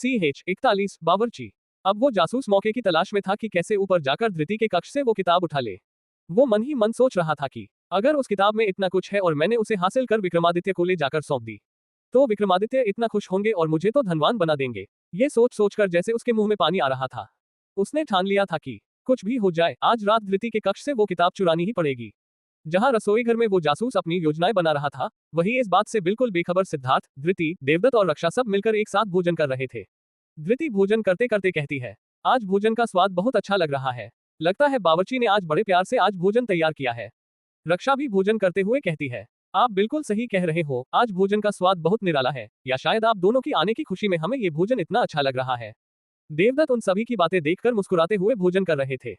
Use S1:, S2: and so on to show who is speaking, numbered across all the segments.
S1: CH41 बावर्ची। अब वो जासूस मौके की तलाश में था कि कैसे ऊपर जाकर धृति के कक्ष से वो किताब उठा ले। वो मन ही मन सोच रहा था कि अगर उस किताब में इतना कुछ है और मैंने उसे हासिल कर विक्रमादित्य को ले जाकर सौंप दी, तो विक्रमादित्य इतना खुश होंगे और मुझे तो धनवान बना देंगे। ये सोच सोचकर जैसे उसके मुंह में पानी आ रहा था। उसने ठान लिया था कि कुछ भी हो जाए, आज रात धृति के कक्ष से वो किताब चुरानी ही पड़ेगी। जहां रसोई घर में वो जासूस अपनी योजनाएं बना रहा था, वहीं इस बात से बिल्कुल बेखबर सिद्धार्थ, धृति, देवदत्त और रक्षा सब मिलकर एक साथ भोजन कर रहे थे। धृति भोजन करते करते कहती है, आज भोजन का स्वाद बहुत अच्छा लग रहा है। लगता है बावर्ची ने आज बड़े प्यार से आज भोजन तैयार किया है। रक्षा भी भोजन करते हुए कहती है, आप बिल्कुल सही कह रहे हो, आज भोजन का स्वाद बहुत निराला है, या शायद आप दोनों की आने की खुशी में हमें ये भोजन इतना अच्छा लग रहा है। देवदत्त उन सभी की बातें देखकर मुस्कुराते हुए भोजन कर रहे थे।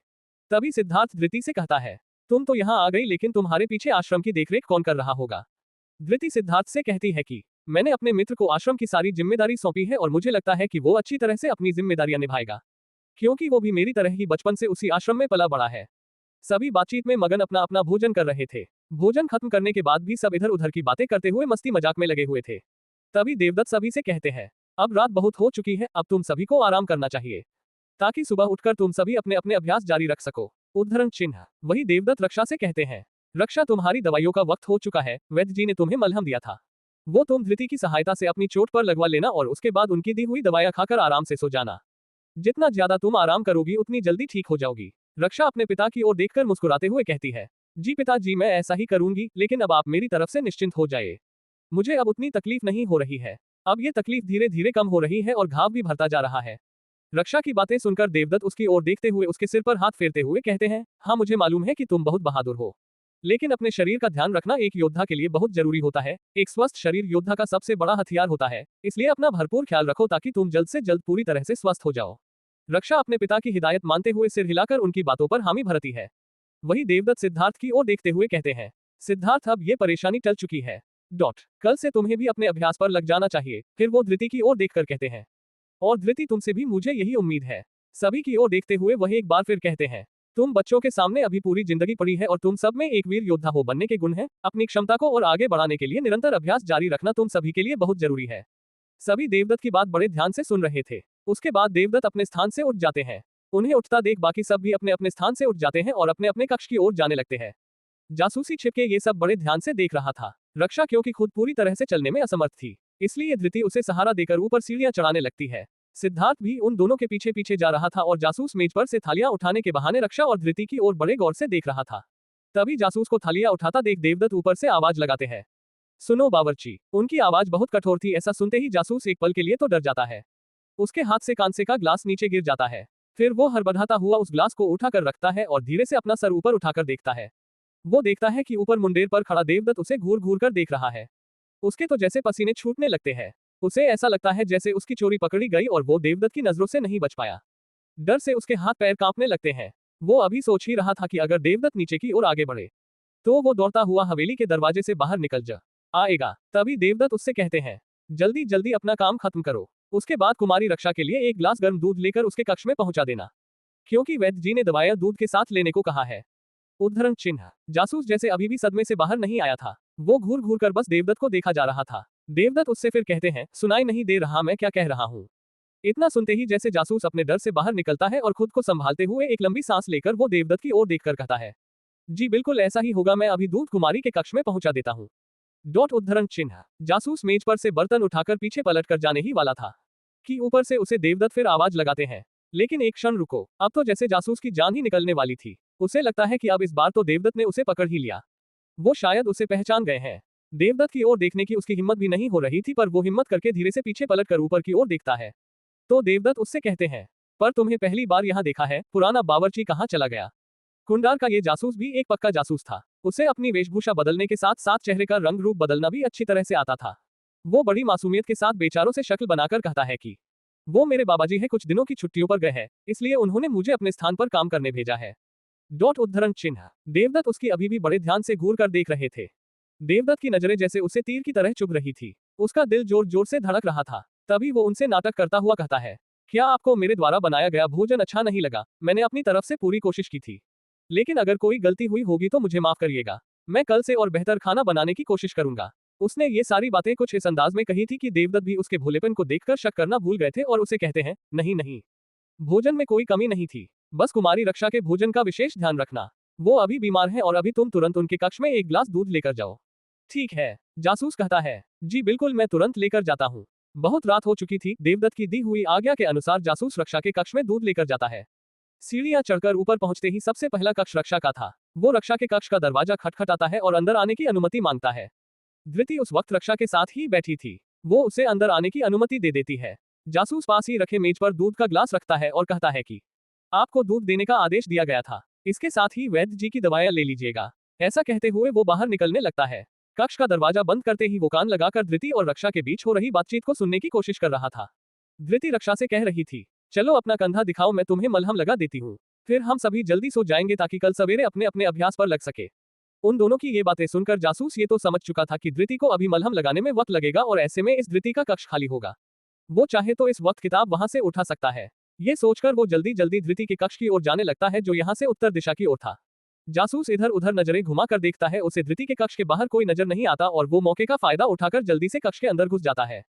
S1: तभी सिद्धार्थ धृति से कहता है, तुम तो यहाँ आ गई, लेकिन तुम्हारे पीछे आश्रम की देखरेख कौन कर रहा होगा? धृति सिद्धार्थ से कहती है कि मैंने अपने मित्र को आश्रम की सारी जिम्मेदारी सौंपी है और मुझे लगता है कि वो अच्छी तरह से अपनी जिम्मेदारियां निभाएगा, क्योंकि वो भी मेरी तरह ही बचपन से उसी आश्रम में पला बड़ा है। सभी बातचीत में मगन अपना अपना भोजन कर रहे थे। भोजन खत्म करने के बाद भी सब इधर उधर की बातें करते हुए मस्ती मजाक में लगे हुए थे। तभी देवदत्त सभी से कहते हैं, अब रात बहुत हो चुकी है, अब तुम सभी को आराम करना चाहिए, ताकि सुबह उठकर तुम सभी अपने अपने अभ्यास जारी रख सको। उद्धरण चिन्ह। वही देवदत्त रक्षा से कहते हैं, रक्षा तुम्हारी दवाइयों का वक्त हो चुका है, वैद्य जी ने तुम्हें मलहम दिया था, वो तुम धृति की सहायता से अपनी चोट पर लगवा लेना और उसके बाद उनकी दी हुई दवाइयां खाकर आराम से सो जाना। जितना ज्यादा तुम आराम करोगी उतनी जल्दी ठीक हो जाओगी। रक्षा अपने पिता की ओर देखकर मुस्कुराते हुए कहती है, जी पिताजी, मैं ऐसा ही करूंगी, लेकिन अब आप मेरी तरफ से निश्चिंत हो जाइए। मुझे अब उतनी तकलीफ नहीं हो रही है। अब ये तकलीफ धीरे धीरे कम हो रही है और घाव भी भरता जा रहा है। रक्षा की बातें सुनकर देवदत्त उसकी ओर देखते हुए उसके सिर पर हाथ फेरते हुए कहते हैं, हाँ मुझे मालूम है कि तुम बहुत बहादुर हो, लेकिन अपने शरीर का ध्यान रखना एक योद्धा के लिए बहुत जरूरी होता है। एक स्वस्थ शरीर योद्धा का सबसे बड़ा हथियार होता है, इसलिए अपना भरपूर ख्याल रखो ताकि तुम जल्द से जल्द पूरी तरह से स्वस्थ हो जाओ। रक्षा अपने पिता की हिदायत मानते हुए सिर हिलाकर उनकी बातों पर हामी भरती है। वही देवदत्त सिद्धार्थ की ओर देखते हुए कहते हैं, सिद्धार्थ अब ये परेशानी टल चुकी है। कल से तुम्हें भी अपने अभ्यास पर लग जाना चाहिए। फिर वो धृति की ओर देखकर कहते हैं, और धृति तुमसे भी मुझे यही उम्मीद है। सभी की ओर देखते हुए वह एक बार फिर कहते हैं, तुम बच्चों के सामने अभी पूरी जिंदगी पड़ी है और तुम सब में एक वीर योद्धा हो बनने के गुण हैं। अपनी क्षमता को और आगे बढ़ाने के लिए निरंतर अभ्यास जारी रखना तुम सभी के लिए बहुत जरूरी है। सभी देवदत्त की बात बड़े ध्यान से सुन रहे थे। उसके बाद देवदत्त अपने स्थान से उठ जाते हैं। उन्हें उठता देख बाकी सब भी अपने अपने स्थान से उठ जाते हैं और अपने अपने कक्ष की ओर जाने लगते हैं। जासूसी छिपके ये सब बड़े ध्यान से देख रहा था। रक्षा क्योंकि खुद पूरी तरह से चलने में असमर्थ थी, इसलिए धृति उसे सहारा देकर ऊपर सीढ़ियां चढ़ाने लगती है। सिद्धार्थ भी उन दोनों के पीछे पीछे जा रहा था और जासूस मेज पर से थालियां उठाने के बहाने रक्षा और धृति की ओर बड़े गौर से देख रहा था। तभी जासूस को थालियां उठाता देख देवदत्त ऊपर से आवाज लगाते हैं, सुनो बावर्ची। उनकी आवाज बहुत कठोर थी। ऐसा सुनते ही जासूस एक पल के लिए तो डर जाता है। उसके हाथ से कांसे का ग्लास नीचे गिर जाता है। फिर वो हड़बड़ाता हुआ उस ग्लास को उठाकर रखता है और धीरे से अपना सर ऊपर उठाकर देखता है। वो देखता है कि ऊपर मुंडेर पर खड़ा देवदत्त उसे घूर घूर कर देख रहा है। उसके तो जैसे पसीने छूटने लगते हैं। उसे ऐसा लगता है जैसे उसकी चोरी पकड़ी गई और वो देवदत्त की नजरों से नहीं बच पाया। डर से उसके हाथ पैर कांपने लगते हैं। वो अभी सोच ही रहा था कि अगर देवदत्त नीचे की ओर आगे बढ़े तो वो दौड़ता हुआ हवेली के दरवाजे से बाहर निकल आएगा। तभी देवदत्त उससे कहते हैं, जल्दी जल्दी अपना काम खत्म करो। उसके बाद कुमारी रक्षा के लिए एक गिलास गर्म दूध लेकर उसके कक्ष में पहुंचा देना, क्योंकि वैद्य जी ने दवाइयां दूध के साथ लेने को कहा है। उद्धरण चिन्ह। जासूस जैसे अभी भी सदमे से बाहर नहीं आया था। वो घूर घूर कर बस देवदत्त को देखा जा रहा था। देवदत्त उससे फिर कहते हैं, सुनाई नहीं दे रहा मैं क्या कह रहा हूँ? इतना सुनते ही जैसे जासूस अपने डर से बाहर निकलता है और खुद को संभालते हुए एक लंबी सांस लेकर वो देवदत्त की ओर देखकर कहता है, जी बिल्कुल ऐसा ही होगा, मैं अभी दूध कुमारी के कक्ष में पहुंचा देता हूँ। उद्धरण चिन्ह। जासूस मेज पर से बर्तन उठाकर पीछे पलट कर जाने ही वाला था कि ऊपर से उसे देवदत्त फिर आवाज लगाते हैं, लेकिन एक क्षण रुको। अब तो जैसे जासूस की जान ही निकलने वाली थी। उसे लगता है कि अब इस बार तो देवदत्त ने उसे पकड़ ही लिया। वो शायद उसे पहचान गए हैं। देवदत्त की ओर देखने की उसकी हिम्मत भी नहीं हो रही थी, पर वो हिम्मत करके धीरे से पीछे पलट कर ऊपर की ओर देखता है। तो देवदत्त उससे कहते हैं, पर तुम्हें पहली बार यहाँ देखा है, पुराना बावर्ची कहाँ चला गया? कुंडार का ये जासूस भी एक पक्का जासूस था। उसे अपनी वेशभूषा बदलने के साथ साथ चेहरे का रंग रूप बदलना भी अच्छी तरह से आता था। वो बड़ी मासूमियत के साथ बेचारों से शक्ल बनाकर कहता है कि वो मेरे बाबाजी है, कुछ दिनों की छुट्टियों पर गए हैं, इसलिए उन्होंने मुझे अपने स्थान पर काम करने भेजा है। उद्धरण चिन्ह। देवदत्त उसकी अभी भी बड़े ध्यान से घूर कर देख रहे थे। देवदत्त की नजरें जैसे उसे तीर की तरह चुभ रही थी। उसका दिल जोर जोर से धड़क रहा था। तभी वो उनसे नाटक करता हुआ कहता है, क्या आपको मेरे द्वारा बनाया गया भोजन अच्छा नहीं लगा? मैंने अपनी तरफ से पूरी कोशिश की थी, लेकिन अगर कोई गलती हुई होगी तो मुझे माफ करिएगा। मैं कल से और बेहतर खाना बनाने की कोशिश करूंगा। उसने ये सारी बातें कुछ इस अंदाज में कही थी कि देवदत्त भी उसके भोलेपन को देखकर शक करना भूल गए थे और उसे कहते हैं, नहीं नहीं, भोजन में कोई कमी नहीं थी, बस कुमारी रक्षा के भोजन का विशेष ध्यान रखना। वो अभी बीमार है और अभी तुम तुरंत उनके कक्ष में एक गिलास दूध लेकर जाओ। ठीक है, जासूस कहता है। जी बिल्कुल, मैं तुरंत लेकर जाता हूँ। बहुत रात हो चुकी थी। देवदत्त की दी हुई आज्ञा के अनुसार जासूस रक्षा के कक्ष में दूध लेकर जाता है। सीढ़ियां चढ़कर ऊपर पहुंचते ही सबसे पहला कक्ष रक्षा का था। वो रक्षा के कक्ष का दरवाजा खटखटाता है और अंदर आने की अनुमति मांगता है। धृति उस वक्त रक्षा के साथ ही बैठी थी। वो उसे अंदर आने की अनुमति दे देती है। जासूस पास ही रखे मेज पर दूध का ग्लास रखता है और कहता है कि आपको दूध देने का आदेश दिया गया था, इसके साथ ही वैद्य जी की दवाइयां ले लीजिएगा। ऐसा कहते हुए वो बाहर निकलने लगता है। कक्ष का दरवाजा बंद करते ही वो कान लगाकर धृति और रक्षा के बीच हो रही बातचीत को सुनने की कोशिश कर रहा था। धृति रक्षा से कह रही थी, चलो अपना कंधा दिखाओ, मैं तुम्हें मलहम लगा देती हूँ, फिर हम सभी जल्दी सो जाएंगे ताकि कल सवेरे अपने अपने अभ्यास पर लग सके। उन दोनों की ये बातें सुनकर जासूस ये तो समझ चुका था कि धृति को अभी मलहम लगाने में वक्त लगेगा और ऐसे में इस धृति का कक्ष खाली होगा। वो चाहे तो इस वक्त किताब वहां से उठा सकता है। ये सोचकर वो जल्दी जल्दी धृति के कक्ष की ओर जाने लगता है जो यहाँ से उत्तर दिशा की ओर था। जासूस इधर उधर नजरें घुमा कर देखता है, उसे धृति के कक्ष के बाहर कोई नजर नहीं आता और वो मौके का फायदा उठाकर जल्दी से कक्ष के अंदर घुस जाता है।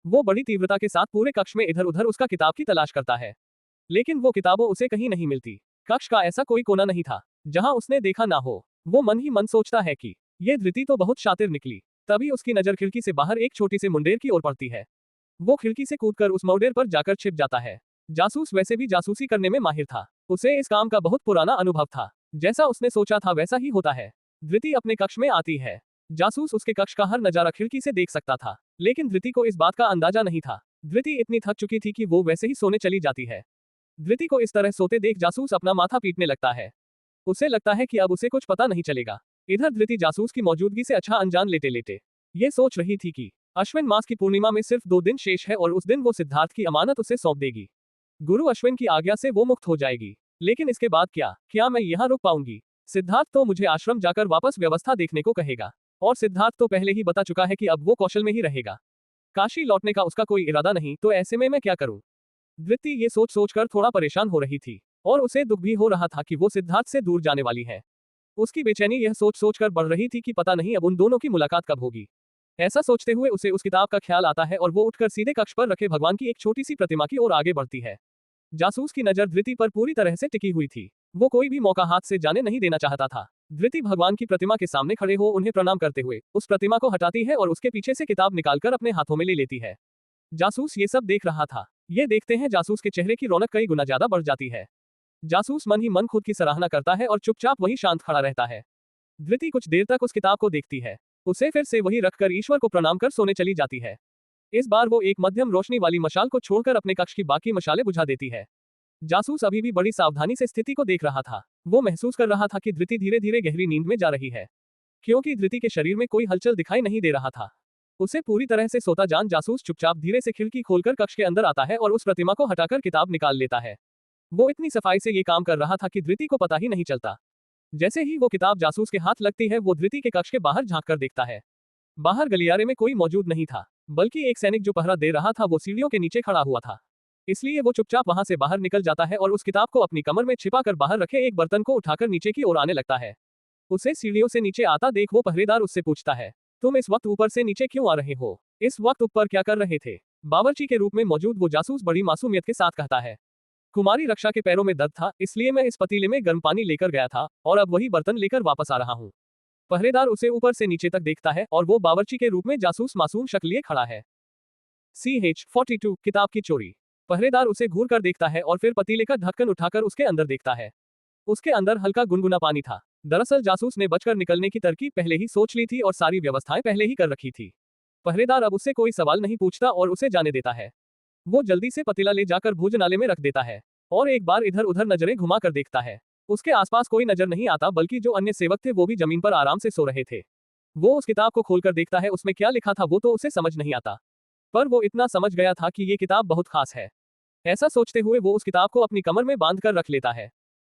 S1: वो बड़ी तीव्रता के साथ पूरे कक्ष में इधर उधर उसका किताब की तलाश करता है, लेकिन वो किताबों उसे कहीं नहीं मिलती। कक्ष का ऐसा कोई कोना नहीं था जहां उसने देखा ना हो। वो मन ही मन सोचता है कि ये धृति तो बहुत शातिर निकली। तभी उसकी नजर खिड़की से बाहर एक छोटी सी मुंडेर की ओर पड़ती है। वो खिड़की से कूदकर उस मुंडेर पर जाकर छिप जाता है। जासूस वैसे भी जासूसी करने में माहिर था। उसे इस काम का बहुत पुराना अनुभव था। जैसा उसने सोचा था वैसा ही होता है। धृति अपने कक्ष में आती है। जासूस उसके कक्ष का हर नजारा खिड़की से देख सकता था, लेकिन धृति को इस बात का अंदाजा नहीं था। धृति इतनी थक चुकी थी कि वो वैसे ही सोने चली जाती है। धृति को इस तरह सोते देख जासूस अपना माथा पीटने लगता है। उसे लगता है कि अब उसे कुछ पता नहीं चलेगा। इधर धृति जासूस की मौजूदगी से अच्छा अनजान लेटे लेटे ये सोच रही थी कि अश्विन मास की पूर्णिमा में सिर्फ 2 दिन शेष है और उस दिन वो सिद्धार्थ की अमानत उसे सौंप देगी। गुरु अश्विन की आज्ञा से वो मुक्त हो जाएगी। लेकिन इसके बाद क्या मैं यहाँ रुक पाऊंगी? सिद्धार्थ तो मुझे आश्रम जाकर वापस व्यवस्था देखने को कहेगा, और सिद्धार्थ तो पहले ही बता चुका है कि अब वो कौशल में ही रहेगा। काशी लौटने का उसका कोई इरादा नहीं, तो ऐसे में मैं क्या करूं? धृति ये सोच सोचकर थोड़ा परेशान हो रही थी और उसे दुख भी हो रहा था कि वो सिद्धार्थ से दूर जाने वाली है। उसकी बेचैनी यह सोच सोचकर बढ़ रही थी कि पता नहीं अब उन दोनों की मुलाकात कब होगी। ऐसा सोचते हुए उसे उस किताब का ख्याल आता है और वो उठकर सीधे कक्ष पर रखे भगवान की एक छोटी सी प्रतिमा की ओर आगे बढ़ती है। जासूस की नजर धृति पर पूरी तरह से टिकी हुई थी। वो कोई भी मौका हाथ से जाने नहीं देना चाहता था। धृति भगवान की प्रतिमा के सामने खड़े हो उन्हें प्रणाम करते हुए उस प्रतिमा को हटाती है और उसके पीछे से किताब निकालकर अपने हाथों में ले लेती है। जासूस ये सब देख रहा था। ये देखते हैं जासूस के चेहरे की रौनक कई गुना ज्यादा बढ़ जाती है। जासूस मन ही मन खुद की सराहना करता है और चुपचाप वहीं शांत खड़ा रहता है। धृति कुछ देर तक उस किताब को देखती है, उसे फिर से वही रखकर ईश्वर को प्रणाम कर सोने चली जाती है। इस बार वो एक मध्यम रोशनी वाली मशाल को छोड़कर अपने कक्ष की बाकी मशालें बुझा देती है। जासूस अभी भी बड़ी सावधानी से स्थिति को देख रहा था। वो महसूस कर रहा था कि धृति धीरे धीरे गहरी नींद में जा रही है, क्योंकि धृति के शरीर में कोई हलचल दिखाई नहीं दे रहा था। उसे पूरी तरह से सोता जान जासूस चुपचाप धीरे से खिड़की खोलकर कक्ष के अंदर आता है और उस प्रतिमा को हटाकर किताब निकाल लेता है। वो इतनी सफाई से ये काम कर रहा था कि धृति को पता ही नहीं चलता। जैसे ही वो किताब जासूस के हाथ लगती है वो धृति के कक्ष के बाहर झांक कर देखता है। बाहर गलियारे में कोई मौजूद नहीं था, बल्कि एक सैनिक जो पहरा दे रहा था वो सीढ़ियों के नीचे खड़ा हुआ था। इसलिए वो चुपचाप वहां से बाहर निकल जाता है और उस किताब को अपनी कमर में छिपाकर बाहर रखे एक बर्तन को उठाकर नीचे की ओर आने लगता है। उसे सीढ़ियों से नीचे आता देख वो पहरेदार उससे पूछता है, तुम इस वक्त ऊपर से नीचे क्यों आ रहे हो? इस वक्त ऊपर क्या कर रहे थे? बावर्ची के रूप में मौजूद वो जासूस बड़ी मासूमियत के साथ कहता है, कुमारी रक्षा के पैरों में दर्द था, इसलिए मैं इस पतीले में गर्म पानी लेकर गया था और अब वही बर्तन लेकर वापस आ रहा हूँ। पहरेदार उसे ऊपर से नीचे तक देखता है और वो बावर्ची के रूप में जासूस मासूम शक्ल लिए खड़ा है। CH-42 किताब की चोरी। पहरेदार उसे घूर कर देखता है और फिर पतीले का ढक्कन उठाकर उसके अंदर देखता है। उसके अंदर हल्का गुनगुना पानी था। दरअसल जासूस ने बचकर निकलने की तरकीब पहले ही सोच ली थी और सारी व्यवस्थाएं पहले ही कर रखी थी। पहरेदार अब उससे कोई सवाल नहीं पूछता और उसे जाने देता है। वो जल्दी से पतीला ले जाकर भोजनालय में रख देता है और एक बार इधर उधर नजरें घुमा कर देखता है। उसके आसपास कोई नजर नहीं आता, बल्कि जो अन्य सेवक थे वो भी जमीन पर आराम से सो रहे थे। वो उस किताब को खोलकर देखता है, उसमें क्या लिखा था वो तो उसे समझ नहीं आता, पर वो इतना समझ गया था कि ये किताब बहुत खास है। ऐसा सोचते हुए वो उस किताब को अपनी कमर में बांध कर रख लेता है।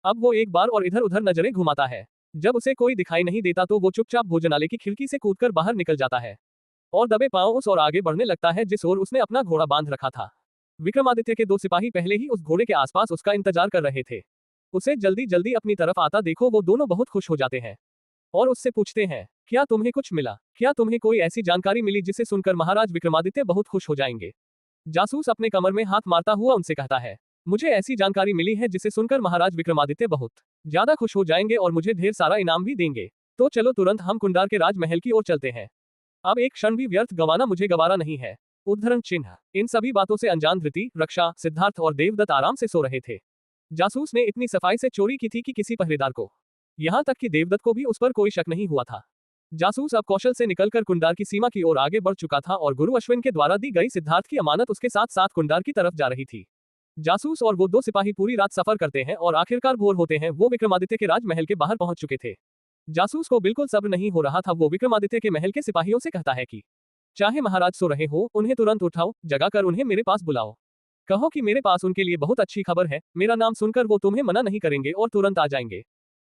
S1: अब वो एक बार और इधर उधर नजरें घुमाता है। जब उसे कोई दिखाई नहीं देता तो वो चुपचाप भोजनालय की खिड़की से कूदकर बाहर निकल जाता है और दबे पांव उस ओर आगे बढ़ने लगता है जिस ओर उसने अपना घोड़ा बांध रखा था। विक्रमादित्य के 2 सिपाही पहले ही उस घोड़े के आसपास उसका इंतजार कर रहे थे। उसे जल्दी जल्दी अपनी तरफ आता देखो वो दोनों बहुत खुश हो जाते हैं। और उससे पूछते हैं, क्या तुम्हें कुछ मिला? क्या तुम्हें कोई ऐसी जानकारी मिली जिसे सुनकर महाराज विक्रमादित्य बहुत खुश हो जाएंगे? जासूस अपने कमर में हाथ मारता हुआ उनसे कहता है, मुझे ऐसी जानकारी मिली है जिसे सुनकर महाराज विक्रमादित्य बहुत ज्यादा खुश हो जाएंगे और मुझे ढेर सारा इनाम भी देंगे। तो चलो तुरंत हम कुंडार के राजमहल की ओर चलते हैं। अब एक क्षण भी व्यर्थ गंवाना मुझे गवारा नहीं है। उद्धरण चिन्ह। इन सभी बातों से अनजान धृति, रक्षा, सिद्धार्थ और देवदत्त आराम से सो रहे थे। जासूस ने इतनी सफाई से चोरी की थी कि किसी पहरेदार को, यहाँ तक कि देवदत्त को भी उस पर कोई शक नहीं हुआ था। जासूस अब कौशल से निकलकर कुंडार की सीमा की ओर आगे बढ़ चुका था और गुरु अश्विन के द्वारा दी गई सिद्धार्थ की अमानत उसके साथ साथ कुंडार की तरफ जा रही थी। जासूस और वो दो सिपाही पूरी रात सफर करते हैं और आखिरकार भोर होते हैं वो विक्रमादित्य के राजमहल के बाहर पहुंच चुके थे। जासूस को बिल्कुल सब्र नहीं हो रहा था। वो विक्रमादित्य के महल के सिपाहियों से कहता है कि चाहे महाराज सो रहे हो, उन्हें तुरंत उठाओ, जगाकर उन्हें मेरे पास बुलाओ। कहो कि मेरे पास उनके लिए बहुत अच्छी खबर है, मेरा नाम सुनकर वो तुम्हें मना नहीं करेंगे और तुरंत आ जाएंगे।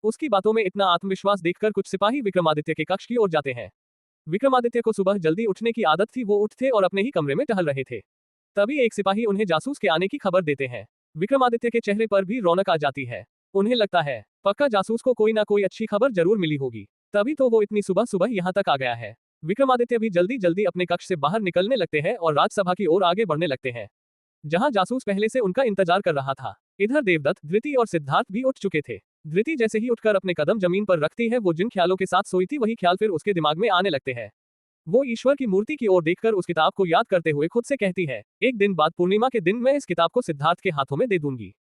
S1: उसकी बातों में इतना आत्मविश्वास देखकर कुछ सिपाही विक्रमादित्य के कक्ष की ओर जाते हैं। विक्रमादित्य को सुबह जल्दी उठने की आदत थी। वो उठते और अपने ही कमरे में टहल रहे थे। तभी एक सिपाही उन्हें जासूस के आने की खबर देते हैं। विक्रमादित्य के चेहरे पर भी रौनक आ जाती है। उन्हें लगता है पक्का जासूस को कोई ना कोई अच्छी खबर जरूर मिली होगी, तभी तो वो इतनी सुबह सुबह यहाँ तक आ गया है। विक्रमादित्य भी जल्दी जल्दी अपने कक्ष से बाहर निकलने लगते हैं और राजसभा की ओर आगे बढ़ने लगते हैं, जहां जासूस पहले से उनका इंतजार कर रहा था। इधर देवदत्त, धृति और सिद्धार्थ भी उठ चुके थे। धृति जैसे ही उठकर अपने कदम जमीन पर रखती है, वो जिन ख्यालों के साथ सोई थी वही ख्याल फिर उसके दिमाग में आने लगते हैं। वो ईश्वर की मूर्ति की ओर देखकर उस किताब को याद करते हुए खुद से कहती है, एक दिन बाद पूर्णिमा के दिन मैं इस किताब को सिद्धार्थ के हाथों में दे दूंगी।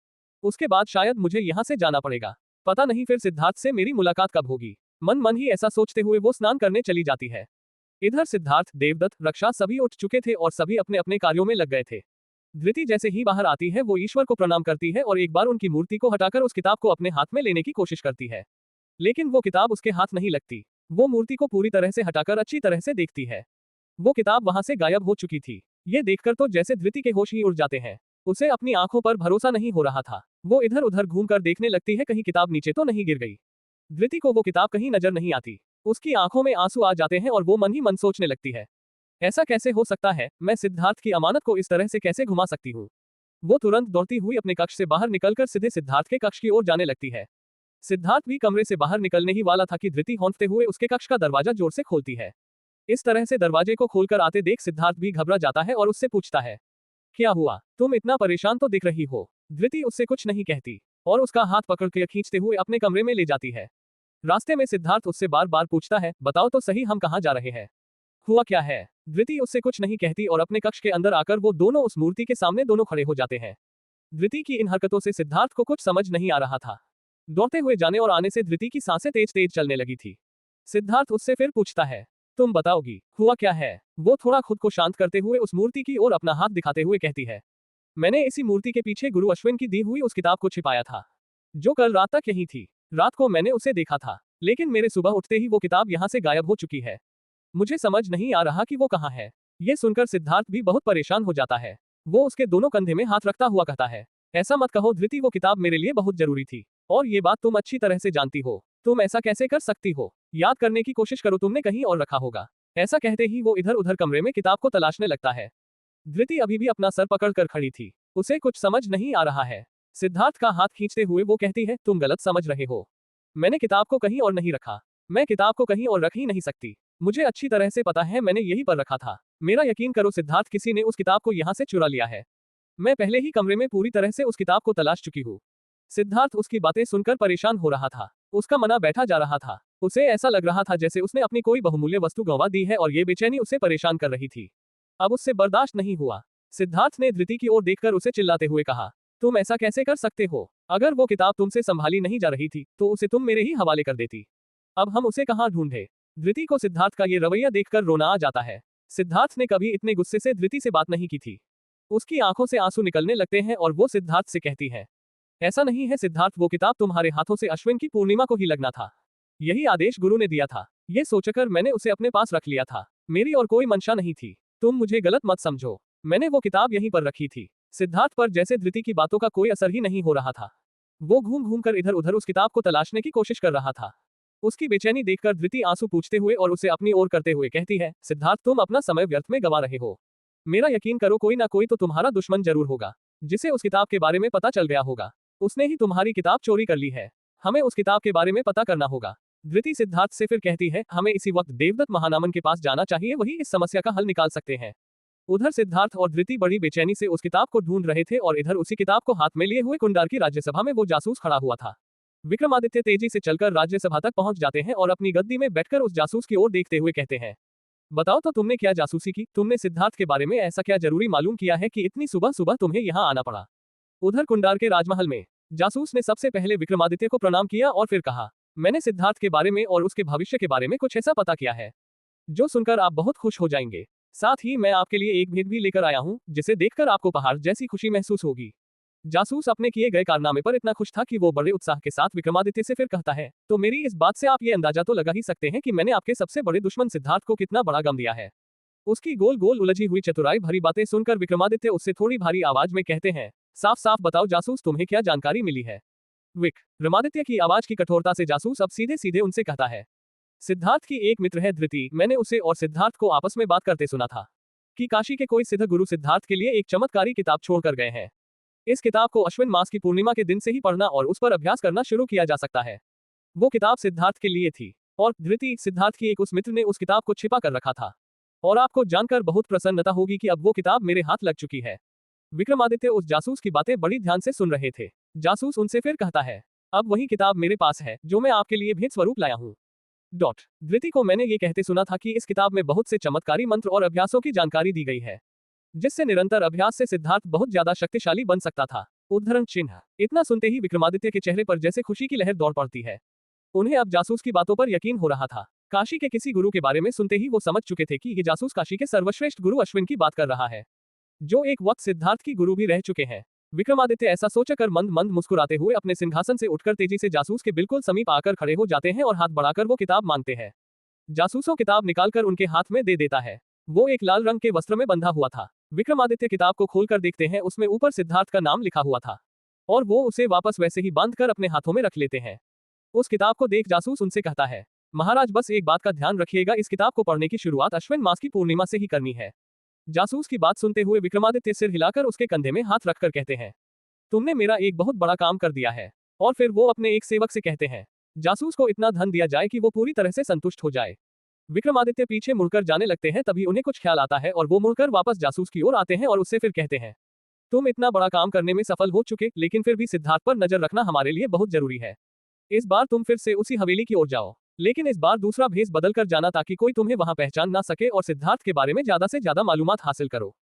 S1: उसके बाद शायद मुझे यहाँ से जाना पड़ेगा। पता नहीं फिर सिद्धार्थ से मेरी मुलाकात कब होगी। मन मन ही ऐसा सोचते हुए वो स्नान करने चली जाती है। इधर सिद्धार्थ, देवदत्त, रक्षा सभी उठ चुके थे और सभी अपने अपने कार्यों में लग गए थे। धृति जैसे ही बाहर आती है, वो ईश्वर को प्रणाम करती है और एक बार उनकी मूर्ति को हटाकर उस किताब को अपने हाथ में लेने की कोशिश करती है, लेकिन वो किताब उसके हाथ नहीं लगती। वो मूर्ति को पूरी तरह से हटाकर अच्छी तरह से देखती है। वो किताब वहां से गायब हो चुकी थी। ये देखकर तो जैसे धृति के होश ही उड़ जाते हैं। उसे अपनी आंखों पर भरोसा नहीं हो रहा था। वो इधर उधर घूमकर देखने लगती है, कहीं किताब नीचे तो नहीं गिर गई। धृति को वो किताब कहीं नजर नहीं आती। उसकी आंखों में आंसू आ जाते हैं और वो मन ही मन सोचने लगती है, ऐसा कैसे हो सकता है? मैं सिद्धार्थ की अमानत को इस तरह से कैसे घुमा सकती हूँ? वो तुरंत दौड़ती हुई अपने कक्ष से बाहर निकलकर सीधे सिद्धार्थ के कक्ष की ओर जाने लगती है। सिद्धार्थ भी कमरे से बाहर निकलने ही वाला था कि धृति हौंकते हुए उसके कक्ष का दरवाजा जोर से खोलती है। इस तरह से दरवाजे को खोलकर आते देख सिद्धार्थ भी घबरा जाता है और उससे पूछता है, क्या हुआ? तुम इतना परेशान तो दिख रही हो। धृति उससे कुछ नहीं कहती और उसका हाथ पकड़ के खींचते हुए अपने कमरे में ले जाती है। रास्ते में सिद्धार्थ उससे बार बार पूछता है, बताओ तो सही, हम कहाँ जा रहे हैं? हुआ क्या है? धृति उससे कुछ नहीं कहती और अपने कक्ष के अंदर आकर वो दोनों उस मूर्ति के सामने दोनों खड़े हो जाते हैं। धृति की इन हरकतों से सिद्धार्थ को कुछ समझ नहीं आ रहा था। दौड़ते हुए जाने और आने से धृति की सांसें तेज तेज चलने लगी थी। सिद्धार्थ उससे फिर पूछता है, तुम बताओगी हुआ क्या है? वो थोड़ा खुद को शांत करते हुए उस मूर्ति की ओर अपना हाथ दिखाते हुए कहती है, मैंने इसी मूर्ति के पीछे गुरु अश्विन की दी हुई उस किताब को छिपाया था, जो कल रात तक यही थी। रात को मैंने उसे देखा था, लेकिन मेरे सुबह उठते ही वो किताब यहाँ से गायब हो चुकी है। मुझे समझ नहीं आ रहा कि वो कहाँ है। ये सुनकर सिद्धार्थ भी बहुत परेशान हो जाता है। वो उसके दोनों कंधे में हाथ रखता हुआ कहता है, ऐसा मत कहो धृति, वो किताब मेरे लिए बहुत जरूरी थी और ये बात तुम अच्छी तरह से जानती हो। तुम ऐसा कैसे कर सकती हो? याद करने की कोशिश करो, तुमने कहीं और रखा होगा। ऐसा कहते ही वो इधर उधर कमरे में किताब को तलाशने लगता है। धृति अभी भी अपना सर पकड़ कर खड़ी थी। उसे कुछ समझ नहीं आ रहा है। सिद्धार्थ का हाथ खींचते हुए वो कहती है, तुम गलत समझ रहे हो। मैंने किताब को कहीं और नहीं रखा। मैं किताब को कहीं और रख ही नहीं सकती। मुझे अच्छी तरह से पता है मैंने यहीं पर रखा था। मेरा यकीन करो सिद्धार्थ, किसी ने उस किताब को यहाँ से चुरा लिया है। मैं पहले ही कमरे में पूरी तरह से उस किताब को तलाश चुकी हूँ। सिद्धार्थ उसकी बातें सुनकर परेशान हो रहा था। उसका मना बैठा जा रहा था। उसे ऐसा लग रहा था जैसे उसने अपनी कोई बहुमूल्य वस्तु गंवा दी है और ये बेचैनी उसे परेशान कर रही थी। अब उससे बर्दाश्त नहीं हुआ। सिद्धार्थ ने धृति की ओर देखकर उसे चिल्लाते हुए कहा, तुम ऐसा कैसे कर सकते हो? अगर वो किताब तुमसे संभाली नहीं जा रही थी तो उसे तुम मेरे ही हवाले कर देती। अब हम उसे कहाँ ढूंढे? धृति को सिद्धार्थ का ये रवैया देखकर रोना आ जाता है। सिद्धार्थ ने कभी इतने गुस्से से धृति से बात नहीं की थी। उसकी आंखों से आंसू निकलने लगते हैं और वो सिद्धार्थ से कहती है, ऐसा नहीं है सिद्धार्थ, वो किताब तुम्हारे हाथों से अश्विन की पूर्णिमा को ही लगना था। यही आदेश गुरु ने दिया था। ये सोचकर मैंने उसे अपने पास रख लिया था। मेरी और कोई मंशा नहीं थी। तुम मुझे गलत मत समझो। मैंने वो किताब यहीं पर रखी थी। सिद्धार्थ पर जैसे धृति की बातों का कोई असर ही नहीं हो रहा था। वो घूम घूम कर इधर उधर उस किताब को तलाशने की कोशिश कर रहा था। उसकी बेचैनी देखकर धृति आंसू पूछते हुए और उसे अपनी ओर करते हुए कहती है, सिद्धार्थ तुम अपना समय व्यर्थ में गवा रहे हो। मेरा यकीन करो, कोई ना कोई तो तुम्हारा दुश्मन जरूर होगा, जिसे उस किताब के बारे में पता चल गया होगा। उसने ही तुम्हारी किताब चोरी कर ली है। हमें उस किताब के बारे में पता करना होगा। धृति सिद्धार्थ से फिर कहती है, हमें इसी वक्त देवदत्त महानामन के पास जाना चाहिए, वही इस समस्या का हल निकाल सकते हैं। उधर सिद्धार्थ और धृति बड़ी बेचैनी से उस किताब को ढूंढ रहे थे और इधर उसी किताब को हाथ में लिए हुए कुंडार की राज्यसभा में वो जासूस खड़ा हुआ था। विक्रमादित्य तेजी से चलकर राज्यसभा तक पहुंच जाते हैं और अपनी गद्दी में बैठकर उस जासूस की ओर देखते हुए कहते हैं, बताओ तो तुमने क्या जासूसी की, तुमने सिद्धार्थ के बारे में ऐसा क्या जरूरी मालूम किया है कि इतनी सुबह सुबह तुम्हें यहाँ आना पड़ा। उधर कुंडार के राजमहल में जासूस ने सबसे पहले विक्रमादित्य को प्रणाम किया और फिर कहा, मैंने सिद्धार्थ के बारे में और उसके भविष्य के बारे में कुछ ऐसा पता किया है जो सुनकर आप बहुत खुश हो जाएंगे। साथ ही मैं आपके लिए एक भेद भी लेकर आया हूं, जिसे देखकर आपको पहाड़ जैसी खुशी महसूस होगी। जासूस अपने किए गए कारनामे पर इतना खुश था कि वो बड़े उत्साह के साथ विक्रमादित्य से फिर कहता है, तो मेरी इस बात से आप ये अंदाजा तो लगा ही सकते हैं कि मैंने आपके सबसे बड़े दुश्मन सिद्धार्थ को कितना बड़ा गम दिया है। उसकी गोल गोल उलझी हुई चतुराई भरी बातें सुनकर विक्रमादित्य उससे थोड़ी भारी आवाज में कहते हैं, साफ साफ बताओ जासूस, तुम्हें क्या जानकारी मिली है। विक्रमादित्य की आवाज की कठोरता से जासूस अब सीधे सीधे उनसे कहता है, सिद्धार्थ की एक मित्र है धृति, मैंने उसे और सिद्धार्थ को आपस में बात करते सुना था कि काशी के कोई सिद्ध गुरु सिद्धार्थ के लिए एक चमत्कारी किताब छोड़कर गए हैं। इस किताब को अश्विन मास की पूर्णिमा के दिन से ही पढ़ना और उस पर अभ्यास करना शुरू किया जा सकता है। वो किताब सिद्धार्थ के लिए थी और धृति सिद्धार्थ की एक उस मित्र ने उस किताब को छिपा कर रखा था और आपको जानकर बहुत प्रसन्नता होगी कि अब वो किताब मेरे हाथ लग चुकी है। विक्रमादित्य उस जासूस की बातें बड़ी ध्यान से सुन रहे थे। जासूस उनसे फिर कहता है, अब वही किताब मेरे पास है जो मैं आपके लिए भेंट स्वरूप लाया हूँ। धृति को मैंने ये कहते सुना था कि इस किताब में बहुत से चमत्कारी मंत्र और अभ्यासों की जानकारी दी गई है, जिससे निरंतर अभ्यास से सिद्धार्थ बहुत ज्यादा शक्तिशाली बन सकता था। उद्धरण चिन्ह। इतना सुनते ही विक्रमादित्य के चेहरे पर जैसे खुशी की लहर दौड़ पड़ती है। उन्हें अब जासूस की बातों पर यकीन हो रहा था। काशी के किसी गुरु के बारे में सुनते ही वो समझ चुके थे कि ये जासूस काशी के सर्वश्रेष्ठ गुरु अश्विन की बात कर रहा है, जो एक वक्त सिद्धार्थ की गुरु भी रह चुके हैं। विक्रमादित्य ऐसा सोचकर मंद मंद मुस्कुराते हुए अपने सिंहासन से उठकर तेजी से जासूस के बिल्कुल समीप आकर खड़े हो जाते हैं और हाथ बढ़ाकर वो किताब मांगते हैं। जासूसों किताब निकालकर उनके हाथ में दे देता है। वो एक लाल रंग के वस्त्र में बंधा हुआ था। विक्रमादित्य किताब को खोलकर देखते हैं, उसमें ऊपर सिद्धार्थ का नाम लिखा हुआ था और वो उसे वापस वैसे ही बांधकर अपने हाथों में रख लेते हैं। उस किताब को देख जासूस उनसे कहता है, महाराज बस एक बात का ध्यान रखिएगा, इस किताब को पढ़ने की शुरुआत अश्विन मास की पूर्णिमा से ही करनी है। जासूस की बात सुनते हुए विक्रमादित्य सिर हिलाकर उसके कंधे में हाथ रखकर कहते हैं, तुमने मेरा एक बहुत बड़ा काम कर दिया है। और फिर वो अपने एक सेवक से कहते हैं, जासूस को इतना धन दिया जाए कि वो पूरी तरह से संतुष्ट हो जाए। विक्रमादित्य पीछे मुड़कर जाने लगते हैं, तभी उन्हें कुछ ख्याल आता है और वो मुड़कर वापस जासूस की ओर आते हैं और उससे फिर कहते हैं, तुम इतना बड़ा काम करने में सफल हो चुके, लेकिन फिर भी सिद्धार्थ पर नजर रखना हमारे लिए बहुत जरूरी है। इस बार तुम फिर से उसी हवेली की ओर जाओ, लेकिन इस बार दूसरा भेष बदल कर जाना ताकि कोई तुम्हें वहां पहचान ना सके और सिद्धार्थ के बारे में ज्यादा से ज्यादा मालूमात हासिल करो।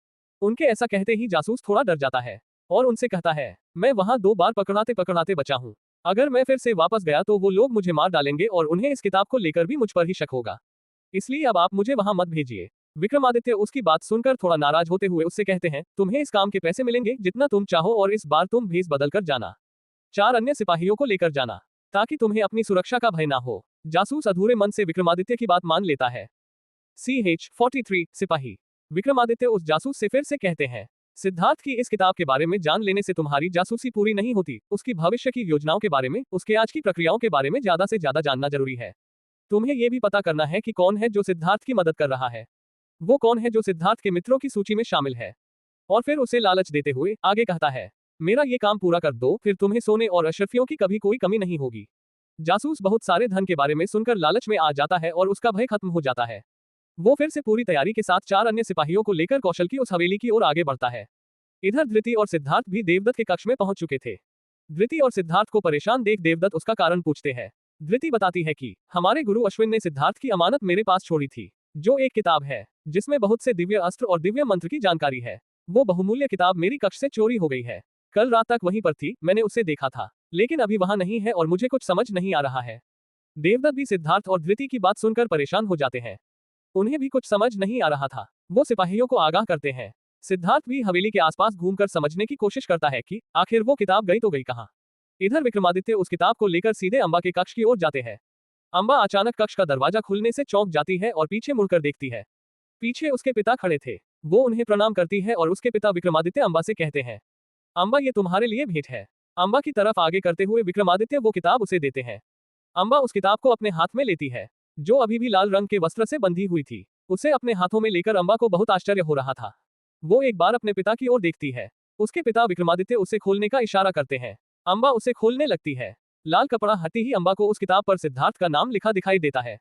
S1: उनके ऐसा कहते ही जासूस थोड़ा डर जाता है और उनसे कहता है, मैं वहां 2 बार पकड़ाते पकड़ाते बचा हूं। अगर मैं फिर से वापस गया तो वो लोग मुझे मार डालेंगे और उन्हें इस किताब को लेकर भी मुझ पर ही शक होगा, इसलिए अब आप मुझे वहां मत भेजिए। विक्रमादित्य उसकी बात सुनकर थोड़ा नाराज होते हुए उससे कहते हैं, तुम्हें इस काम के पैसे मिलेंगे जितना तुम चाहो और इस बार तुम भेष बदल कर जाना। 4 अन्य सिपाहियों को लेकर जाना ताकि तुम्हें अपनी सुरक्षा का भय ना हो। जासूस अधूरे मन से विक्रमादित्य की बात मान लेता है। CH-43 सिपाही। विक्रमादित्य उस जासूस से फिर से कहते हैं, सिद्धार्थ की इस किताब के बारे में जान लेने से तुम्हारी जासूसी पूरी नहीं होती, उसकी भविष्य की योजनाओं के बारे में, उसके आज की प्रक्रियाओं के बारे में ज्यादा से ज्यादा जानना जरूरी है। तुम्हें यह भी पता करना है कि कौन है जो सिद्धार्थ की मदद कर रहा है, वो कौन है जो सिद्धार्थ के मित्रों की सूची में शामिल है। और फिर उसे लालच देते हुए आगे कहता है, मेरा ये काम पूरा कर दो, फिर तुम्हें सोने और अशरफियों की कभी कोई कमी नहीं होगी। जासूस बहुत सारे धन के बारे में सुनकर लालच में आ जाता है और उसका भय खत्म हो जाता है। वो फिर से पूरी तैयारी के साथ 4 अन्य सिपाहियों को लेकर कौशल की उस हवेली की ओर आगे बढ़ता है। इधर धृति और सिद्धार्थ भी देवदत्त के कक्ष में पहुंच चुके थे। धृति और सिद्धार्थ को परेशान देख देवदत्त उसका कारण पूछते हैं। धृति बताती है कि हमारे गुरु अश्विन ने सिद्धार्थ की अमानत मेरे पास छोड़ी थी, जो एक किताब है जिसमें बहुत से दिव्य अस्त्र और दिव्य मंत्र की जानकारी है। वो बहुमूल्य किताब मेरी कक्ष से चोरी हो गई है। कल रात तक वहीं पर थी, मैंने उसे देखा था, लेकिन अभी वहां नहीं है और मुझे कुछ समझ नहीं आ रहा है। देवदत्त भी सिद्धार्थ और धृति की बात सुनकर परेशान हो जाते हैं। उन्हें भी कुछ समझ नहीं आ रहा था। वो सिपाहियों को आगाह करते हैं। सिद्धार्थ भी हवेली के आसपास घूमकर समझने की कोशिश करता है कि आखिर वो किताब गई तो गई कहां। इधर विक्रमादित्य उस किताब को लेकर सीधे अंबा के कक्ष की ओर जाते हैं। अंबा अचानक कक्ष का दरवाजा खुलने से चौंक जाती है और पीछे मुड़कर देखती है। पीछे उसके पिता खड़े थे। वो उन्हें प्रणाम करती है और उसके पिता विक्रमादित्य अंबा से कहते हैं, अंबा ये तुम्हारे लिए भेंट है। अंबा की तरफ आगे करते हुए विक्रमादित्य वो किताब उसे देते हैं। अंबा उस किताब को अपने हाथ में लेती है, जो अभी भी लाल रंग के वस्त्र से बंधी हुई थी। उसे अपने हाथों में लेकर अंबा को बहुत आश्चर्य हो रहा था। वो एक बार अपने पिता की ओर देखती है। उसके पिता विक्रमादित्य उसे खोलने का इशारा करते हैं। अंबा उसे खोलने लगती है। लाल कपड़ा हटते ही अम्बा को उस किताब पर सिद्धार्थ का नाम लिखा दिखाई देता है।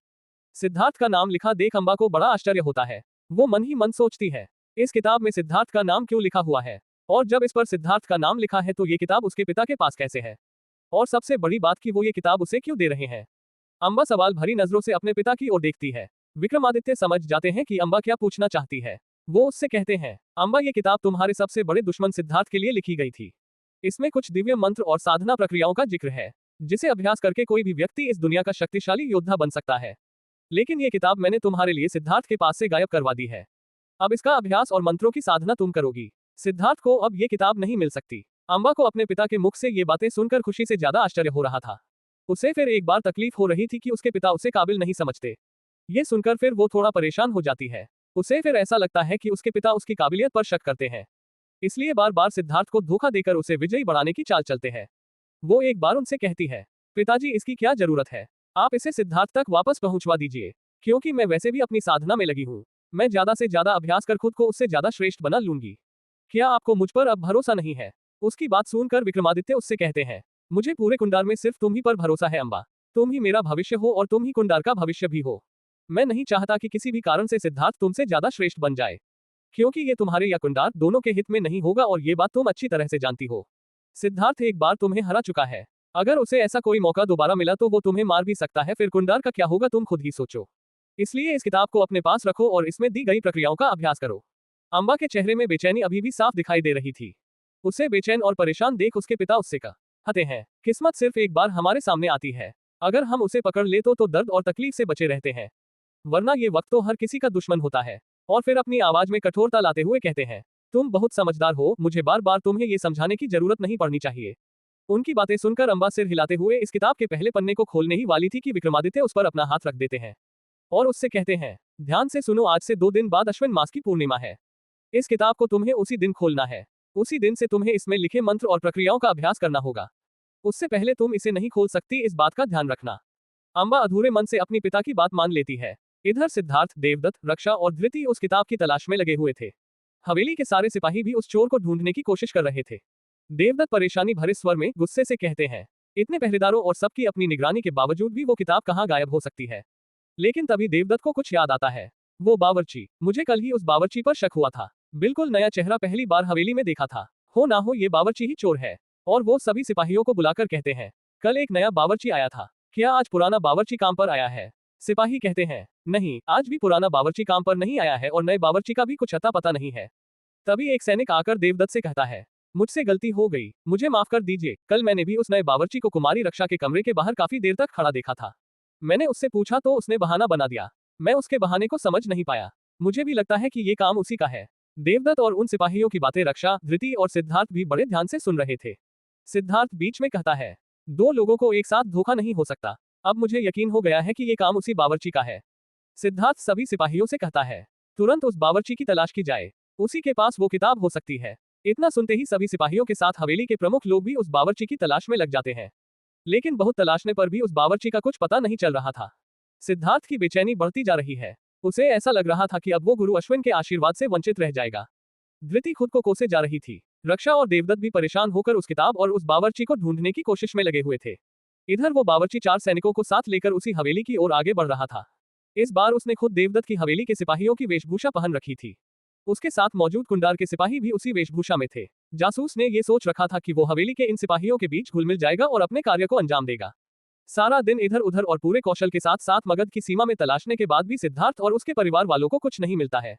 S1: सिद्धार्थ का नाम लिखा देख अम्बा को बड़ा आश्चर्य होता है। वो मन ही मन सोचती है, इस किताब में सिद्धार्थ का नाम क्यों लिखा हुआ है, और जब इस पर सिद्धार्थ का नाम लिखा है तो ये किताब उसके पिता के पास कैसे है, और सबसे बड़ी बात कि वो ये किताब उसे क्यों दे रहे हैं। अम्बा सवाल भरी नजरों से अपने पिता की ओर देखती है। विक्रमादित्य समझ जाते हैं कि अम्बा क्या पूछना चाहती है। वो उससे कहते हैं, अम्बा ये किताब तुम्हारे सबसे बड़े दुश्मन सिद्धार्थ के लिए लिखी गई थी। इसमें कुछ दिव्य मंत्र और साधना प्रक्रियाओं का जिक्र है, जिसे अभ्यास करके कोई भी व्यक्ति इस दुनिया का शक्तिशाली योद्धा बन सकता है। लेकिन ये किताब मैंने तुम्हारे लिए सिद्धार्थ के पास से गायब करवा दी है। अब इसका अभ्यास और मंत्रों की साधना तुम करोगी। सिद्धार्थ को अब ये किताब नहीं मिल सकती। अम्बा को अपने पिता के मुख से ये बातें सुनकर खुशी से ज्यादा आश्चर्य हो रहा था। उसे फिर एक बार तकलीफ हो रही थी कि उसके पिता उसे काबिल नहीं समझते। ये सुनकर फिर वो थोड़ा परेशान हो जाती है। उसे फिर ऐसा लगता है कि उसके पिता उसकी काबिलियत पर शक करते हैं, इसलिए बार बार सिद्धार्थ को धोखा देकर उसे विजयी बढ़ाने की चाल चलते हैं। वो एक बार उनसे कहती है, पिताजी इसकी क्या जरूरत है, आप इसे सिद्धार्थ तक वापस पहुंचवा दीजिए, क्योंकि मैं वैसे भी अपनी साधना में लगी हूँ। मैं ज्यादा से ज्यादा अभ्यास कर खुद को उससे ज्यादा श्रेष्ठ बना लूंगी। क्या आपको मुझ पर अब भरोसा नहीं है? उसकी बात सुनकर विक्रमादित्य उससे कहते हैं, मुझे पूरे कुंडार में सिर्फ तुम ही पर भरोसा है अम्बा। तुम ही मेरा भविष्य हो और तुम ही कुंडार का भविष्य भी हो। मैं नहीं चाहता कि किसी भी कारण से सिद्धार्थ तुमसे ज्यादा श्रेष्ठ बन जाए, क्योंकि ये तुम्हारे या कुंडार दोनों के हित में नहीं होगा, और ये बात तुम अच्छी तरह से जानती हो। सिद्धार्थ एक बार तुम्हें हरा चुका है। अगर उसे ऐसा कोई मौका दोबारा मिला तो वो तुम्हें मार भी सकता है। फिर कुंडार का क्या होगा तुम खुद ही सोचो। इसलिए इस किताब को अपने पास रखो और इसमें दी गई प्रक्रियाओं का अभ्यास करो। अम्बा के चेहरे में बेचैनी अभी भी साफ दिखाई दे रही थी। उसे बेचैन और परेशान देख उसके पिता उससे कहते हैं, किस्मत सिर्फ एक बार हमारे सामने आती है, अगर हम उसे पकड़ ले तो दर्द और तकलीफ से बचे रहते हैं, वरना ये वक्त तो हर किसी का दुश्मन होता है। और फिर अपनी आवाज में कठोरता लाते हुए कहते हैं, तुम बहुत समझदार हो, मुझे बार बार तुम्हें ये समझाने की जरूरत नहीं पड़नी चाहिए। उनकी बातें सुनकर अम्बा सिर हिलाते हुए इस किताब के पहले पन्ने को खोलने ही वाली थी कि विक्रमादित्य उस पर अपना हाथ रख देते हैं और उससे कहते हैं, ध्यान से सुनो, आज से 2 दिन बाद अश्विन मास की पूर्णिमा है। इस किताब को तुम्हें उसी दिन खोलना है। उसी दिन से तुम्हें इसमें लिखे मंत्र और प्रक्रियाओं का अभ्यास करना होगा। उससे पहले तुम इसे नहीं खोल सकती, इस बात का ध्यान रखना। अम्बा अधूरे मन से अपनी पिता की बात मान लेती है। इधर सिद्धार्थ, देवदत्त, रक्षा और धृति उस किताब की तलाश में लगे हुए थे। हवेली के सारे सिपाही भी उस चोर को ढूंढने की कोशिश कर रहे थे। देवदत्त परेशानी भरे स्वर में गुस्से से कहते हैं, इतने पहरेदारों और सबकी अपनी निगरानी के बावजूद भी वो किताब कहाँ गायब हो सकती है। लेकिन तभी देवदत्त को कुछ याद आता है। वो बावर्ची, मुझे कल ही उस बावर्ची पर शक हुआ था। बिल्कुल नया चेहरा पहली बार हवेली में देखा था। हो ना हो ये बावर्ची ही चोर है। और वो सभी सिपाहियों को बुलाकर कहते हैं, कल एक नया बावर्ची आया था, क्या आज पुराना बावर्ची काम पर आया है? सिपाही कहते हैं, नहीं, आज भी पुराना बावर्ची काम पर नहीं आया है और नए बावर्ची का भी कुछ अता पता नहीं है। तभी एक सैनिक आकर देवदत्त से कहता है, मुझसे गलती हो गई, मुझे माफ कर दीजिए। कल मैंने भी उस नए बावर्ची को कुमारी रक्षा के कमरे के बाहर काफी देर तक खड़ा देखा था। मैंने उससे पूछा तो उसने बहाना बना दिया। मैं उसके बहाने को समझ नहीं पाया। मुझे भी लगता है कि ये काम उसी का है। देवदत्त और उन सिपाहियों की बातें रक्षा, धृति और सिद्धार्थ भी बड़े ध्यान से सुन रहे थे। सिद्धार्थ बीच में कहता है, 2 लोगों को एक साथ धोखा नहीं हो सकता। अब मुझे यकीन हो गया है कि ये काम उसी बावर्ची का है। सिद्धार्थ सभी सिपाहियों से कहता है, तुरंत उस बावर्ची की तलाश की जाए, उसी के पास वो किताब हो सकती है। इतना सुनते ही सभी सिपाहियों के साथ हवेली के प्रमुख लोग भी उस बावर्ची की तलाश में लग जाते हैं। लेकिन बहुत तलाशने पर भी उस बावर्ची का कुछ पता नहीं चल रहा था। सिद्धार्थ की बेचैनी बढ़ती जा रही है। उसे ऐसा लग रहा था कि अब वो गुरु अश्विन के आशीर्वाद से वंचित रह जाएगा। धृति खुद को कोसे जा रही थी। रक्षा और देवदत्त भी परेशान होकर उस किताब और उस बावर्ची को ढूंढने की कोशिश में लगे हुए थे। इधर वो बावर्ची 4 सैनिकों को साथ लेकर उसी हवेली की ओर आगे बढ़ रहा था। इस बार उसने खुद देवदत्त की हवेली के सिपाहियों की वेशभूषा पहन रखी थी। उसके साथ मौजूद कुंडार के सिपाही भी उसी वेशभूषा में थे। जासूस ने ये सोच रखा था कि वो हवेली के इन सिपाहियों के बीच घुल मिल जाएगा और अपने कार्य को अंजाम देगा। सारा दिन इधर उधर और पूरे कौशल के साथ साथ मगध की सीमा में तलाशने के बाद भी सिद्धार्थ और उसके परिवार वालों को कुछ नहीं मिलता है।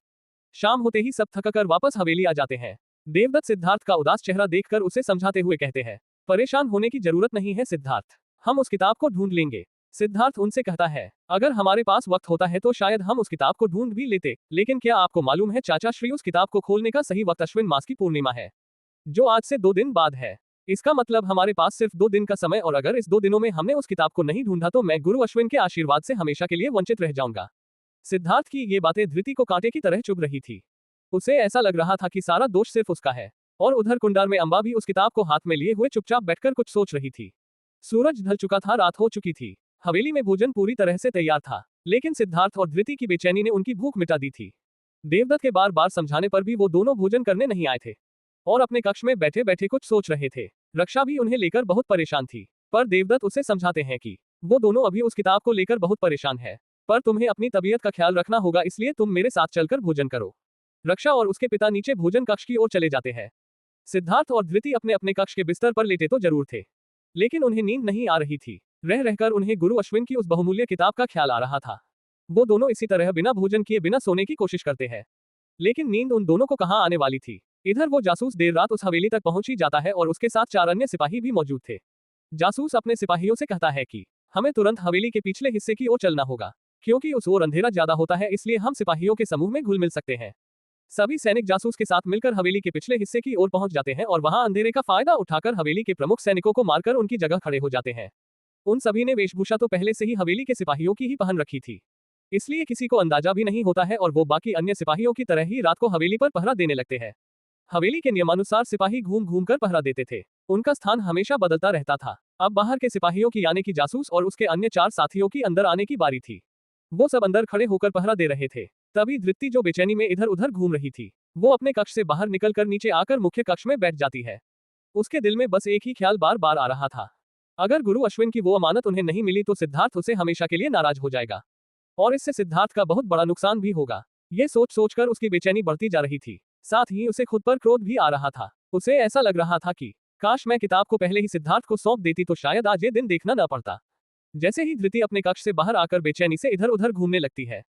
S1: शाम होते ही सब थककर वापस हवेली आ जाते हैं। देवदत्त सिद्धार्थ का उदास चेहरा देखकर उसे समझाते हुए कहते हैं, परेशान होने की जरूरत नहीं है सिद्धार्थ, हम उस किताब को ढूंढ लेंगे। सिद्धार्थ उनसे कहता है, अगर हमारे पास वक्त होता है तो शायद हम उस किताब को ढूंढ भी लेते, लेकिन क्या आपको मालूम है चाचा श्री, उस किताब को खोलने का सही वक्त अश्विन मास की पूर्णिमा है, जो आज से 2 दिन बाद है। इसका मतलब हमारे पास सिर्फ 2 दिन का समय, और अगर इस 2 दिनों में हमने उस किताब को नहीं ढूंढा तो मैं गुरु अश्विन के आशीर्वाद से हमेशा के लिए वंचित रह जाऊंगा। सिद्धार्थ की ये बातें धृति को कांटे की तरह चुभ रही थी। उसे ऐसा लग रहा था कि सारा दोष सिर्फ उसका है। और उधर कुंडार में अम्बा भी उस किताब को हाथ में लिए हुए चुपचाप बैठकर कुछ सोच रही थी। सूरज ढल चुका था, रात हो चुकी थी। हवेली में भोजन पूरी तरह से तैयार था, लेकिन सिद्धार्थ और धृति की बेचैनी ने उनकी भूख मिटा दी थी। देवदत्त के बार बार समझाने पर भी वो दोनों भोजन करने नहीं आए थे और अपने कक्ष में बैठे बैठे कुछ सोच रहे थे। रक्षा भी उन्हें लेकर बहुत परेशान थी। पर देवदत्त उसे समझाते हैं कि वो दोनों अभी उस किताब को लेकर बहुत परेशान है, पर तुम्हें अपनी तबीयत का ख्याल रखना होगा, इसलिए तुम मेरे साथ चलकर भोजन करो। रक्षा और उसके पिता नीचे भोजन कक्ष की ओर चले जाते हैं। सिद्धार्थ और धृति अपने अपने कक्ष के बिस्तर पर लेटे तो जरूर थे, लेकिन उन्हें नींद नहीं आ रही थी। रह रहकर उन्हें गुरु अश्विन की उस बहुमूल्य किताब का ख्याल आ रहा था। वो दोनों इसी तरह बिना भोजन किए बिना सोने की कोशिश करते हैं, लेकिन नींद उन दोनों को कहाँ आने वाली थी। इधर वो जासूस देर रात उस हवेली तक पहुंच ही जाता है और उसके साथ 4 अन्य सिपाही भी मौजूद थे। जासूस अपने सिपाहियों से कहता है कि हमें तुरंत हवेली के पिछले हिस्से की ओर चलना होगा, क्योंकि उस ओर अंधेरा ज्यादा होता है, इसलिए हम सिपाहियों के समूह में घुल मिल सकते हैं। सभी सैनिक जासूस के साथ मिलकर हवेली के पिछले हिस्से की ओर पहुंच जाते हैं और वहां अंधेरे का फायदा उठाकर हवेली के प्रमुख सैनिकों को मारकर उनकी जगह खड़े हो जाते हैं। उन सभी ने वेशभूषा तो पहले से ही हवेली के सिपाहियों की ही पहन रखी थी, इसलिए किसी को अंदाजा भी नहीं होता है और वो बाकी अन्य सिपाहियों की तरह ही रात को हवेली पर पहरा देने लगते हैं। हवेली के नियमानुसार सिपाही घूम घूम कर पहरा देते थे। उनका स्थान हमेशा बदलता रहता था। अब बाहर के सिपाहियों की यानी कि जासूस और उसके अन्य 4 साथियों की अंदर आने की बारी थी। वो सब अंदर खड़े होकर पहरा दे रहे थे। तभी धृति, जो बेचैनी में इधर उधर घूम रही थी, वो अपने कक्ष से बाहर निकलकर नीचे आकर मुख्य कक्ष में बैठ जाती है। उसके दिल में बस एक ही ख्याल बार बार आ रहा था, अगर गुरु अश्विन की वो अमानत उन्हें नहीं मिली तो सिद्धार्थ उसे हमेशा के लिए नाराज हो जाएगा और इससे सिद्धार्थ का बहुत बड़ा नुकसान भी होगा। ये सोच सोचकर उसकी बेचैनी बढ़ती जा रही थी। साथ ही उसे खुद पर क्रोध भी आ रहा था। उसे ऐसा लग रहा था कि काश मैं किताब को पहले ही सिद्धार्थ को सौंप देती तो शायद आज ये दिन देखना न पड़ता। जैसे ही धृति अपने कक्ष से बाहर आकर बेचैनी से इधर उधर घूमने लगती है,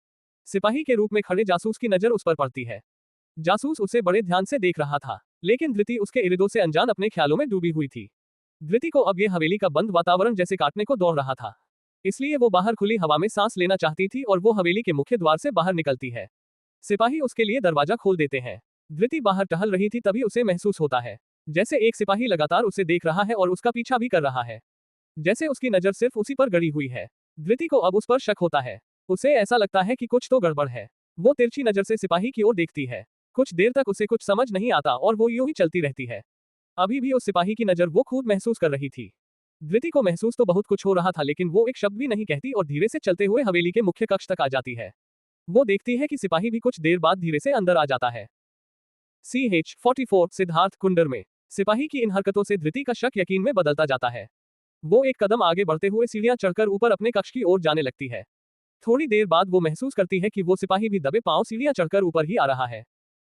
S1: सिपाही के रूप में खड़े जासूस की नजर उस पर पड़ती है। जासूस उसे बड़े ध्यान से देख रहा था, लेकिन धृति उसके इर्दों से अनजान अपने ख्यालों में डूबी हुई थी। धृति को अब ये हवेली का बंद वातावरण जैसे काटने को दौड़ रहा था, इसलिए वो बाहर खुली हवा में सांस लेना चाहती थी और वो हवेली के मुख्य द्वार से बाहर निकलती है। सिपाही उसके लिए दरवाजा खोल देते हैं। धृति बाहर टहल रही थी, तभी उसे महसूस होता है जैसे एक सिपाही लगातार उसे देख रहा है और उसका पीछा भी कर रहा है, जैसे उसकी नजर सिर्फ उसी पर गड़ी हुई है। धृति को अब उस पर शक होता है। उसे ऐसा लगता है कि कुछ तो गड़बड़ है। वो तिरछी नजर से सिपाही की ओर देखती है। कुछ देर तक उसे कुछ समझ नहीं आता और वो यूं ही चलती रहती है। अभी भी उस सिपाही की नजर वो खुद महसूस कर रही थी। धृति को महसूस तो बहुत कुछ हो रहा था, लेकिन वो एक शब्द भी नहीं कहती और धीरे से चलते हुए हवेली के मुख्य कक्ष तक आ जाती है। वो देखती है कि सिपाही भी कुछ देर बाद धीरे से अंदर आ जाता है। CH-44 सिद्धार्थ कुंडर में सिपाही की इन हरकतों से धृति का शक यकीन में बदलता जाता है। वो एक कदम आगे बढ़ते हुए सीढ़ियां चढ़कर ऊपर अपने कक्ष की ओर जाने लगती है। थोड़ी देर बाद वो महसूस करती है कि वो सिपाही भी दबे पांव सीढ़ियां चढ़कर ऊपर ही आ रहा है।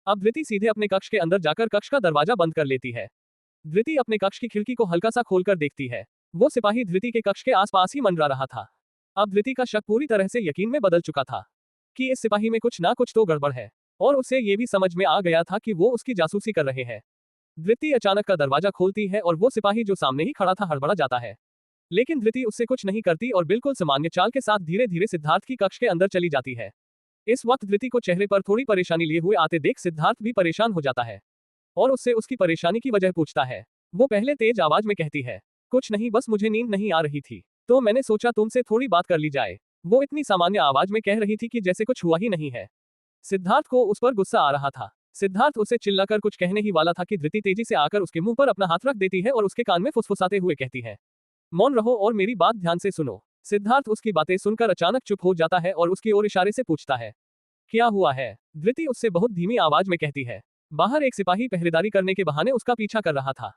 S1: अब धृति सीधे अपने कक्ष के अंदर जाकर कक्ष का दरवाजा बंद कर लेती है। धृति अपने कक्ष की खिड़की को हल्का सा खोलकर देखती है। वो सिपाही धृति के कक्ष के आसपास ही मंडरा रहा था। अब धृति का शक पूरी तरह से यकीन में बदल चुका था कि इस सिपाही में कुछ ना कुछ तो गड़बड़ है, और उसे ये भी समझ में आ गया था कि वो उसकी जासूसी कर रहे हैं। धृति अचानक का दरवाजा खोलती है और वो सिपाही जो सामने ही खड़ा था हड़बड़ा जाता है, लेकिन धृति उससे कुछ नहीं करती और बिल्कुल सामान्य चाल के साथ धीरे धीरे सिद्धार्थ की कक्ष के अंदर चली जाती है। इस वक्त धृति को चेहरे पर थोड़ी परेशानी लिए हुए आते देख सिद्धार्थ भी परेशान हो जाता है और उससे उसकी परेशानी की वजह पूछता है। वो पहले तेज आवाज में कहती है, कुछ नहीं, बस मुझे नींद नहीं आ रही थी तो मैंने सोचा तुमसे थोड़ी बात कर ली जाए। वो इतनी सामान्य आवाज में कह रही थी कि जैसे कुछ हुआ ही नहीं है। सिद्धार्थ को उस पर गुस्सा आ रहा था। सिद्धार्थ उसे चिल्लाकर कुछ कहने ही वाला था कि धृति तेजी से आकर उसके मुंह पर अपना हाथ रख देती है और उसके कान में फुसफुसाते हुए कहती है, मौन रहो और मेरी बात ध्यान से सुनो। सिद्धार्थ उसकी बातें सुनकर अचानक चुप हो जाता है और उसकी ओर इशारे से पूछता है, क्या हुआ है? धृति उससे बहुत धीमी आवाज में कहती है, बाहर एक सिपाही पहरेदारी करने के बहाने उसका पीछा कर रहा था।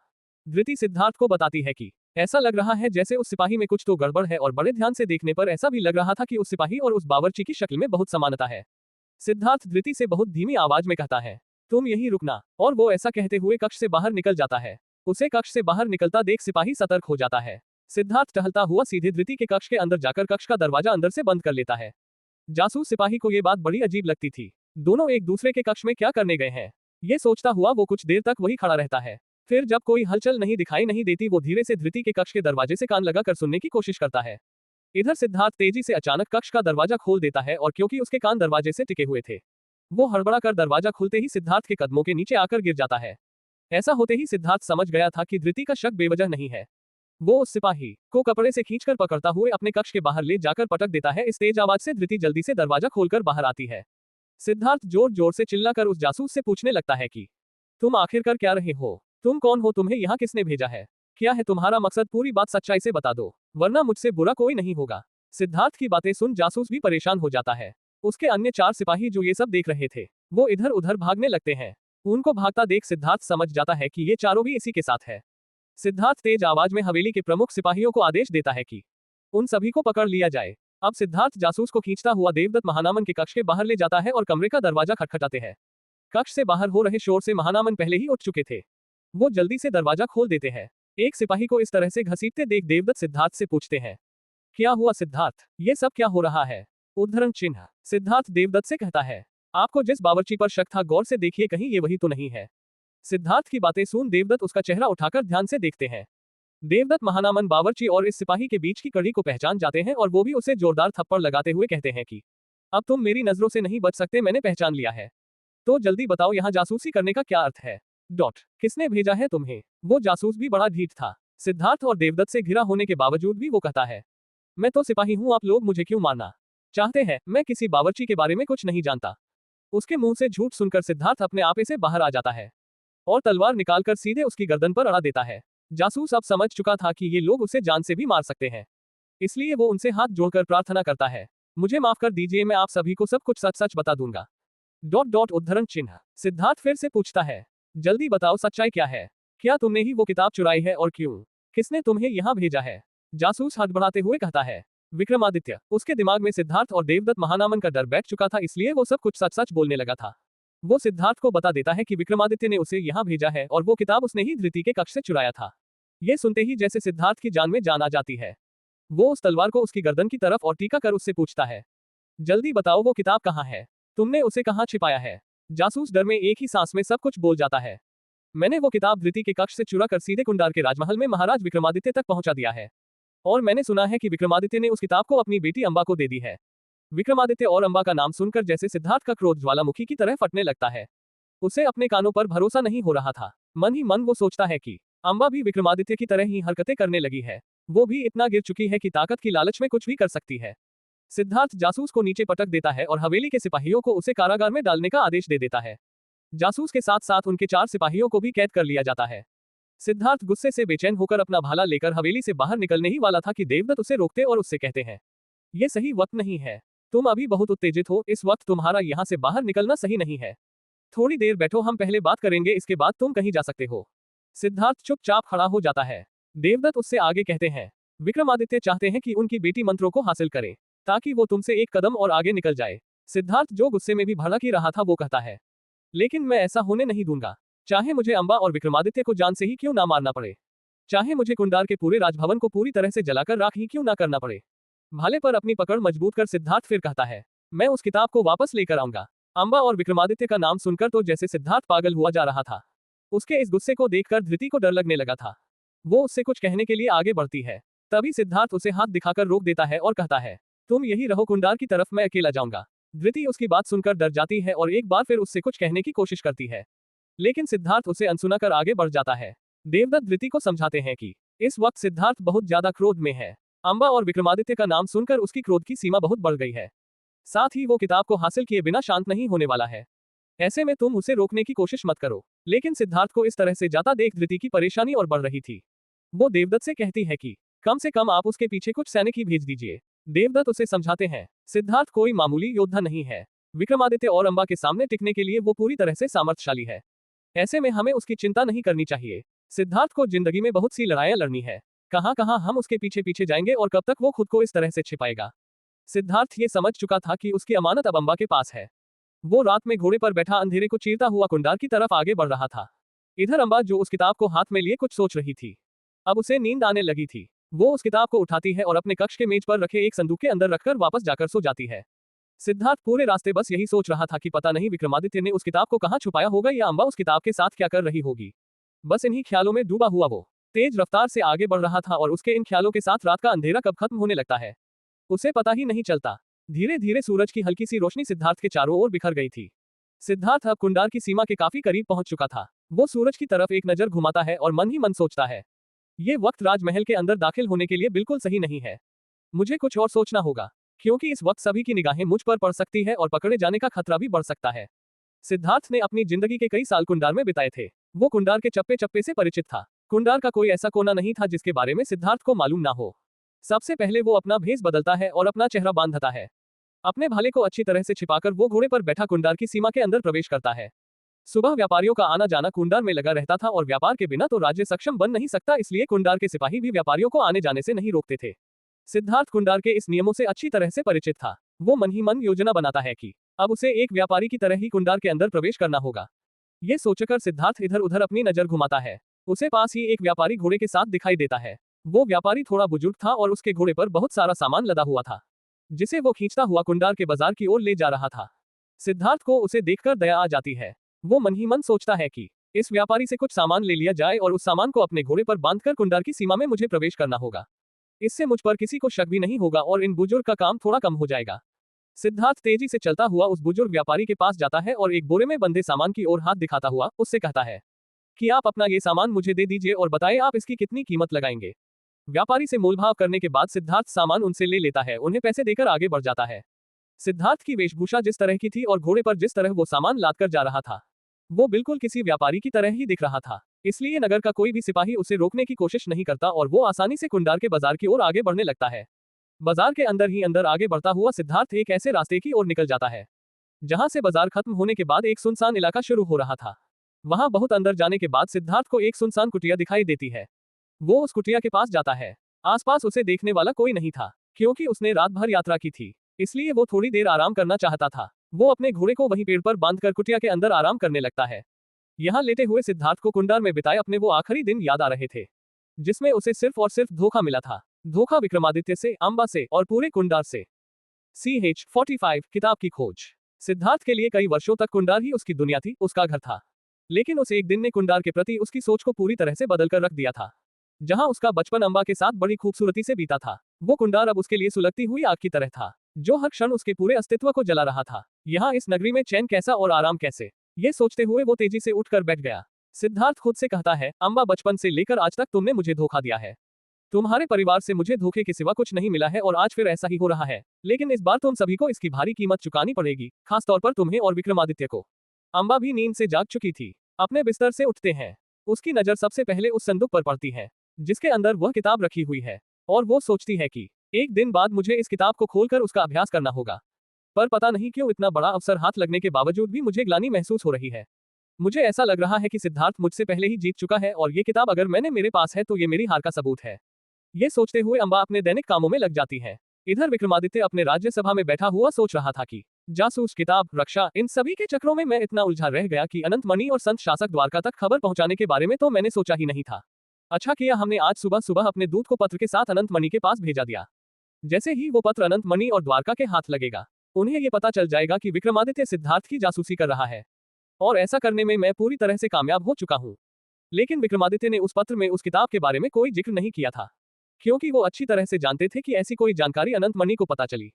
S1: धृति सिद्धार्थ को बताती है कि ऐसा लग रहा है जैसे उस सिपाही में कुछ तो गड़बड़ है और बड़े ध्यान से देखने पर ऐसा भी लग रहा था कि उस सिपाही और उस बावर्ची की शक्ल में बहुत समानता है। सिद्धार्थ धृति से बहुत धीमी आवाज में कहता है, तुम यहीं रुकना, और वो ऐसा कहते हुए कक्ष से बाहर निकल जाता है। उसे कक्ष से बाहर निकलता देख सिपाही सतर्क हो जाता है। सिद्धार्थ टहलता हुआ सीधे धृति के कक्ष के अंदर जाकर कक्ष का दरवाजा अंदर से बंद कर लेता है। जासूस सिपाही को ये बात बड़ी अजीब लगती थी। दोनों एक दूसरे के कक्ष में क्या करने गए हैं, ये सोचता हुआ वो कुछ देर तक वही खड़ा रहता है। फिर जब कोई हलचल नहीं दिखाई नहीं देती, वो धीरे से धृति के कक्ष के दरवाजे से कान लगाकर सुनने की कोशिश करता है। इधर सिद्धार्थ तेजी से अचानक कक्ष का दरवाजा खोल देता है और क्योंकि उसके कान दरवाजे से टिके हुए थे, वो हड़बड़ा कर दरवाजा खुलते ही सिद्धार्थ के कदमों के नीचे आकर गिर जाता है। ऐसा होते ही सिद्धार्थ समझ गया था कि धृति का शक बेवजह नहीं है। वो उस सिपाही को कपड़े से खींचकर पकड़ता हुए अपने कक्ष के बाहर ले जाकर पटक देता है। इस तेज आवाज से धृति जल्दी से दरवाजा खोलकर बाहर आती है। सिद्धार्थ जोर जोर से चिल्लाकर उस जासूस से पूछने लगता है कि तुम आखिर कर क्या रहे हो? तुम कौन हो? तुम्हें यहाँ किसने भेजा है? क्या है तुम्हारा मकसद? पूरी बात सच्चाई से बता दो, वरना मुझसे बुरा कोई नहीं होगा। सिद्धार्थ की बातें सुन जासूस भी परेशान हो जाता है। उसके अन्य 4 सिपाही जो ये सब देख रहे थे, वो इधर उधर भागने लगते हैं। उनको भागता देख सिद्धार्थ समझ जाता है कि ये चारों भी इसी के साथ है। सिद्धार्थ तेज आवाज में हवेली के प्रमुख सिपाहियों को आदेश देता है कि उन सभी को पकड़ लिया जाए। अब सिद्धार्थ जासूस को खींचता हुआ देवदत्त महानामन के कक्ष के बाहर ले जाता है और कमरे का दरवाजा खटखटाते हैं। कक्ष से बाहर हो रहे शोर से महानामन पहले ही उठ चुके थे। वो जल्दी से दरवाजा खोल देते हैं। एक सिपाही को इस तरह से घसीटते देख देवदत्त सिद्धार्थ से पूछते हैं, क्या हुआ सिद्धार्थ, ये सब क्या हो रहा है? उद्धरण चिन्ह। सिद्धार्थ देवदत्त से कहता है, आपको जिस बावर्ची पर शक था गौर से देखिए कहीं ये वही तो नहीं है। सिद्धार्थ की बातें सुन देवदत्त उसका चेहरा उठाकर ध्यान से देखते हैं। देवदत्त महानामन बावर्ची और इस सिपाही के बीच की कड़ी को पहचान जाते हैं और वो भी उसे जोरदार थप्पड़ लगाते हुए कहते हैं कि अब तुम मेरी नजरों से नहीं बच सकते, मैंने पहचान लिया है। तो जल्दी बताओ यहाँ जासूसी करने का क्या अर्थ है? किसने भेजा है तुम्हें? वो जासूस भी बड़ा ढीठ था। सिद्धार्थ और देवदत्त से घिरा होने के बावजूद भी वो कहता है, मैं तो सिपाही हूँ, आप लोग मुझे क्यों मारना चाहते हैं? मैं किसी बावर्ची के बारे में कुछ नहीं जानता। उसके मुंह से झूठ सुनकर सिद्धार्थ अपने आप से बाहर आ जाता है और तलवार निकालकर सीधे उसकी गर्दन पर अड़ा देता है। जासूस अब समझ चुका था कि ये लोग उसे जान से भी मार सकते हैं, इसलिए वो उनसे हाथ जोड़कर प्रार्थना करता है, मुझे माफ कर दीजिए, मैं आप सभी को सब कुछ सच सच बता दूंगा। उद्धरण चिन्ह। सिद्धार्थ फिर से पूछता है, जल्दी बताओ सच्चाई क्या है? क्या तुमने ही वो किताब चुराई है और क्यों? किसने तुम्हें यहाँ भेजा है? जासूस हड़बड़ाते हुए कहता है, विक्रमादित्य। उसके दिमाग में सिद्धार्थ और देवदत्त महानामन का डर बैठ चुका था, इसलिए वो सब कुछ सच सच बोलने लगा था। वो सिद्धार्थ को बता देता है कि विक्रमादित्य ने उसे यहाँ भेजा है और वो किताब उसने ही धृति के कक्ष से चुराया था। ये सुनते ही जैसे सिद्धार्थ की जान में जान आ जाती है। वो उस तलवार को उसकी गर्दन की तरफ और टीका कर उससे पूछता है, जल्दी बताओ वो किताब कहाँ है? तुमने उसे कहाँ छिपाया है? जासूस डर में एक ही सांस में सब कुछ बोल जाता है, मैंने वो किताब धृति के कक्ष से चुरा कर सीधे कुंडार के राजमहल में महाराज विक्रमादित्य तक पहुंचा दिया है। और मैंने सुना है कि विक्रमादित्य ने उस किताब को अपनी बेटी अंबा को दे दी है। विक्रमादित्य और अंबा का नाम सुनकर जैसे सिद्धार्थ का क्रोध ज्वालामुखी की तरह फटने लगता है। उसे अपने कानों पर भरोसा नहीं हो रहा था। मन ही मन वो सोचता है कि अंबा भी विक्रमादित्य की तरह ही हरकतें करने लगी है। वो भी इतना गिर चुकी है कि ताकत की लालच में कुछ भी कर सकती है। सिद्धार्थ जासूस को नीचे पटक देता है और हवेली के सिपाहियों को उसे कारागार में डालने का आदेश दे देता है। जासूस के साथ साथ उनके 4 सिपाहियों को भी कैद कर लिया जाता है। सिद्धार्थ गुस्से से बेचैन होकर अपना भाला लेकर हवेली से बाहर निकलने ही वाला था कि देवदत्त उसे रोकते और उससे कहते हैं, ये सही वक्त नहीं है, तुम अभी बहुत उत्तेजित हो, इस वक्त तुम्हारा यहाँ से बाहर निकलना सही नहीं है। थोड़ी देर बैठो, हम पहले बात करेंगे, इसके बाद तुम कहीं जा सकते हो। सिद्धार्थ चुपचाप खड़ा हो जाता है। देवदत्त उससे आगे कहते हैं, विक्रमादित्य चाहते हैं कि उनकी बेटी मंत्रों को हासिल करे ताकि वो तुमसे एक कदम और आगे निकल जाए। सिद्धार्थ जो गुस्से में भी भड़क ही रहा था वो कहता है, लेकिन मैं ऐसा होने नहीं दूंगा, चाहे मुझे अंबा और विक्रमादित्य को जान से ही क्यों ना मारना पड़े, चाहे मुझे कुंडार के पूरे राजभवन को पूरी तरह से जलाकर राख ही क्यों ना करना पड़े। भाले पर अपनी पकड़ मजबूत कर सिद्धार्थ फिर कहता है, मैं उस किताब को वापस लेकर आऊंगा। अंबा और विक्रमादित्य का नाम सुनकर तो जैसे सिद्धार्थ पागल हुआ जा रहा था। उसके इस गुस्से को देखकर धृति को डर लगने लगा था। वो उससे कुछ कहने के लिए आगे बढ़ती है, तभी सिद्धार्थ उसे हाथ दिखाकर रोक देता है और कहता है, तुम यही रहो कुंडार की तरफ, मैं अकेला जाऊंगा। धृति उसकी बात सुनकर डर जाती है और एक बार फिर उससे कुछ कहने की कोशिश करती है, लेकिन सिद्धार्थ उसे अनसुना कर आगे बढ़ जाता है। देवदत्त धृति को समझाते हैं कि इस वक्त सिद्धार्थ बहुत ज्यादा क्रोध में है। अंबा और विक्रमादित्य का नाम सुनकर उसकी क्रोध की सीमा बहुत बढ़ गई है। साथ ही वो किताब को हासिल किए बिना शांत नहीं होने वाला है। ऐसे में तुम उसे रोकने की कोशिश मत करो। लेकिन सिद्धार्थ को इस तरह से जाता देख धृति की परेशानी और बढ़ रही थी। वो देवदत्त से कहती है कि कम से कम आप उसके पीछे कुछ सैनिक ही भेज दीजिए। देवदत्त उसे समझाते हैं, सिद्धार्थ कोई मामूली योद्धा नहीं है। विक्रमादित्य और अंबा के सामने टिकने के लिए वो पूरी तरह से सामर्थ्यशाली है। ऐसे में हमें उसकी चिंता नहीं करनी चाहिए। सिद्धार्थ को जिंदगी में बहुत सी लड़ाइयां लड़नी है। कहां कहां हम उसके पीछे पीछे जाएंगे और कब तक वो खुद को इस तरह से छिपाएगा। सिद्धार्थ ये समझ चुका था कि उसकी अमानत अब अंबा के पास है। वो रात में घोड़े पर बैठा अंधेरे को चीरता हुआ कुंडार की तरफ आगे बढ़ रहा था। इधर अंबा जो उस किताब को हाथ में लिए कुछ सोच रही थी। अब उसे नींद आने लगी थी। वो उस किताब को उठाती है और अपने कक्ष के मेज पर रखे एक संदूक के अंदर रखकर वापस जाकर सो जाती है। सिद्धार्थ पूरे रास्ते बस यही सोच रहा था कि पता नहीं विक्रमादित्य ने उस किताब को कहां छुपाया होगा या अंबा उस किताब के साथ क्या कर रही होगी। बस इन्हीं ख्यालों में डूबा हुआ वो तेज रफ्तार से आगे बढ़ रहा था और उसके इन ख्यालों के साथ रात का अंधेरा कब खत्म होने लगता है उसे पता ही नहीं चलता। धीरे धीरे सूरज की हल्की सी रोशनी सिद्धार्थ के चारों ओर बिखर गई थी। सिद्धार्थ अब कुंडार की सीमा के काफी करीब पहुंच चुका था। वो सूरज की तरफ एक नजर घुमाता है और मन ही मन सोचता है, ये वक्त राजमहल के अंदर दाखिल होने के लिए बिल्कुल सही नहीं है। मुझे कुछ और सोचना होगा, क्योंकि इस वक्त सभी की निगाहें मुझ पर पड़ सकती है और पकड़े जाने का खतरा भी बढ़ सकता है। सिद्धार्थ ने अपनी जिंदगी के कई साल कुंडार में बिताए थे। वो कुंडार के चप्पे चप्पे से परिचित था। कुंडार का कोई ऐसा कोना नहीं था जिसके बारे में सिद्धार्थ को मालूम ना हो। सबसे पहले वो अपना भेष बदलता है और अपना चेहरा बांधता है। अपने भाले को अच्छी तरह से छिपाकर वो घोड़े पर बैठा कुंडार की सीमा के अंदर प्रवेश करता है। सुबह व्यापारियों का आना जाना कुंडार में लगा रहता था और व्यापार के बिना तो राज्य सक्षम बन नहीं सकता, इसलिए कुंडार के सिपाही भी व्यापारियों को आने जाने से नहीं रोकते थे। सिद्धार्थ कुंडार के इस नियमों से अच्छी तरह से परिचित था। वो मन ही मन योजना बनाता है कि अब उसे एक व्यापारी की तरह ही कुंडार के अंदर प्रवेश करना होगा। ये सोचकर सिद्धार्थ इधर उधर अपनी नजर घुमाता है। उसे पास ही एक व्यापारी घोड़े के साथ दिखाई देता है। वो व्यापारी थोड़ा बुजुर्ग था और उसके घोड़े पर बहुत सारा सामान लदा हुआ था, जिसे वो खींचता हुआ कुंडार के बाजार की ओर ले जा रहा था। सिद्धार्थ को उसे देखकर दया आ जाती है। वो मन ही मन सोचता है कि इस व्यापारी से कुछ सामान ले लिया जाए और उस सामान को अपने घोड़े पर बांधकर कुंडार की सीमा में मुझे प्रवेश करना होगा। इससे मुझ पर किसी को शक भी नहीं होगा और इन बुजुर्ग का काम थोड़ा कम हो जाएगा। सिद्धार्थ तेजी से चलता हुआ उस बुजुर्ग व्यापारी के पास जाता है और एक बोरे में बंधे सामान की ओर हाथ दिखाता हुआ उससे कहता है कि आप अपना ये सामान मुझे दे दीजिए और बताएं आप इसकी कितनी कीमत लगाएंगे। व्यापारी से मोलभाव करने के बाद सिद्धार्थ सामान उनसे ले लेता है, उन्हें पैसे देकर आगे बढ़ जाता है। सिद्धार्थ की वेशभूषा जिस तरह की थी और घोड़े पर जिस तरह वो सामान लादकर जा रहा था, वो बिल्कुल किसी व्यापारी की तरह ही दिख रहा था। इसलिए नगर का कोई भी सिपाही उसे रोकने की कोशिश नहीं करता और वो आसानी से कुंडार के बाजार की ओर आगे बढ़ने लगता है। बाजार के अंदर ही अंदर आगे बढ़ता हुआ सिद्धार्थ एक ऐसे रास्ते की ओर निकल जाता है जहां से बाजार खत्म होने के बाद एक सुनसान इलाका शुरू हो रहा था। वहां बहुत अंदर जाने के बाद सिद्धार्थ को एक सुनसान कुटिया दिखाई देती है। वो उस कुटिया के पास जाता है। आसपास उसे देखने वाला कोई नहीं था, क्योंकि उसने रात भर यात्रा की थी, इसलिए वो थोड़ी देर आराम करना चाहता था। वो अपने घोड़े को वहीं पेड़ पर बांधकर कुटिया के अंदर आराम करने लगता है। यहाँ लेटे हुए सिद्धार्थ को कुंडार में बिताए अपने वो आखिरी दिन याद आ रहे थे, जिसमें उसे सिर्फ और सिर्फ धोखा मिला था। धोखा विक्रमादित्य से, अंबा से और पूरे कुंडार से। CH-45 किताब की खोज। सिद्धार्थ के लिए कई वर्षों तक कुंडार ही उसकी दुनिया थी, उसका घर था। लेकिन उस एक दिन ने कुंडार के प्रति उसकी सोच को पूरी तरह से बदल कर रख दिया था। जहां उसका बचपन अंबा के साथ बड़ी खूबसूरती से बीता था, वो कुंडार अब उसके लिए सुलगती हुई आग की तरह था, जो हर क्षण उसके पूरे अस्तित्व को जला रहा था। यहाँ इस नगरी में चैन कैसा और आराम कैसे, ये सोचते हुए वो तेजी से उठकर बैठ गया। सिद्धार्थ खुद से कहता है, अंबा बचपन से लेकर आज तक तुमने मुझे धोखा दिया है। तुम्हारे परिवार से मुझे धोखे के सिवा कुछ नहीं मिला है और आज फिर ऐसा ही हो रहा है। लेकिन इस बार तुम सभी को इसकी भारी कीमत चुकानी पड़ेगी, खासतौर पर तुम्हें और विक्रमादित्य को। अंबा भी नींद से जाग चुकी थी। अपने बिस्तर से उठते हैं। उसकी नजर सबसे पहले उस संदूक पर पड़ती है जिसके अंदर वह किताब रखी हुई है, और वो सोचती है कि एक दिन बाद मुझे इस किताब को खोलकर उसका अभ्यास करना होगा। पर पता नहीं क्यों इतना बड़ा अवसर हाथ लगने के बावजूद भी मुझे ग्लानि महसूस हो रही है। मुझे ऐसा लग रहा है कि सिद्धार्थ मुझसे पहले ही जीत चुका है और ये किताब अगर मेरे पास है तो ये मेरी हार का सबूत है। ये सोचते हुए अंबा अपने दैनिक कामों में लग जाती है। इधर विक्रमादित्य अपने राज्यसभा में बैठा हुआ सोच रहा था कि जासूस, किताब, रक्षा, इन सभी के चक्रों में मैं इतना उलझा रह गया कि अनंत मणि और संत शासक द्वारका तक खबर पहुंचाने के बारे में तो मैंने सोचा ही नहीं था। अच्छा किया हमने आज सुबह सुबह अपने दूत को पत्र के साथ अनंत मणि के पास भेजा दिया। जैसे ही वो पत्र अनंत मणि और द्वारका के हाथ लगेगा, उन्हें ये पता चल जाएगा कि विक्रमादित्य सिद्धार्थ की जासूसी कर रहा है, और ऐसा करने में मैं पूरी तरह से कामयाब हो चुका हूँ। लेकिन विक्रमादित्य ने उस पत्र में उस किताब के बारे में कोई जिक्र नहीं किया था, क्योंकि वो अच्छी तरह से जानते थे कि ऐसी कोई जानकारी अनंत मणि को पता चली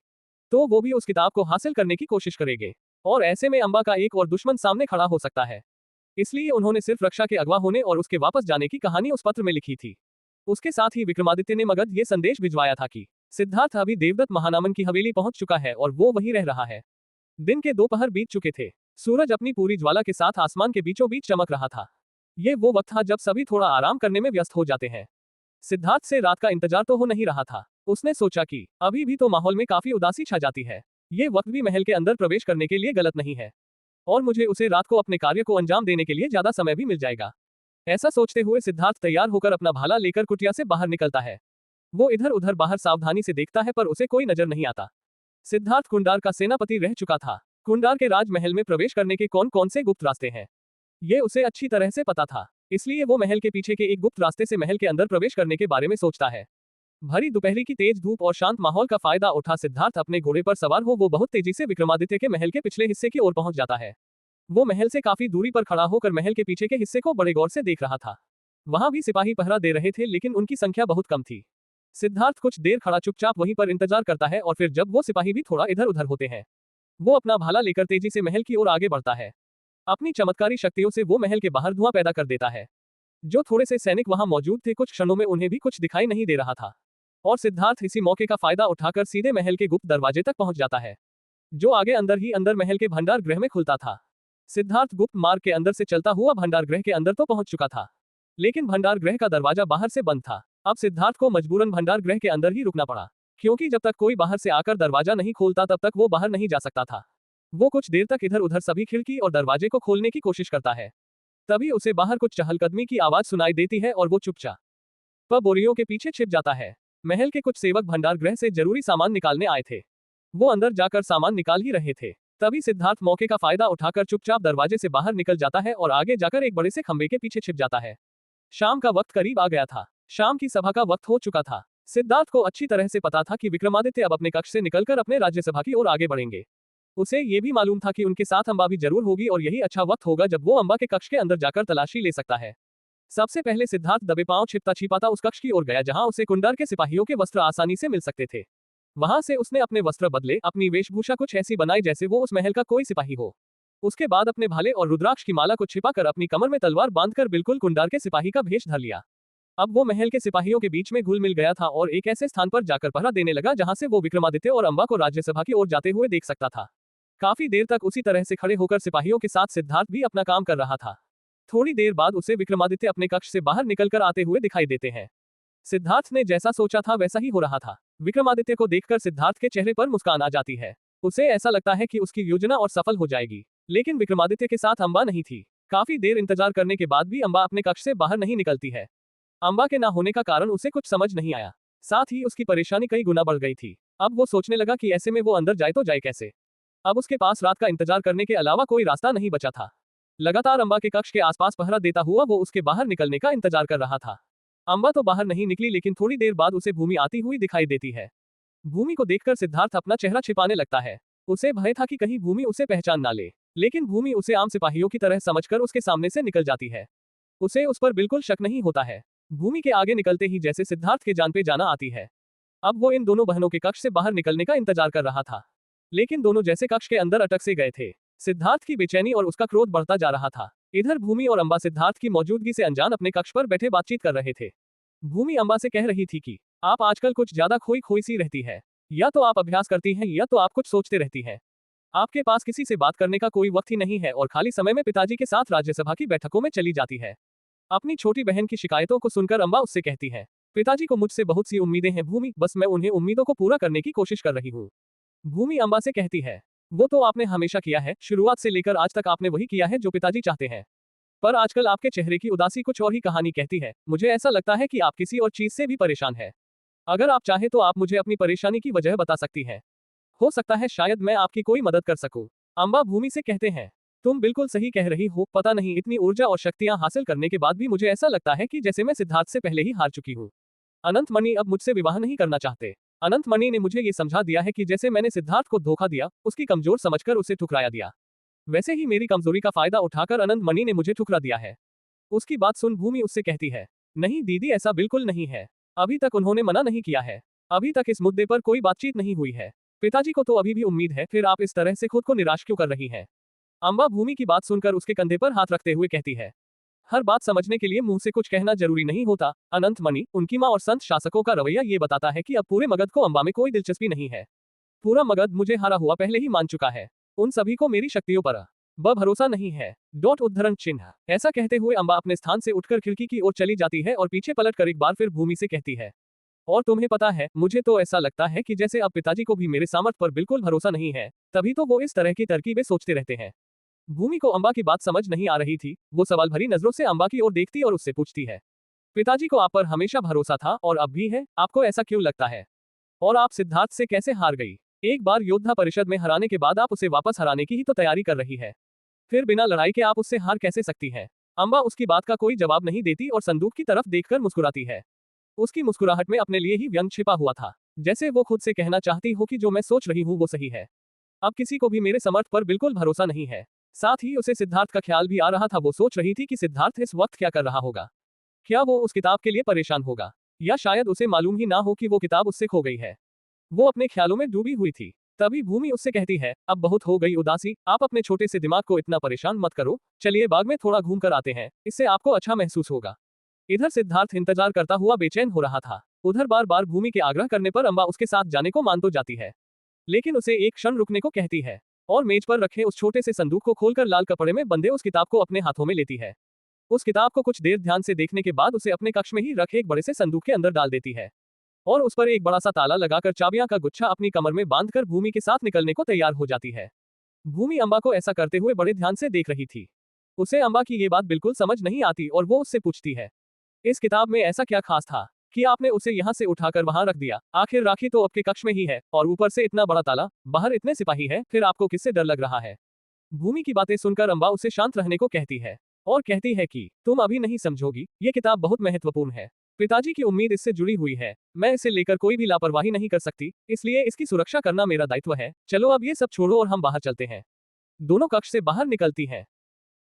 S1: तो वो भी उस किताब को हासिल करने की कोशिश करेंगे, और ऐसे में अंबा का एक और दुश्मन सामने खड़ा हो सकता है। इसलिए उन्होंने सिर्फ रक्षा के अगवा होने और उसके वापस जाने की कहानी उस पत्र में लिखी थी। उसके साथ ही विक्रमादित्य ने मगध ये संदेश भिजवाया था कि सिद्धार्थ अभी देवदत्त महानामन की हवेली पहुंच चुका है और वो वहीं रह रहा है। दिन के दोपहर बीत चुके थे। सूरज अपनी पूरी ज्वाला के साथ आसमान के बीचों बीच चमक रहा था। ये वो वक्त था जब सभी थोड़ा आराम करने में व्यस्त हो जाते हैं। सिद्धार्थ से रात का इंतजार तो हो नहीं रहा था। उसने सोचा कि अभी भी तो माहौल में काफी उदासी छा जाती है। ये वक्त भी महल के अंदर प्रवेश करने के लिए गलत नहीं है, और मुझे उसे रात को अपने कार्य को अंजाम देने के लिए ज्यादा समय भी मिल जाएगा। ऐसा सोचते हुए सिद्धार्थ तैयार होकर अपना भाला लेकर कुटिया से बाहर निकलता है। वो इधर उधर बाहर सावधानी से देखता है पर उसे कोई नजर नहीं आता। सिद्धार्थ कुंडार का सेनापति रह चुका था। कुंडार के राजमहल में प्रवेश करने के कौन कौन से गुप्त रास्ते हैं, ये उसे अच्छी तरह से पता था। इसलिए वो महल के पीछे के एक गुप्त रास्ते से महल के अंदर प्रवेश करने के बारे में सोचता है। भरी दोपहरी की तेज धूप और शांत माहौल का फायदा उठा सिद्धार्थ अपने घोड़े पर सवार हो वो बहुत तेजी से विक्रमादित्य के महल के पिछले हिस्से की ओर पहुंच जाता है। वो महल से काफी दूरी पर खड़ा होकर महल के पीछे के हिस्से को बड़े गौर से देख रहा था। वहां भी सिपाही पहरा दे रहे थे, लेकिन उनकी संख्या बहुत कम थी। सिद्धार्थ कुछ देर खड़ा चुपचाप वहीं पर इंतजार करता है, और फिर जब वो सिपाही भी थोड़ा इधर उधर होते हैं, वो अपना भाला लेकर तेजी से महल की ओर आगे बढ़ता है। अपनी चमत्कारी शक्तियों से वो महल के बाहर धुआं पैदा कर देता है। जो थोड़े से सैनिक वहां मौजूद थे, कुछ क्षणों में उन्हें भी कुछ दिखाई नहीं दे रहा था, और सिद्धार्थ इसी मौके का फायदा उठाकर सीधे महल के गुप्त दरवाजे तक पहुंच जाता है, जो आगे अंदर ही अंदर महल के भंडार गृह में खुलता था। सिद्धार्थ गुप्त मार्ग के अंदर से चलता हुआ भंडार गृह के अंदर तो पहुंच चुका था, लेकिन भंडार गृह का दरवाजा बाहर से बंद था। अब सिद्धार्थ को मजबूरन भंडार गृह के अंदर ही रुकना पड़ा, क्योंकि जब तक कोई बाहर से आकर दरवाजा नहीं खोलता तब तक वो बाहर नहीं जा सकता था। वो कुछ देर तक इधर उधर सभी खिड़की और दरवाजे को खोलने की कोशिश करता है। तभी उसे बाहर कुछ चहलकदमी की आवाज सुनाई देती है और वो चुपचाप बोरियों के पीछे छिप जाता है। महल के कुछ सेवक भंडार गृह से जरूरी सामान निकालने आए थे। वो अंदर जाकर सामान निकाल ही रहे थे। तभी सिद्धार्थ मौके का फायदा उठाकर चुपचाप दरवाजे से बाहर निकल जाता है और आगे जाकर एक बड़े से खंबे के पीछे छिप जाता है। शाम का वक्त करीब आ गया था। शाम की सभा का वक्त हो चुका था। सिद्धार्थ को अच्छी तरह से पता था कि विक्रमादित्य अब अपने कक्ष से निकलकर अपने राज्यसभा की ओर आगे बढ़ेंगे। उसे ये भी मालूम था कि उनके साथ अंबा भी जरूर होगी और यही अच्छा वक्त होगा जब वो अंबा के कक्ष के अंदर जाकर तलाशी ले सकता है। सबसे पहले सिद्धार्थ दबे पांव छिपता छिपाता उस कक्ष की ओर गया जहां उसे कुंडार के सिपाहियों के वस्त्र आसानी से मिल सकते थे। वहां से उसने अपने वस्त्र बदले, अपनी वेशभूषा कुछ ऐसी बनाई जैसे वो उस महल का कोई सिपाही हो। उसके बाद अपने भाले और रुद्राक्ष की माला को छिपाकर अपनी कमर में तलवार बांधकर बिल्कुल कुंडार के सिपाही का भेष धर लिया। अब वो महल के सिपाहियों के बीच में घुल मिल गया था और एक ऐसे स्थान पर जाकर पहरा देने लगा जहां से वो विक्रमादित्य और अंबा को राज्यसभा की ओर जाते हुए देख सकता था। काफी देर तक उसी तरह से खड़े होकर सिपाहियों के साथ सिद्धार्थ भी अपना काम कर रहा था। थोड़ी देर बाद उसे विक्रमादित्य अपने कक्ष से बाहर निकलकर आते हुए दिखाई देते हैं। सिद्धार्थ ने जैसा सोचा था वैसा ही हो रहा था। विक्रमादित्य को देखकर सिद्धार्थ के चेहरे पर मुस्कान आ जाती है। उसे ऐसा लगता है कि उसकी योजना और सफल हो जाएगी। लेकिन विक्रमादित्य के साथ अंबा नहीं थी। काफी देर इंतजार करने के बाद भी अंबा अपने कक्ष से बाहर नहीं निकलती है। अंबा के ना होने का कारण उसे कुछ समझ नहीं आया। साथ ही उसकी परेशानी कई गुना बढ़ गई थी। अब वो सोचने लगा कि ऐसे में वो अंदर जाए तो जाए कैसे। अब उसके पास रात का इंतजार करने के अलावा कोई रास्ता नहीं बचा था। लगातार अंबा के कक्ष के आसपास पहरा देता हुआ वो उसके बाहर निकलने का इंतजार कर रहा था। अंबा तो बाहर नहीं निकली लेकिन थोड़ी देर बाद उसे भूमि आती हुई दिखाई देती है। भूमि को देखकर सिद्धार्थ अपना चेहरा छिपाने लगता है। उसे भय था कि कहीं भूमि उसे पहचान ना ले, लेकिन भूमि उसे आम सिपाहियों की तरह समझकर उसके सामने से निकल जाती है। उसे उस पर बिल्कुल शक नहीं होता है। भूमि के आगे निकलते ही जैसे सिद्धार्थ के जान पे जाना आती है। अब वो इन दोनों बहनों के कक्ष से बाहर निकलने का इंतजार कर रहा था, लेकिन दोनों जैसे कक्ष के अंदर अटक से गए थे। सिद्धार्थ की बेचैनी और उसका क्रोध बढ़ता जा रहा था। इधर भूमि और अंबा सिद्धार्थ की मौजूदगी से अनजान अपने कक्ष पर बैठे बातचीत कर रहे थे। भूमि अंबा से कह रही थी कि आप आजकल कुछ ज्यादा खोई खोई सी रहती है। या तो आप अभ्यास करती हैं या तो आप कुछ सोचते रहती हैं। आपके पास किसी से बात करने का कोई वक्त ही नहीं है और खाली समय में पिताजी के साथ राज्यसभा की बैठकों में चली जाती है। अपनी छोटी बहन की शिकायतों को सुनकर अंबा उससे कहती है, पिताजी को मुझसे बहुत सी उम्मीदें हैं भूमि, बस मैं उन्हें उम्मीदों को पूरा करने की कोशिश कर रही हूँ। भूमि अंबा से कहती है, वो तो आपने हमेशा किया है, शुरुआत से लेकर आज तक आपने वही किया है जो पिताजी चाहते हैं। पर आजकल आपके चेहरे की उदासी कुछ और ही कहानी कहती है। मुझे ऐसा लगता है कि आप किसी और चीज से भी परेशान है। अगर आप चाहे तो आप मुझे अपनी परेशानी की वजह बता सकती हैं। हो सकता है शायद मैं आपकी कोई मदद कर सकूं। अंबा भूमि से कहते हैं, तुम बिल्कुल सही कह रही हो। पता नहीं इतनी ऊर्जा और शक्तियां हासिल करने के बाद भी मुझे ऐसा लगता है कि जैसे मैं सिद्धार्थ से पहले ही हार चुकी हूँ। अनंत मणि अब मुझसे विवाह नहीं करना चाहते। अनंत मणि ने मुझे ये समझा दिया है कि जैसे मैंने सिद्धार्थ को धोखा दिया, उसकी कमजोर समझकर उसे ठुकराया दिया, वैसे ही मेरी कमजोरी का फायदा उठाकर अनंत मणि ने मुझे ठुकरा दिया है। उसकी बात सुन भूमि उससे कहती है, नहीं दीदी, ऐसा बिल्कुल नहीं है। अभी तक उन्होंने मना नहीं किया है। अभी तक इस मुद्दे पर कोई बातचीत नहीं हुई है। पिताजी को तो अभी भी उम्मीद है, फिर आप इस तरह से खुद को निराश क्यों कर रही हैं? अंबा भूमि की बात सुनकर उसके कंधे पर हाथ रखते हुए कहती है, हर बात समझने के लिए मुंह से कुछ कहना जरूरी नहीं होता। अनंत मणि, उनकी माँ और संत शासकों का रवैया ये बताता है कि अब पूरे मगध को अंबा में कोई दिलचस्पी नहीं है। पूरा मगध मुझे हारा हुआ पहले ही मान चुका है। उन सभी को मेरी शक्तियों पर भरोसा नहीं है। उद्धरण चिन्ह। ऐसा कहते हुए अंबा अपने स्थान से उठकर खिड़की की ओर चली जाती है और पीछे पलटकर एक बार फिर भूमि से कहती है, और तुम्हें पता है, मुझे तो ऐसा लगता है कि जैसे अब पिताजी को भी मेरे सामर्थ्य पर बिल्कुल भरोसा नहीं है, तभी तो वो इस तरह की तरकीबें सोचते रहते हैं। भूमि को अंबा की बात समझ नहीं आ रही थी। वो सवाल भरी नजरों से अंबा की ओर देखती और उससे पूछती है, पिताजी को आप पर हमेशा भरोसा था और अब भी है, आपको ऐसा क्यों लगता है? और आप सिद्धार्थ से कैसे हार गई? एक बार योद्धा परिषद में हराने के बाद आप उसे वापस हराने की ही तो तैयारी कर रही है। फिर बिना लड़ाई के आप उससे हार कैसे सकती है? अंबा उसकी बात का कोई जवाब नहीं देती और संदूक की तरफ देखकर मुस्कुराती है। उसकी मुस्कुराहट में अपने लिए ही व्यंग छिपा हुआ था, जैसे वो खुद से कहना चाहती हो कि जो मैं सोच रही हूँ वो सही है। अब किसी को भी मेरे समर्थ पर बिल्कुल भरोसा नहीं है। साथ ही उसे सिद्धार्थ का ख्याल भी आ रहा था। वो सोच रही थी कि सिद्धार्थ इस वक्त क्या कर रहा होगा। क्या वो उस किताब के लिए परेशान होगा, या शायद उसे मालूम ही ना हो कि वो किताब उससे खो गई है। वो अपने ख्यालों में डूबी हुई थी। तभी भूमि उससे कहती है, अब बहुत हो गई उदासी, आप अपने छोटे से दिमाग को इतना परेशान मत करो। चलिए बाग में थोड़ा घूम कर आते हैं, इससे आपको अच्छा महसूस होगा। इधर सिद्धार्थ इंतजार करता हुआ बेचैन हो रहा था। उधर बार बार भूमि के आग्रह करने पर अंबा उसके साथ जाने को मान तो जाती है, लेकिन उसे एक क्षण रुकने को कहती है और मेज पर रखे उस छोटे से संदूक को खोलकर लाल कपड़े में बंधे उस किताब को अपने हाथों में लेती है। उस किताब को कुछ देर ध्यान से देखने के बाद उसे अपने कक्ष में ही रखे एक बड़े से संदूक के अंदर डाल देती है और उस पर एक बड़ा सा ताला लगाकर चाबियां का गुच्छा अपनी कमर में बांधकर भूमि के साथ निकलने को तैयार हो जाती है। भूमि अम्बा को ऐसा करते हुए बड़े ध्यान से देख रही थी। उसे अम्बा की ये बात बिल्कुल समझ नहीं आती और वो उससे पूछती है, इस किताब में ऐसा क्या खास था कि आपने उसे यहाँ से उठाकर वहां रख दिया? आखिर राखी तो आपके कक्ष में ही है और ऊपर से इतना बड़ा ताला, बाहर इतने सिपाही है, फिर आपको किससे डर लग रहा है? भूमि की बातें सुनकर अम्बा उसे शांत रहने को कहती है और कहती है कि तुम अभी नहीं समझोगी, ये किताब बहुत महत्वपूर्ण है। पिताजी की उम्मीद इससे जुड़ी हुई है। मैं इसे लेकर कोई भी लापरवाही नहीं कर सकती, इसलिए इसकी सुरक्षा करना मेरा दायित्व है। चलो अब ये सब छोड़ो और हम बाहर चलते हैं। दोनों कक्ष से बाहर निकलती हैं।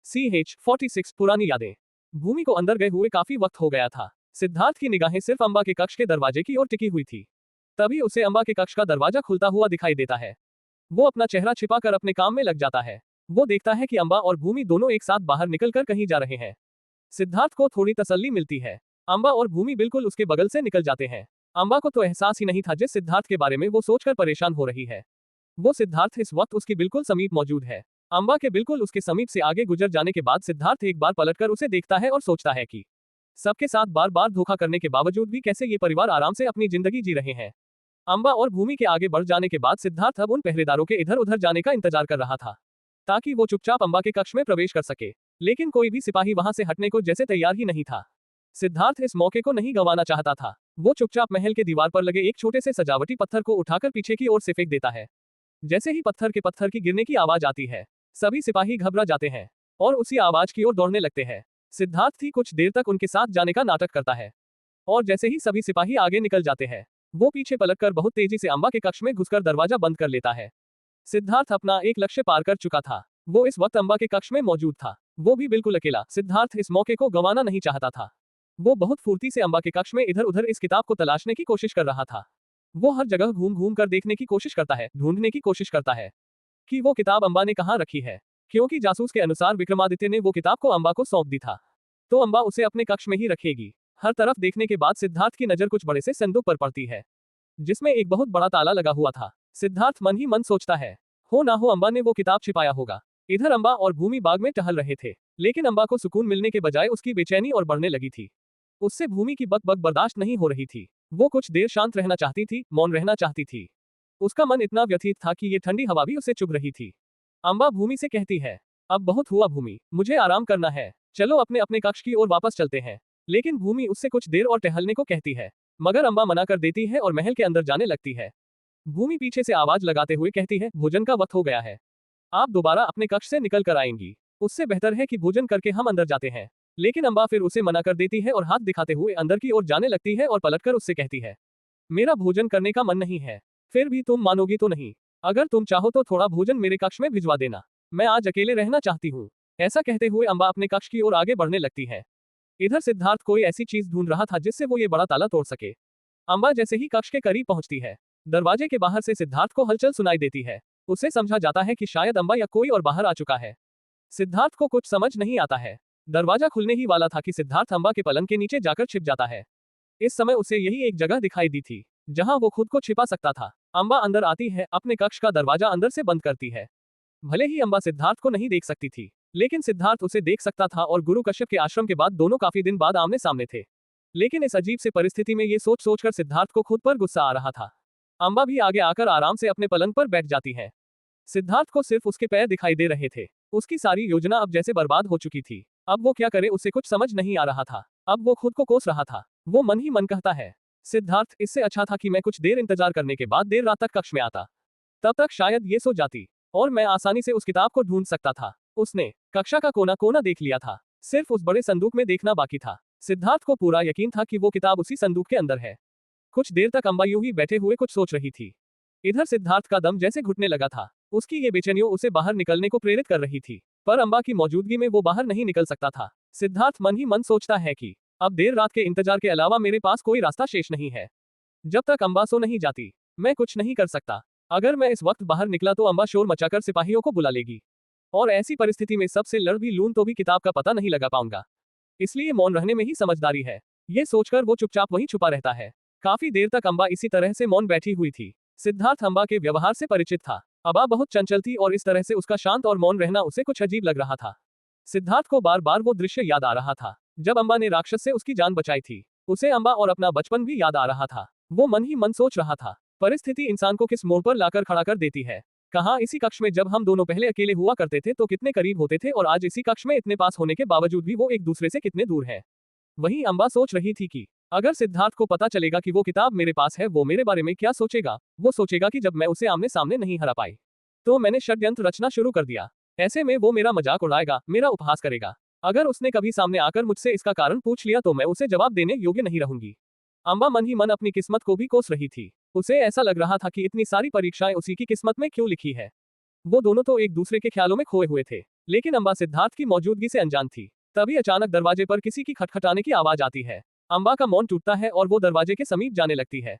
S1: CH-46 पुरानी यादें। भूमि को अंदर गए हुए काफी वक्त हो गया था। सिद्धार्थ की निगाहें सिर्फ अम्बा के कक्ष के दरवाजे की ओर टिकी हुई थी। तभी उसे अम्बा के कक्ष का दरवाजा खुलता हुआ दिखाई देता है। वो अपना चेहरा छिपाकर अपने काम में लग जाता है। वो देखता है कि अम्बा और भूमि दोनों एक साथ बाहर निकलकर कहीं जा रहे हैं। सिद्धार्थ को थोड़ी तसल्ली मिलती है। अम्बा और भूमि बिल्कुल उसके बगल से निकल जाते हैं। अम्बा को तो एहसास ही नहीं था जिस सिद्धार्थ के बारे में वो सोचकर परेशान हो रही है। वो सिद्धार्थ इस वक्त उसकी बिल्कुल समीप मौजूद है। अम्बा के बिल्कुल उसके समीप से आगे गुजर जाने के बाद सिद्धार्थ एक बार पलटकर उसे देखता है और सोचता है कि सबके साथ बार बार धोखा करने के बावजूद भी कैसे ये परिवार आराम से अपनी जिंदगी जी रहे हैं। अम्बा और भूमि के आगे बढ़ जाने के बाद सिद्धार्थ अब उन पहरेदारों के इधर उधर जाने का इंतजार कर रहा था ताकि वो चुपचाप अम्बा के कक्ष में प्रवेश कर सके, लेकिन कोई भी सिपाही वहां से हटने को जैसे तैयार ही नहीं था। सिद्धार्थ इस मौके को नहीं गंवाना चाहता था। वो चुपचाप महल के दीवार पर लगे एक छोटे से सजावटी पत्थर को उठाकर पीछे की ओर से फेंक देता है। जैसे ही पत्थर की गिरने की आवाज आती है, सभी सिपाही घबरा जाते हैं और उसी आवाज की ओर दौड़ने लगते हैं। सिद्धार्थ ही कुछ देर तक उनके साथ जाने का नाटक करता है और जैसे ही सभी सिपाही आगे निकल जाते हैं, वो पीछे पलटकर बहुत तेजी से अम्बा के कक्ष में घुसकर दरवाजा बंद कर लेता है। सिद्धार्थ अपना एक लक्ष्य पार कर चुका था। वो इस वक्त अम्बा के कक्ष में मौजूद था, वो भी बिल्कुल अकेला। सिद्धार्थ इस मौके को गंवाना नहीं चाहता था। वो बहुत फुर्ती से अम्बा के कक्ष में इधर उधर इस किताब को तलाशने की कोशिश कर रहा था। वो हर जगह घूम घूम कर देखने की कोशिश करता है, ढूंढने की कोशिश करता है कि वो किताब अम्बा ने कहाँ रखी है, क्योंकि जासूस के अनुसार विक्रमादित्य ने वो किताब को अम्बा को सौंप दी था, तो अम्बा उसे अपने कक्ष में ही रखेगी। हर तरफ देखने के बाद सिद्धार्थ की नजर कुछ बड़े से संदूक पर पड़ती है जिसमें एक बहुत बड़ा ताला लगा हुआ था। सिद्धार्थ मन ही मन सोचता है, हो ना हो अम्बा ने वो किताब छिपाया होगा। इधर अम्बा और भूमि बाग में टहल रहे थे, लेकिन अम्बा को सुकून मिलने के बजाय उसकी बेचैनी और बढ़ने लगी थी। उससे भूमि की बक बक बर्दाश्त नहीं हो रही थी। वो कुछ देर शांत रहना चाहती थी, मौन रहना चाहती थी। उसका मन इतना व्यथित था कि ये ठंडी हवा भी उसे चुभ रही थी। अम्बा भूमि से कहती है, अब बहुत हुआ भूमि, मुझे आराम करना है, चलो अपने अपने कक्ष की ओर वापस चलते हैं। लेकिन भूमि उससे कुछ देर और टहलने को कहती है, मगर अम्बा मना कर देती है और महल के अंदर जाने लगती है। भूमि पीछे से आवाज लगाते हुए कहती है, भोजन का वक्त हो गया है, आप दोबारा अपने कक्ष से निकल कर आएंगी। उससे बेहतर है कि भोजन करके हम अंदर जाते हैं। लेकिन अम्बा फिर उसे मना कर देती है और हाथ दिखाते हुए अंदर की ओर जाने लगती है और पलटकर उससे कहती है, मेरा भोजन करने का मन नहीं है। फिर भी तुम मानोगी तो नहीं, अगर तुम चाहो तो थोड़ा भोजन मेरे कक्ष में भिजवा देना, मैं आज अकेले रहना चाहती हूँ। ऐसा कहते हुए अम्बा अपने कक्ष की ओर आगे बढ़ने लगती है। इधर सिद्धार्थ कोई ऐसी चीज ढूंढ रहा था जिससे वो ये बड़ा ताला तोड़ सके। अम्बा जैसे ही कक्ष के करीब पहुंचती है, दरवाजे के बाहर से सिद्धार्थ को हलचल सुनाई देती है। उसे समझा जाता है कि शायद अम्बा या कोई और बाहर आ चुका है। सिद्धार्थ को कुछ समझ नहीं आता है। दरवाजा खुलने ही वाला था कि सिद्धार्थ अम्बा के पलंग के नीचे जाकर छिप जाता है। इस समय उसे यही एक जगह दिखाई दी थी जहां वो खुद को छिपा सकता था। अम्बा अंदर आती है, अपने कक्ष का दरवाजा अंदर से बंद करती है। भले ही अम्बा सिद्धार्थ को नहीं देख सकती थी, लेकिन सिद्धार्थ उसे देख सकता था और गुरु कश्यप के आश्रम के बाद दोनों काफी दिन बाद आमने सामने थे। लेकिन इस अजीब से परिस्थिति में ये सोच सोचकर सिद्धार्थ को खुद पर गुस्सा आ रहा था। अम्बा भी आगे आकर आराम से अपने पलंग पर बैठ जाती है। सिद्धार्थ को सिर्फ उसके पैर दिखाई दे रहे थे। उसकी सारी योजना अब जैसे बर्बाद हो चुकी थी। अब वो क्या करे उसे कुछ समझ नहीं आ रहा था। अब वो खुद को कोस रहा था। वो मन ही मन कहता है, सिद्धार्थ, इससे अच्छा था कि मैं कुछ देर इंतजार करने के बाद देर रात तक कक्ष में आता। तब तक शायद ये सो जाती और मैं आसानी से उस किताब को ढूंढ सकता था। उसने कक्षा का कोना कोना देख लिया था, सिर्फ उस बड़े संदूक में देखना बाकी था। सिद्धार्थ को पूरा यकीन था कि वो किताब उसी संदूक के अंदर है। कुछ देर तक अम्बा यूं ही बैठे हुए कुछ सोच रही थी। इधर सिद्धार्थ का दम जैसे घुटने लगा था। उसकी ये बेचैनियों उसे बाहर निकलने को प्रेरित कर रही थी, पर अम्बा की मौजूदगी में वो बाहर नहीं निकल सकता था। सिद्धार्थ मन ही मन सोचता है कि अब देर रात के इंतजार के अलावा मेरे पास कोई रास्ता शेष नहीं है। जब तक अम्बा सो नहीं जाती, मैं कुछ नहीं कर सकता। अगर मैं इस वक्त बाहर निकला तो अम्बा शोर मचाकर सिपाहियों को बुला लेगी, और ऐसी परिस्थिति में सबसे लड़ भी लूं तो भी किताब का पता नहीं लगा पाऊंगा। इसलिए मौन रहने में ही समझदारी है। ये सोचकर वो चुपचाप वहीं छुपा रहता है। काफी देर तक अम्बा इसी तरह से मौन बैठी हुई थी। सिद्धार्थ अम्बा के व्यवहार से परिचित था। अम्बा बहुत चंचल थी और इस तरह से उसका शांत और मौन रहना उसे कुछ अजीब लग रहा था। सिद्धार्थ को बार बार वो दृश्य याद आ रहा था जब अम्बा ने राक्षस से उसकी जान बचाई थी। उसे अम्बा और अपना बचपन भी याद आ रहा था। वो मन ही मन सोच रहा था, परिस्थिति इंसान को किस मोड़ पर लाकर खड़ा कर देती है। कहा इसी कक्ष में जब हम दोनों पहले अकेले हुआ करते थे तो कितने करीब होते थे और आज इसी कक्ष में इतने पास होने के बावजूद भी वो एक दूसरे से कितने दूर हैं। वहीं अम्बा सोच रही थी कि अगर सिद्धार्थ को पता चलेगा कि वो किताब मेरे पास है, वो मेरे बारे में क्या सोचेगा। वो सोचेगा कि जब मैं उसे आमने सामने नहीं हरा पाई तो मैंने षड्यंत्र रचना शुरू कर दिया। ऐसे में वो मेरा मजाक उड़ाएगा, मेरा उपहास करेगा। अगर उसने कभी सामने आकर मुझसे इसका कारण पूछ लिया तो मैं उसे जवाब देने योग्य नहीं रहूंगी। अम्बा मन ही मन अपनी किस्मत को भी कोस रही थी। उसे ऐसा लग रहा था कि इतनी सारी परीक्षाएं उसी की किस्मत में क्यों लिखी है। वो दोनों तो एक दूसरे के ख्यालों में खोए हुए थे, लेकिन अम्बा सिद्धार्थ की मौजूदगी से अनजान थी। तभी अचानक दरवाजे पर किसी की खटखटाने की आवाज आती है। अम्बा का मौन टूटता है और वो दरवाजे के समीप जाने लगती है।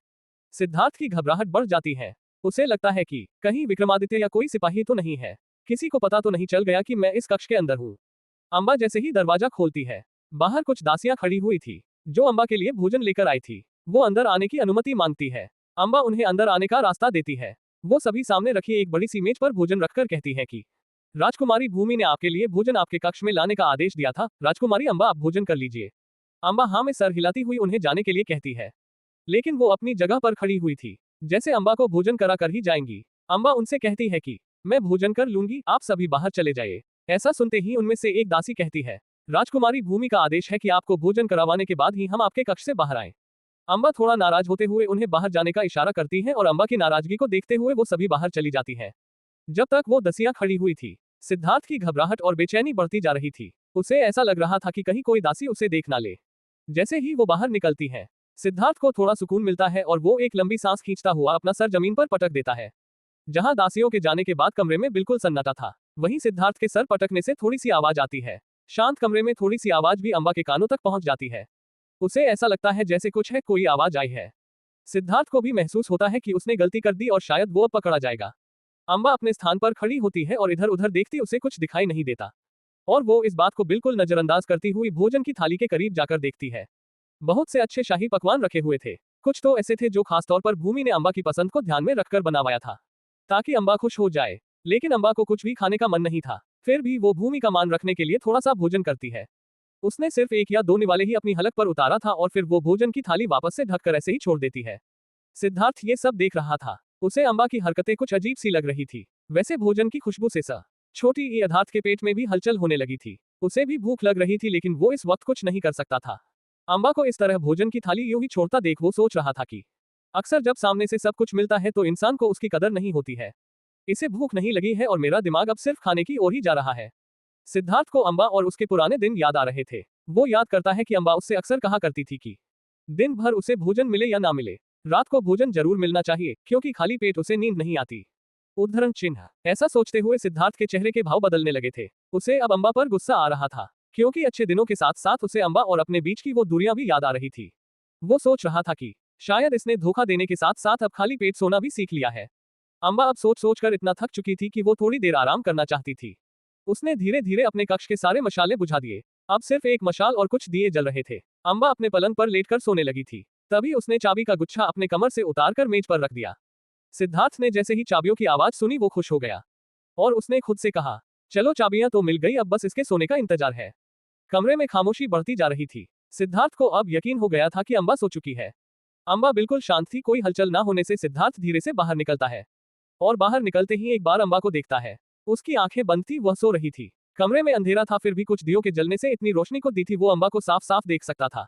S1: सिद्धार्थ की घबराहट बढ़ जाती है। उसे लगता है कि कहीं विक्रमादित्य या कोई सिपाही तो नहीं है, किसी को पता तो नहीं चल गया कि मैं इस कक्ष के अंदर हूँ। अम्बा जैसे ही दरवाजा खोलती है, बाहर कुछ दासियां खड़ी हुई थी जो अम्बा के लिए भोजन लेकर आई थी। वो अंदर आने की अनुमति मांगती है। अम्बा उन्हें अंदर आने का रास्ता देती है। वो सभी सामने रखी एक बड़ी सी मेज पर भोजन रखकर कहती है कि राजकुमारी भूमि ने आपके लिए भोजन आपके कक्ष में लाने का आदेश दिया था। राजकुमारी अम्बा, आप भोजन कर लीजिए। अम्बा हाँ में सर हिलाती हुई उन्हें जाने के लिए कहती है, लेकिन वो अपनी जगह पर खड़ी हुई थी, जैसे अम्बा को भोजन करा कर ही जाएंगी। अम्बा उनसे कहती है कि मैं भोजन कर लूंगी, आप सभी बाहर चले जाइए। ऐसा सुनते ही उनमें से एक दासी कहती है, राजकुमारी भूमि का आदेश है कि आपको भोजन करवाने के बाद ही हम आपके कक्ष से बाहर आए। अम्बा थोड़ा नाराज होते हुए उन्हें बाहर जाने का इशारा करती है और अम्बा की नाराजगी को देखते हुए वो सभी बाहर चली जाती है। जब तक वो दसियां खड़ी हुई थी, सिद्धार्थ की घबराहट और बेचैनी बढ़ती जा रही थी। उसे ऐसा लग रहा था कि कहीं कोई दासी उसे देख ना ले। जैसे ही वो बाहर निकलती है, सिद्धार्थ को थोड़ा सुकून मिलता है और वो एक लंबी सांस खींचता हुआ अपना सर जमीन पर पटक देता है। जहां दासियों के जाने के बाद कमरे में बिल्कुल सन्नाटा था, वहीं सिद्धार्थ के सर पटकने से थोड़ी सी आवाज आती है। शांत कमरे में थोड़ी सी आवाज भी अम्बा के कानों तक पहुंच जाती है। उसे ऐसा लगता है जैसे कुछ है, कोई आवाज आई है। सिद्धार्थ को भी महसूस होता है कि उसने गलती कर दी और शायद वो अब पकड़ा जाएगा। अम्बा अपने स्थान पर खड़ी होती है और इधर उधर देखती उसे कुछ दिखाई नहीं देता, और वो इस बात को बिल्कुल नजरअंदाज करती हुई भोजन की थाली के करीब जाकर देखती है। बहुत से अच्छे शाही पकवान रखे हुए थे। कुछ तो ऐसे थे जो खासतौर पर भूमि ने अम्बा की पसंद को ध्यान में रखकर बनावाया था, ताकि अम्बा खुश हो जाए। लेकिन अम्बा को कुछ भी खाने का मन नहीं था, फिर भी वो भूमि का मान रखने के लिए थोड़ा सा भोजन करती है। उसने सिर्फ एक या दो निवाले ही अपनी हलक पर उतारा था और फिर वो भोजन की थाली वापस से ढककर ऐसे ही छोड़ देती है। सिद्धार्थ ये सब देख रहा था। उसे अम्बा की हरकतें कुछ अजीब सी लग रही थी। वैसे भोजन की खुशबू से छोटी यथार्थ के पेट में भी हलचल होने लगी थी। उसे भी भूख लग रही थी, लेकिन वो इस वक्त कुछ नहीं कर सकता था। अम्बा को इस तरह भोजन की थाली यूं ही छोड़ता देख वो सोच रहा था कि अक्सर जब सामने से सब कुछ मिलता है तो इंसान को उसकी कदर नहीं होती है। इसे भूख नहीं लगी है और मेरा दिमाग अब सिर्फ खाने की ओर ही जा रहा है। सिद्धार्थ को अम्बा और उसके पुराने दिन याद आ रहे थे। वो याद करता है कि अम्बा उससे अक्सर कहा करती थी कि दिन भर उसे भोजन मिले या ना मिले, रात को भोजन जरूर मिलना चाहिए, क्योंकि खाली पेट उसे नींद नहीं आती। उद्धरण चिन्ह। ऐसा सोचते हुए सिद्धार्थ के चेहरे के भाव बदलने लगे थे। उसे अब अम्बा पर गुस्सा आ रहा था, क्योंकि अच्छे दिनों के साथ साथ उसे अम्बा और अपने बीच की वो दूरियां भी याद आ रही थी। वो सोच रहा था कि शायद इसने धोखा देने के साथ साथ अब खाली पेट सोना भी सीख लिया है। अम्बा अब सोच सोच कर इतना थक चुकी थी कि वो थोड़ी देर आराम करना चाहती थी। उसने धीरे धीरे अपने कक्ष के सारे मशाले बुझा दिए। अब सिर्फ एक मशाल और कुछ दिए जल रहे थे। अम्बा अपने पलंग पर लेटकर सोने लगी थी। तभी उसने चाबी का गुच्छा अपने कमर से उतारकर मेज पर रख दिया। सिद्धार्थ ने जैसे ही चाबियों की आवाज सुनी वो खुश हो गया, और उसने खुद से कहा, चलो चाबियां तो मिल गई, अब बस इसके सोने का इंतजार है। कमरे में खामोशी बढ़ती जा रही थी। सिद्धार्थ को अब यकीन हो गया था कि अम्बा सो चुकी है। अम्बा बिल्कुल शांत थी। कोई हलचल ना होने से सिद्धार्थ धीरे से बाहर निकलता है, और बाहर निकलते ही एक बार अम्बा को देखता है। उसकी आंखें बंद थी, वह सो रही थी। कमरे में अंधेरा था, फिर भी कुछ दियों के जलने से इतनी रोशनी को दी थी वो अम्बा को साफ साफ देख सकता था।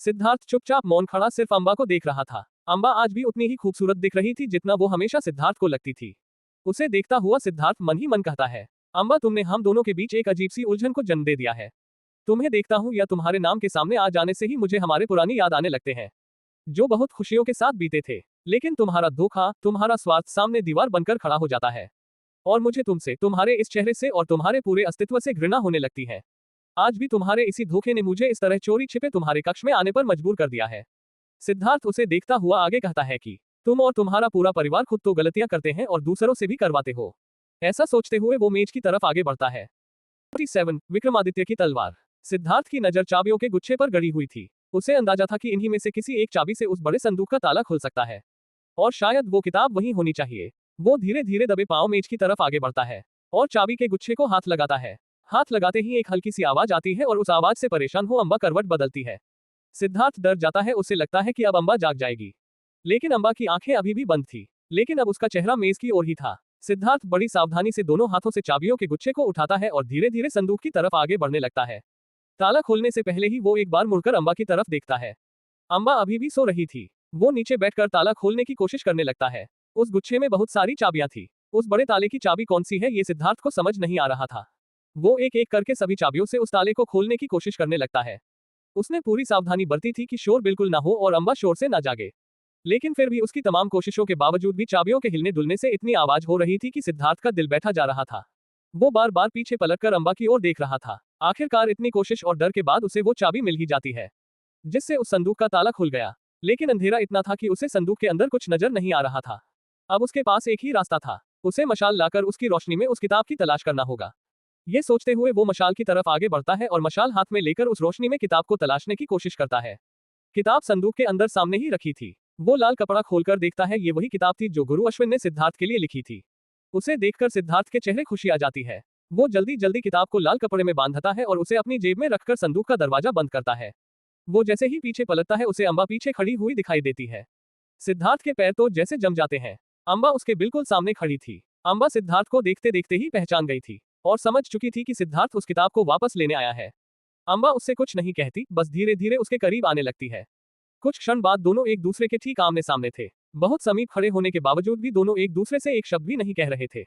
S1: सिद्धार्थ चुपचाप मौन खड़ा सिर्फ अम्बा को देख रहा था। अम्बा आज भी उतनी ही खूबसूरत दिख रही थी जितना वो हमेशा सिद्धार्थ को लगती थी। उसे देखता हुआ सिद्धार्थ मन ही मन कहता है, अम्बा तुमने हम दोनों के बीच एक अजीब सी उलझन को जन्म दे दिया है। तुम्हें देखता हूँ या तुम्हारे नाम के सामने आ जाने से ही मुझे हमारे पुरानी याद आने लगते हैं, जो बहुत खुशियों के साथ बीते थे। लेकिन तुम्हारा धोखा, तुम्हारा स्वार्थ सामने दीवार बनकर खड़ा हो जाता है, और मुझे तुमसे, तुम्हारे इस चेहरे से और तुम्हारे पूरे अस्तित्व से घृणा होने लगती है। आज भी तुम्हारे इसी धोखे ने मुझे इस तरह चोरी छिपे तुम्हारे कक्ष में आने पर मजबूर कर दिया है। सिद्धार्थ उसे देखता हुआ आगे कहता है कि तुम और तुम्हारा पूरा परिवार खुद तो गलतियां करते हैं और दूसरों से भी करवाते हो। ऐसा सोचते हुए वो मेज की तरफ आगे बढ़ता है। 47 विक्रमादित्य की तलवार। सिद्धार्थ की नजर चाबियों के गुच्छे पर गड़ी हुई थी। उसे अंदाजा था कि इन्हीं में से किसी एक चाबी से उस बड़े संदूक का ताला खुल सकता है, और शायद वो किताब वहीं होनी चाहिए। वो धीरे धीरे दबे पांव मेज की तरफ आगे बढ़ता है और चाबी के गुच्छे को हाथ लगाता है। हाथ लगाते ही एक हल्की सी आवाज आती है और उस आवाज से परेशान हो अम्बा करवट बदलती है। सिद्धार्थ डर जाता है। उसे लगता है कि अब अम्बा जाग जाएगी, लेकिन अम्बा की आंखें अभी भी बंद थी। लेकिन अब उसका चेहरा मेज की ओर ही था। सिद्धार्थ बड़ी सावधानी से दोनों हाथों से चाबियों के गुच्छे को उठाता है और धीरे धीरे संदूक की तरफ आगे बढ़ने लगता है। ताला खोलने से पहले ही वो एक बार मुड़कर अम्बा की तरफ देखता है। अम्बा अभी भी सो रही थी। वो नीचे बैठकर ताला खोलने की कोशिश करने लगता है। उस गुच्छे में बहुत सारी चाबियां थी। उस बड़े ताले की चाबी कौन सी है ये सिद्धार्थ को समझ नहीं आ रहा था। वो एक एक करके सभी चाबियों से उस ताले को खोलने की कोशिश करने लगता है। उसने पूरी सावधानी बरती थी कि शोर बिल्कुल ना हो और अम्बा शोर से ना जागे। लेकिन फिर भी उसकी तमाम कोशिशों के बावजूद भी चाबियों के हिलने डुलने से इतनी आवाज हो रही थी कि सिद्धार्थ का दिल बैठा जा रहा था। वो बार बार पीछे पलटकर अम्बा की ओर देख रहा था। आखिरकार इतनी कोशिश और डर के बाद उसे वो चाबी मिल ही जाती है, जिससे उस संदूक का ताला खुल गया। लेकिन अंधेरा इतना था कि उसे संदूक के अंदर कुछ नजर नहीं आ रहा था। अब उसके पास एक ही रास्ता था, उसे मशाल लाकर उसकी रोशनी में उस किताब की तलाश करना होगा। ये सोचते हुए वो मशाल की तरफ आगे बढ़ता है और मशाल हाथ में लेकर उस रोशनी में किताब को तलाशने की कोशिश करता है। किताब संदूक के अंदर सामने ही रखी थी। वो लाल कपड़ा खोलकर देखता है, ये वही किताब थी जो गुरु अश्विन ने सिद्धार्थ के लिए लिखी थी। उसे देखकर सिद्धार्थ के चेहरे खुशी आ जाती है। वो जल्दी जल्दी किताब को लाल कपड़े में बांधता है और उसे अपनी जेब में रखकर संदूक का दरवाजा बंद करता है। वो जैसे ही पीछे पलटता है उसे अम्बा पीछे खड़ी हुई दिखाई देती है। सिद्धार्थ के पैर तो जैसे जम जाते हैं। अम्बा उसके बिल्कुल सामने खड़ी थी। अम्बा सिद्धार्थ को देखते देखते ही पहचान गई थी और समझ चुकी थी कि सिद्धार्थ उस किताब को वापस लेने आया है। अम्बा उससे कुछ नहीं कहती, बस धीरे धीरे उसके करीब आने लगती है। कुछ क्षण बाद दोनों एक दूसरे के ठीक आमने सामने थे। बहुत समीप खड़े होने के बावजूद भी दोनों एक दूसरे से एक शब्द भी नहीं कह रहे थे।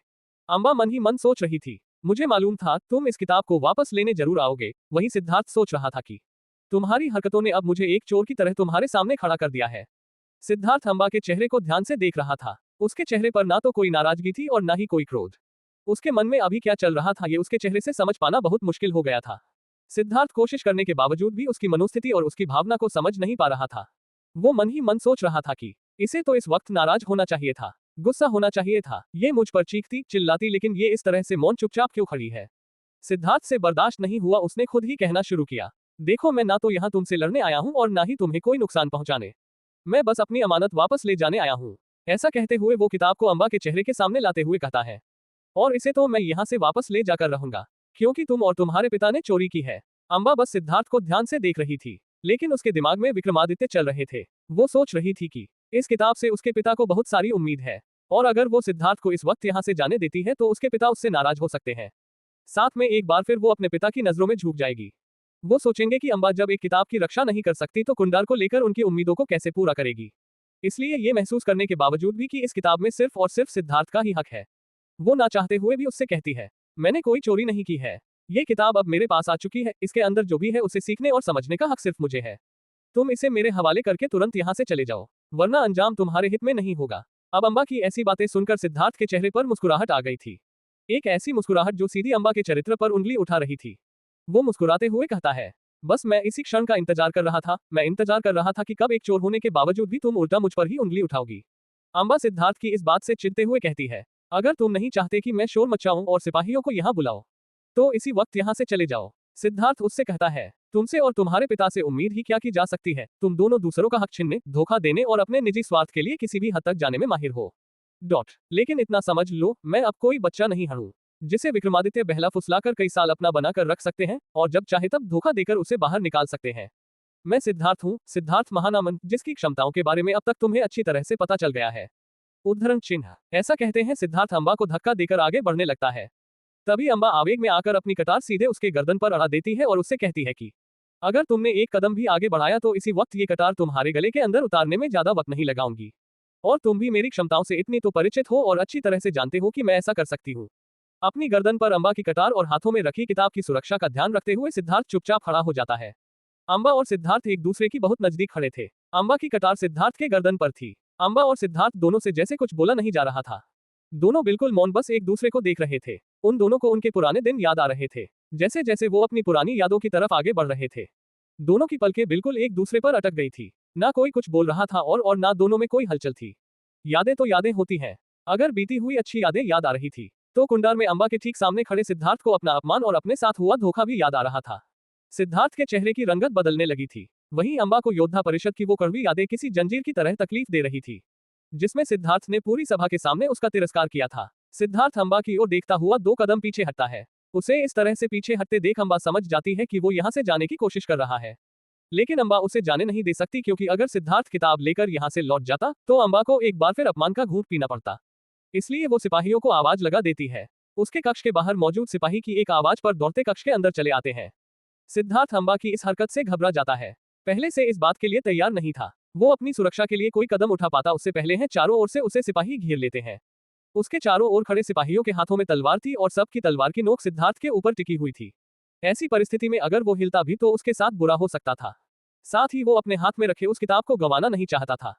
S1: अम्बा मन ही मन सोच रही थी, मुझे मालूम था तुम इस किताब को वापस लेने जरूर आओगे। वहीं सिद्धार्थ सोच रहा था कि तुम्हारी हरकतों ने अब मुझे एक चोर की तरह तुम्हारे सामने खड़ा कर दिया है। सिद्धार्थ अम्बा के चेहरे को ध्यान से देख रहा था। उसके चेहरे पर ना तो कोई नाराजगी थी और ना ही कोई क्रोध। उसके मन में अभी क्या चल रहा था ये उसके चेहरे से समझ पाना बहुत मुश्किल हो गया था। सिद्धार्थ कोशिश करने के बावजूद भी उसकी मनोस्थिति और उसकी भावना को समझ नहीं पा रहा था। वो मन ही मन सोच रहा था कि इसे तो इस वक्त नाराज होना चाहिए था, गुस्सा होना चाहिए था। ये मुझ पर चीखती चिल्लाती, लेकिन ये इस तरह से मौन चुपचाप क्यों खड़ी है। सिद्धार्थ से बर्दाश्त नहीं हुआ, उसने खुद ही कहना शुरू किया, देखो मैं ना तो यहाँ तुमसे लड़ने आया हूँ और ना ही तुम्हें कोई नुकसान पहुंचाने। मैं बस अपनी अमानत वापस ले जाने आया हूँ। ऐसा कहते हुए वो किताब को अम्बा के चेहरे के सामने लाते हुए कहता है, और इसे तो मैं यहाँ से वापस ले जाकर रहूंगा क्योंकि तुम और तुम्हारे पिता ने चोरी की है। अम्बा बस सिद्धार्थ को ध्यान से देख रही थी, लेकिन उसके दिमाग में विक्रमादित्य चल रहे थे। वो सोच रही थी कि इस किताब से उसके पिता को बहुत सारी उम्मीद है और अगर वो सिद्धार्थ को इस वक्त यहाँ से जाने देती है तो उसके पिता उससे नाराज हो सकते हैं। साथ में एक बार फिर वो अपने पिता की नजरों में झुक जाएगी। वो सोचेंगे कि अम्बा जब एक किताब की रक्षा नहीं कर सकती तो कुंडार को लेकर उनकी उम्मीदों को कैसे पूरा करेगी। इसलिए ये महसूस करने के बावजूद भी कि इस किताब में सिर्फ और सिर्फ सिद्धार्थ का ही हक है, वो ना चाहते हुए भी उससे कहती है, मैंने कोई चोरी नहीं की है। ये किताब अब मेरे पास आ चुकी है, इसके अंदर जो भी है उसे सीखने और समझने का हक सिर्फ मुझे है। तुम इसे मेरे हवाले करके तुरंत यहाँ से चले जाओ, वरना अंजाम तुम्हारे हित में नहीं होगा। अब अम्बा की ऐसी बातें सुनकर सिद्धार्थ के चेहरे पर मुस्कुराहट आ गई थी। एक ऐसी मुस्कुराहट जो सीधी अम्बा के चरित्र पर उंगली उठा रही थी। वो मुस्कुराते हुए कहता है, बस मैं इसी क्षण का इंतजार कर रहा था। मैं इंतजार कर रहा था कि कब एक चोर होने के बावजूद भी तुम उल्टा मुझ पर ही उंगली उठाओगी। अम्बा सिद्धार्थ की इस बात से चिढ़ते हुए कहती है, अगर तुम नहीं चाहते कि मैं शोर मचाऊं और सिपाहियों को यहाँ बुलाओ तो इसी वक्त यहाँ से चले जाओ। सिद्धार्थ उससे कहता है, तुमसे और तुम्हारे पिता से उम्मीद ही क्या की जा सकती है। तुम दोनों दूसरों का हक छीनने, धोखा देने और अपने निजी स्वार्थ के लिए किसी भी हद तक जाने में माहिर हो। लेकिन इतना समझ लो, मैं अब कोई बच्चा नहीं हूँ जिसे विक्रमादित्य बहला फुसलाकर कई साल अपना बनाकर रख सकते हैं और जब चाहे तब धोखा देकर उसे बाहर निकाल सकते हैं। मैं सिद्धार्थ हूँ, सिद्धार्थ महानामन, जिसकी क्षमताओं के बारे में अब तक तुम्हें अच्छी तरह से पता चल गया है। उद्धरण चिन्ह। ऐसा कहते हैं सिद्धार्थ अम्बा को धक्का देकर आगे बढ़ने लगता है। तभी अम्बा आवेग में आकर अपनी कटार सीधे उसके गर्दन पर अड़ा देती है और उससे कहती है कि अगर तुमने एक कदम भी आगे बढ़ाया तो इसी वक्त ये कटार तुम्हारे गले के अंदर उतारने में ज्यादा वक्त नहीं लगाऊंगी। और तुम भी मेरी क्षमताओं से इतनी तो परिचित हो और अच्छी तरह से जानते हो कि मैं ऐसा कर सकती हूँ। अपनी गर्दन पर अम्बा की कटार और हाथों में रखी किताब की सुरक्षा का ध्यान रखते हुए सिद्धार्थ चुपचाप खड़ा हो जाता है। अम्बा और सिद्धार्थ एक दूसरे की बहुत नजदीक खड़े थे। अम्बा की कटार सिद्धार्थ के गर्दन पर थी। अम्बा और सिद्धार्थ दोनों से जैसे कुछ बोला नहीं जा रहा था। दोनों बिल्कुल मौन बस एक दूसरे को देख रहे थे। उन दोनों को उनके पुराने दिन याद आ रहे थे। जैसे जैसे वो अपनी पुरानी यादों की तरफ आगे बढ़ रहे थे, दोनों की पलकें बिल्कुल एक दूसरे पर अटक गई थी। ना कोई कुछ बोल रहा था और ना दोनों में कोई हलचल थी। यादें तो यादें होती हैं। अगर बीती हुई अच्छी यादें याद आ रही थी तो कुंडार में अम्बा के ठीक सामने खड़े सिद्धार्थ को अपना अपमान और अपने साथ हुआ धोखा भी याद आ रहा था। सिद्धार्थ के चेहरे की रंगत बदलने लगी थी। वहीं अम्बा को योद्धा परिषद की वो कड़वी यादें किसी जंजीर की तरह तकलीफ दे रही थी, जिसमें सिद्धार्थ ने पूरी सभा के सामने उसका तिरस्कार किया था। सिद्धार्थ अम्बा की ओर देखता हुआ 2 कदम पीछे हटता है। उसे इस तरह से पीछे हटते देख अम्बा समझ जाती है कि वो यहाँ से जाने की कोशिश कर रहा है, लेकिन अम्बा उसे जाने नहीं दे सकती क्योंकि अगर सिद्धार्थ किताब लेकर यहाँ से लौट जाता तो अम्बा को एक बार फिर अपमान का घूंट पीना पड़ता। इसलिए वो सिपाहियों को आवाज लगा देती है। उसके कक्ष के बाहर मौजूद सिपाही की एक आवाज पर दौड़ते कक्ष के अंदर चले आते हैं। सिद्धार्थ अम्बा की इस हरकत से घबरा जाता है। पहले से इस बात के लिए तैयार नहीं था। वो अपनी सुरक्षा के लिए कोई कदम उठा पाता उससे पहले है चारों ओर से उसे सिपाही घेर लेते हैं। उसके चारों ओर खड़े सिपाहियों के हाथों में तलवार थी और सबकी तलवार की नोक सिद्धार्थ के ऊपर टिकी हुई थी। ऐसी परिस्थिति में अगर वो हिलता भी तो उसके साथ बुरा हो सकता था। साथ ही वो अपने हाथ में रखे उस किताब को गंवाना नहीं चाहता था,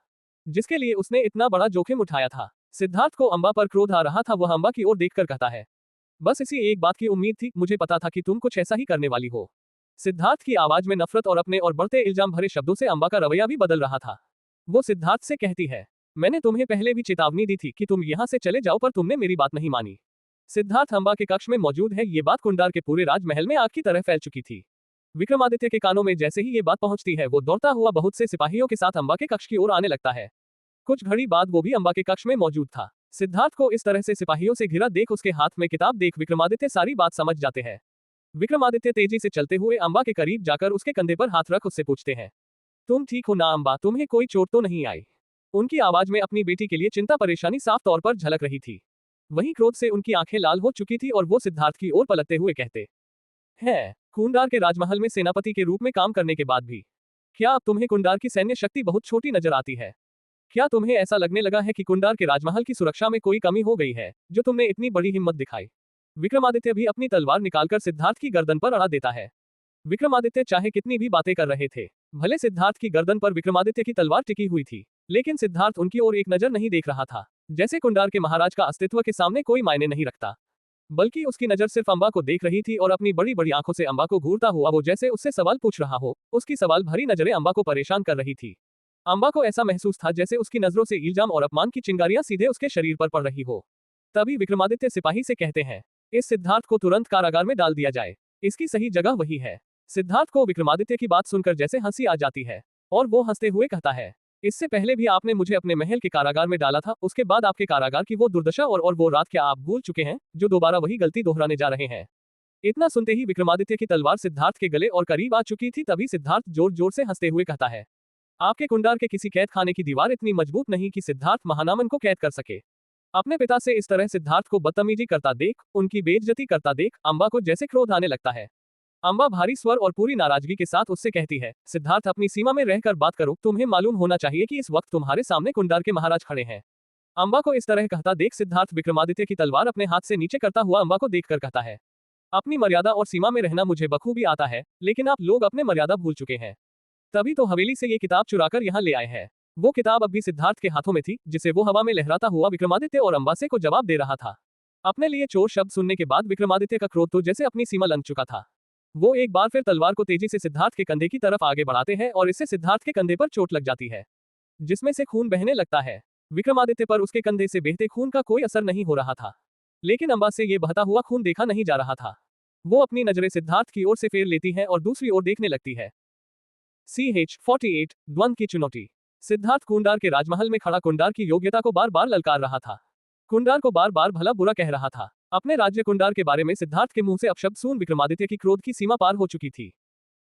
S1: जिसके लिए उसने इतना बड़ा जोखिम उठाया था। सिद्धार्थ को अम्बा पर क्रोध आ रहा था। वह अम्बा की ओर देखकर कहता है, बस इसी एक बात की उम्मीद थी, मुझे पता था कि तुम कुछ ऐसा ही करने वाली हो। सिद्धार्थ की आवाज में नफरत और अपने और बढ़ते इल्जाम भरे शब्दों से अम्बा का रवैया भी बदल रहा था। वो सिद्धार्थ से कहती है, मैंने तुम्हें पहले भी चेतावनी दी थी कि तुम यहाँ से चले जाओ, पर तुमने मेरी बात नहीं मानी। सिद्धार्थ अम्बा के कक्ष में मौजूद है। ये बात कुंडार के पूरे राजमहल में आग की तरह फैल चुकी थी। विक्रमादित्य के कानों में जैसे ही ये बात पहुंचती है, वो दौड़ता हुआ बहुत से सिपाहियों के साथ अम्बा के कक्ष की ओर आने लगता है। कुछ घड़ी बाद वो भी अम्बा के कक्ष में मौजूद था। सिद्धार्थ को इस तरह से सिपाहियों से घिरा देख, उसके हाथ में किताब देख विक्रमादित्य सारी बात समझ जाते हैं। विक्रमादित्य तेजी से चलते हुए अम्बा के करीब जाकर उसके कंधे पर हाथ रख उससे पूछते हैं, तुम ठीक हो ना अम्बा, तुम्हें कोई चोट तो नहीं आई? उनकी आवाज में अपनी बेटी के लिए चिंता परेशानी साफ तौर पर झलक रही थी। वहीं क्रोध से उनकी आंखें लाल हो चुकी थी और वो सिद्धार्थ की ओर पलटते हुए कहते हैं, कुंडार के राजमहल में सेनापति के रूप में काम करने के बाद भी क्या अब तुम्हें कुंडार की सैन्य शक्ति बहुत छोटी नजर आती है? क्या तुम्हें ऐसा लगने लगा है कि कुंडार के राजमहल की सुरक्षा में कोई कमी हो गई है, जो तुमने इतनी बड़ी हिम्मत दिखाई? विक्रमादित्य भी अपनी तलवार निकालकर सिद्धार्थ की गर्दन पर अड़ा देता है। विक्रमादित्य चाहे कितनी भी बातें कर रहे थे, भले सिद्धार्थ की गर्दन पर विक्रमादित्य की तलवार टिकी हुई थी, लेकिन सिद्धार्थ उनकी ओर एक नजर नहीं देख रहा था। जैसे कुंडार के महाराज का अस्तित्व के सामने कोई मायने नहीं रखता, बल्कि उसकी नजर सिर्फ अम्बा को देख रही थी और अपनी बड़ी बड़ी आंखों से अम्बा को घूरता हुआ वो जैसे उससे सवाल पूछ रहा हो। उसकी सवाल भरी नजरें अम्बा को परेशान कर रही थी। अम्बा को ऐसा महसूस था जैसे उसकी नजरों से इल्जाम और अपमान की चिंगारियां सीधे उसके शरीर पर पड़ रही हो। तभी विक्रमादित्य सिपाही से कहते हैं, इस सिद्धार्थ को तुरंत कारागार में डाल दिया जाए, इसकी सही जगह वही है। सिद्धार्थ को विक्रमादित्य की बात सुनकर जैसे हंसी आ जाती है और वो हंसते हुए कहता है, इससे पहले भी आपने मुझे अपने महल के कारागार में डाला था, उसके बाद आपके कारागार की वो दुर्दशा और वो रात क्या आप भूल चुके हैं, जो दोबारा वही गलती दोहराने जा रहे हैं? इतना सुनते ही विक्रमादित्य की तलवार सिद्धार्थ के गले और करीब आ चुकी थी। तभी सिद्धार्थ जोर जोर से हंसते हुए कहता है, आपके कुंडार के किसी कैद खाने की दीवार इतनी मजबूत नहीं कि सिद्धार्थ महानामन को कैद कर सके। अपने पिता से इस तरह सिद्धार्थ को बदतमीजी करता देख, उनकी बेइज्जती करता देख अम्बा को जैसे क्रोध आने लगता है। अम्बा भारी स्वर और पूरी नाराजगी के साथ उससे कहती है, सिद्धार्थ अपनी सीमा में रहकर बात करो, तुम्हें मालूम होना चाहिए कि इस वक्त तुम्हारे सामने कुंडार के महाराज खड़े हैं। अम्बा को इस तरह कहता देख सिद्धार्थ विक्रमादित्य की तलवार अपने हाथ से नीचे करता हुआ अम्बा को देखकर कहता है, अपनी मर्यादा और सीमा में रहना मुझे बखूबी आता है, लेकिन आप लोग अपने मर्यादा भूल चुके हैं। तभी तो हवेली से ये किताब चुराकर यहाँ ले आए हैं। वो किताब अब भी सिद्धार्थ के हाथों में थी, जिसे वो हवा में लहराता हुआ विक्रमादित्य और अम्बासे को जवाब दे रहा था। अपने लिए चोर शब्द सुनने के बाद विक्रमादित्य का क्रोध तो जैसे अपनी सीमा लंघ चुका था। वो एक बार फिर तलवार को तेजी से सिद्धार्थ के कंधे की तरफ आगे बढ़ाते हैं और इससे सिद्धार्थ के कंधे पर चोट लग जाती है, जिसमें से खून बहने लगता है। विक्रमादित्य पर उसके कंधे से बहते खून का कोई असर नहीं हो रहा था, लेकिन अम्बा से ये बहता हुआ खून देखा नहीं जा रहा था। वो अपनी नजरें सिद्धार्थ की ओर से फेर लेती है और दूसरी ओर देखने लगती है। CH-48 द्वंद्व की चुनौती। सिद्धार्थ कुंडार के राजमहल में खड़ा कुंडार की योग्यता को बार बार ललकार रहा था। कुंडार को बार बार भला बुरा कह रहा था। अपने राज्य कुंडार के बारे में सिद्धार्थ के मुंह से अपशब्द सुन विक्रमादित्य की क्रोध की सीमा पार हो चुकी थी,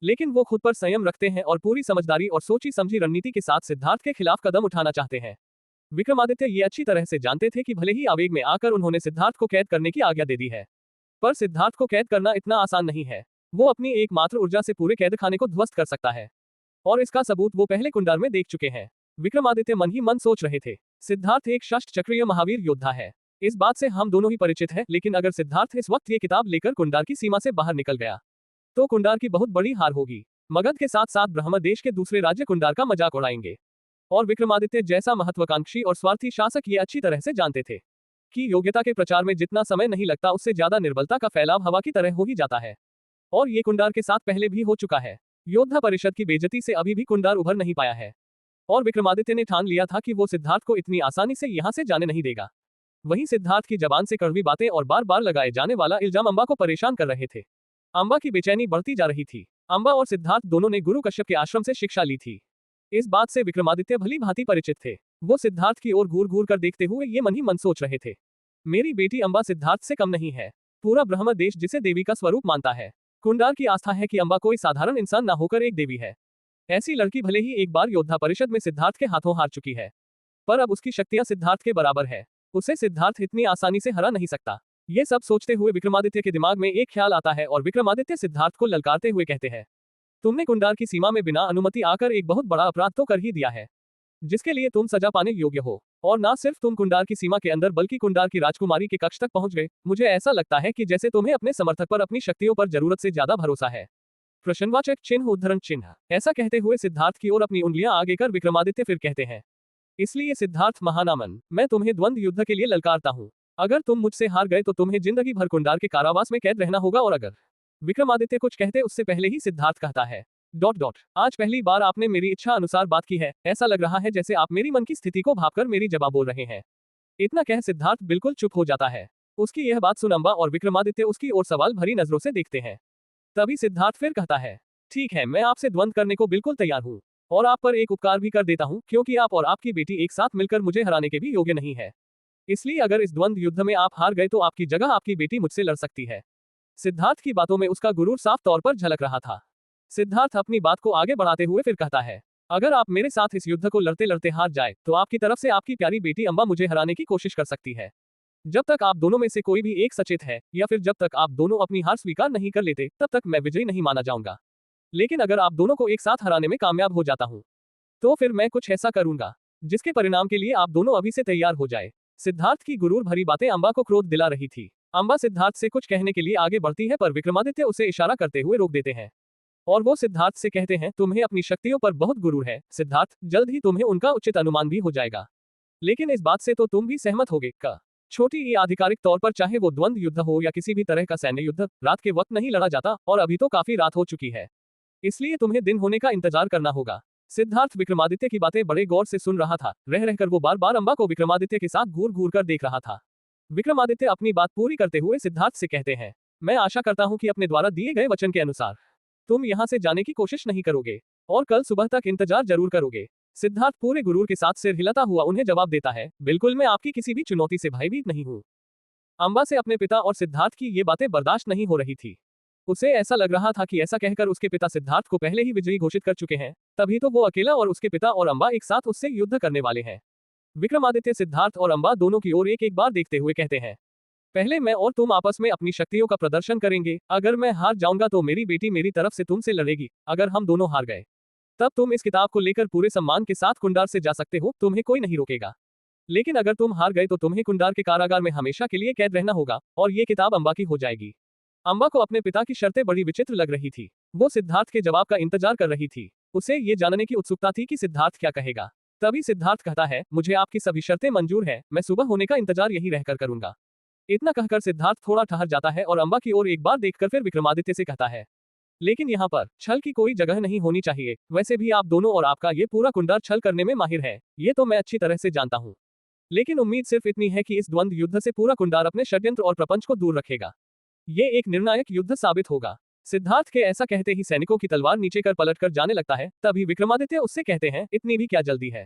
S1: लेकिन वो खुद पर संयम रखते हैं और पूरी समझदारी और सोची समझी रणनीति के साथ सिद्धार्थ के खिलाफ कदम उठाना चाहते हैं। विक्रमादित्य ये अच्छी तरह से जानते थे कि भले ही आवेग में आकर उन्होंने सिद्धार्थ को कैद करने की आज्ञा दे दी है, पर सिद्धार्थ को कैद करना इतना आसान नहीं है। वो अपनी एकमात्र ऊर्जा से पूरे कैद खाने को ध्वस्त कर सकता है, और इसका सबूत वो पहले कुंडार में देख चुके हैं। विक्रमादित्य मन ही मन सोच रहे थे, सिद्धार्थ एक शस्त्र चक्रीय महावीर योद्धा है, इस बात से हम दोनों ही परिचित हैं, लेकिन अगर सिद्धार्थ इस वक्त ये किताब लेकर कुंडार की सीमा से बाहर निकल गया, तो कुंडार की बहुत बड़ी हार होगी। मगध के साथ साथ ब्रह्म देश के दूसरे राज्य कुंडार का मजाक उड़ाएंगे, और विक्रमादित्य जैसा महत्वाकांक्षी और स्वार्थी शासक ये अच्छी तरह से जानते थे कि योग्यता के प्रचार में जितना समय नहीं लगता, उससे ज्यादा निर्बलता का फैलाव हवा की तरह हो ही जाता है, और ये कुंडार के साथ पहले भी हो चुका है। योद्धा परिषद की बेइज्जती से अभी भी कुंडार उभर नहीं पाया है, और विक्रमादित्य ने ठान लिया था कि वो सिद्धार्थ को इतनी आसानी से यहाँ से जाने नहीं देगा। वहीं सिद्धार्थ की जबान से कड़वी बातें और बार बार लगाए जाने वाला इल्जाम अम्बा को परेशान कर रहे थे। अम्बा की बेचैनी बढ़ती जा रही थी। अम्बा और सिद्धार्थ दोनों ने गुरु कश्यप के आश्रम से शिक्षा ली थी। इस बात से विक्रमादित्य भली भांति परिचित थे। वो सिद्धार्थ की ओर घूर घूर कर देखते हुए ये मन ही मन सोच रहे थे, मेरी बेटी अम्बा सिद्धार्थ से कम नहीं है। पूरा ब्रह्म देश जिसे देवी का स्वरूप मानता है, कुंडार की आस्था है कि अम्बा कोई साधारण इंसान न होकर एक देवी है। ऐसी लड़की भले ही एक बार योद्धा परिषद में सिद्धार्थ के हाथों हार चुकी है, पर अब उसकी शक्तियां सिद्धार्थ के बराबर है। उसे सिद्धार्थ इतनी आसानी से हरा नहीं सकता। ये सब सोचते हुए विक्रमादित्य के दिमाग में एक ख्याल आता है और विक्रमादित्य सिद्धार्थ को ललकारते हुए कहते हैं, तुमने कुंडार की सीमा में बिना अनुमति आकर एक बहुत बड़ा अपराध तो कर ही दिया है, जिसके लिए तुम सजा पाने योग्य हो। और ना सिर्फ तुम कुंडार की सीमा के अंदर बल्कि कुंडार की राजकुमारी के कक्ष तक पहुंच गए। मुझे ऐसा लगता है कि जैसे तुम्हें अपने समर्थक पर अपनी शक्तियों पर जरूरत से ज्यादा भरोसा है। प्रश्नवाचक चिन्ह उद्धरण चिन्ह। ऐसा कहते हुए सिद्धार्थ की ओर अपनी उंगलियां आगे कर विक्रमादित्य फिर कहते हैं, इसलिए सिद्धार्थ महानामन, मैं तुम्हें द्वंद्व युद्ध के लिए ललकारता हूँ। अगर तुम मुझसे हार गए तो तुम्हें जिंदगी भर कुंडार के कारावास में कैद रहना होगा। और अगर विक्रमादित्य कुछ कहते उससे पहले ही सिद्धार्थ कहता है, आज पहली बार आपने मेरी इच्छा अनुसार बात की है। ऐसा लग रहा है जैसे आप मेरी मन की स्थिति को भांपकर मेरी जवाब बोल रहे हैं। इतना कह सिद्धार्थ बिल्कुल चुप हो जाता है। उसकी यह बात सुन अम्बा और विक्रमादित्य उसकी ओर सवाल भरी नजरों से देखते हैं। तभी सिद्धार्थ फिर कहता है, ठीक है, मैं आपसे द्वंद्व करने को बिल्कुल तैयार हूँ और आप पर एक उपकार भी कर देता हूँ, क्योंकि आप और आपकी बेटी एक साथ मिलकर मुझे हराने के भी योग्य नहीं है। इसलिए अगर इस द्वंद्व युद्ध में आप हार गए तो आपकी जगह आपकी बेटी मुझसे लड़ सकती है। सिद्धार्थ की बातों में उसका गुरूर साफ तौर पर झलक रहा था। सिद्धार्थ अपनी बात को आगे बढ़ाते हुए फिर कहता है, अगर आप मेरे साथ इस युद्ध को लड़ते लड़ते हार जाए तो आपकी तरफ से आपकी प्यारी बेटी अम्बा मुझे हराने की कोशिश कर सकती है। जब तक आप दोनों में से कोई भी एक सचेत है या फिर जब तक आप दोनों अपनी हार स्वीकार नहीं कर लेते तब तक मैं विजयी नहीं माना जाऊंगा। लेकिन अगर आप दोनों को एक साथ हराने में कामयाब हो जाता हूं तो फिर मैं कुछ ऐसा करूंगा जिसके परिणाम के लिए आप दोनों अभी से तैयार हो जाए। सिद्धार्थ की गुरूर भरी बातें अम्बा को क्रोध दिला रही थी। अम्बा सिद्धार्थ से कुछ कहने के लिए आगे बढ़ती है पर विक्रमादित्य उसे इशारा करते हुए रोक देते हैं और वो सिद्धार्थ से कहते हैं, तुम्हें अपनी शक्तियों पर बहुत गुरूर है सिद्धार्थ, जल्द ही तुम्हें उनका उचित अनुमान भी हो जाएगा। लेकिन इस बात से तो तुम भी सहमत होगे का छोटी ये आधिकारिक तौर पर चाहे वो द्वंद्व युद्ध हो या किसी भी तरह का सैन्य युद्ध, रात के वक्त नहीं लड़ा जाता और अभी तो काफी रात हो चुकी है, इसलिए तुम्हें दिन होने का इंतजार करना होगा। सिद्धार्थ विक्रमादित्य की बातें बड़े गौर से सुन रहा था। रह रहकर वो बार बार अम्बा को विक्रमादित्य के साथ घूर घूर कर देख रहा था। विक्रमादित्य अपनी बात पूरी करते हुए सिद्धार्थ से कहते हैं, मैं आशा करता हूँ कि अपने द्वारा दिए गए वचन के अनुसार तुम यहाँ से जाने की कोशिश नहीं करोगे और कल सुबह तक इंतजार जरूर करोगे। सिद्धार्थ पूरे गुरूर के साथ सिर हिलाता हुआ उन्हें जवाब देता है, बिल्कुल, मैं आपकी किसी भी चुनौती से भयभीत नहीं हूँ। अम्बा से अपने पिता और सिद्धार्थ की ये बातें बर्दाश्त नहीं हो रही थी। उसे ऐसा लग रहा था कि ऐसा कहकर उसके पिता सिद्धार्थ को पहले ही विजयी घोषित कर चुके हैं, तभी तो वो अकेला और उसके पिता और अम्बा एक साथ उससे युद्ध करने वाले हैं। विक्रमादित्य सिद्धार्थ और अम्बा दोनों की ओर एक एक बार देखते हुए कहते हैं, पहले मैं और तुम आपस में अपनी शक्तियों का प्रदर्शन करेंगे। अगर मैं हार जाऊंगा तो मेरी बेटी मेरी तरफ से तुमसे लड़ेगी। अगर हम दोनों हार गए तब तुम इस किताब को लेकर पूरे सम्मान के साथ कुंडार से जा सकते हो, तुम्हें कोई नहीं रोकेगा। लेकिन अगर तुम हार गए तो तुम्हें कुंडार के कारागार में हमेशा के लिए कैद रहना होगा और ये किताब अम्बा की हो जाएगी। अम्बा को अपने पिता की शर्तें बड़ी विचित्र लग रही थी। वो सिद्धार्थ के जवाब का इंतजार कर रही थी। उसे ये जानने की उत्सुकता थी कि सिद्धार्थ क्या कहेगा। तभी सिद्धार्थ कहता है, मुझे आपकी सभी शर्तें मंजूर है, मैं सुबह होने का इंतजार यही रहकर करूंगा। इतना कहकर सिद्धार्थ थोड़ा ठहर जाता है और अम्बा की ओर एक बार देखकर फिर विक्रमादित्य से कहता है, लेकिन यहाँ पर छल की कोई जगह नहीं होनी चाहिए। वैसे भी आप दोनों और आपका ये पूरा कुंडार छल करने में माहिर है, ये तो मैं अच्छी तरह से जानता हूँ। लेकिन उम्मीद सिर्फ इतनी है कि इस द्वंद्व युद्ध से पूरा कुंडार अपने षड्यंत्र और प्रपंच को दूर रखेगा। ये एक निर्णायक युद्ध साबित होगा। सिद्धार्थ के ऐसा कहते ही सैनिकों की तलवार नीचे कर पलटकर जाने लगता है। तभी विक्रमादित्य उससे कहते हैं, इतनी भी क्या जल्दी है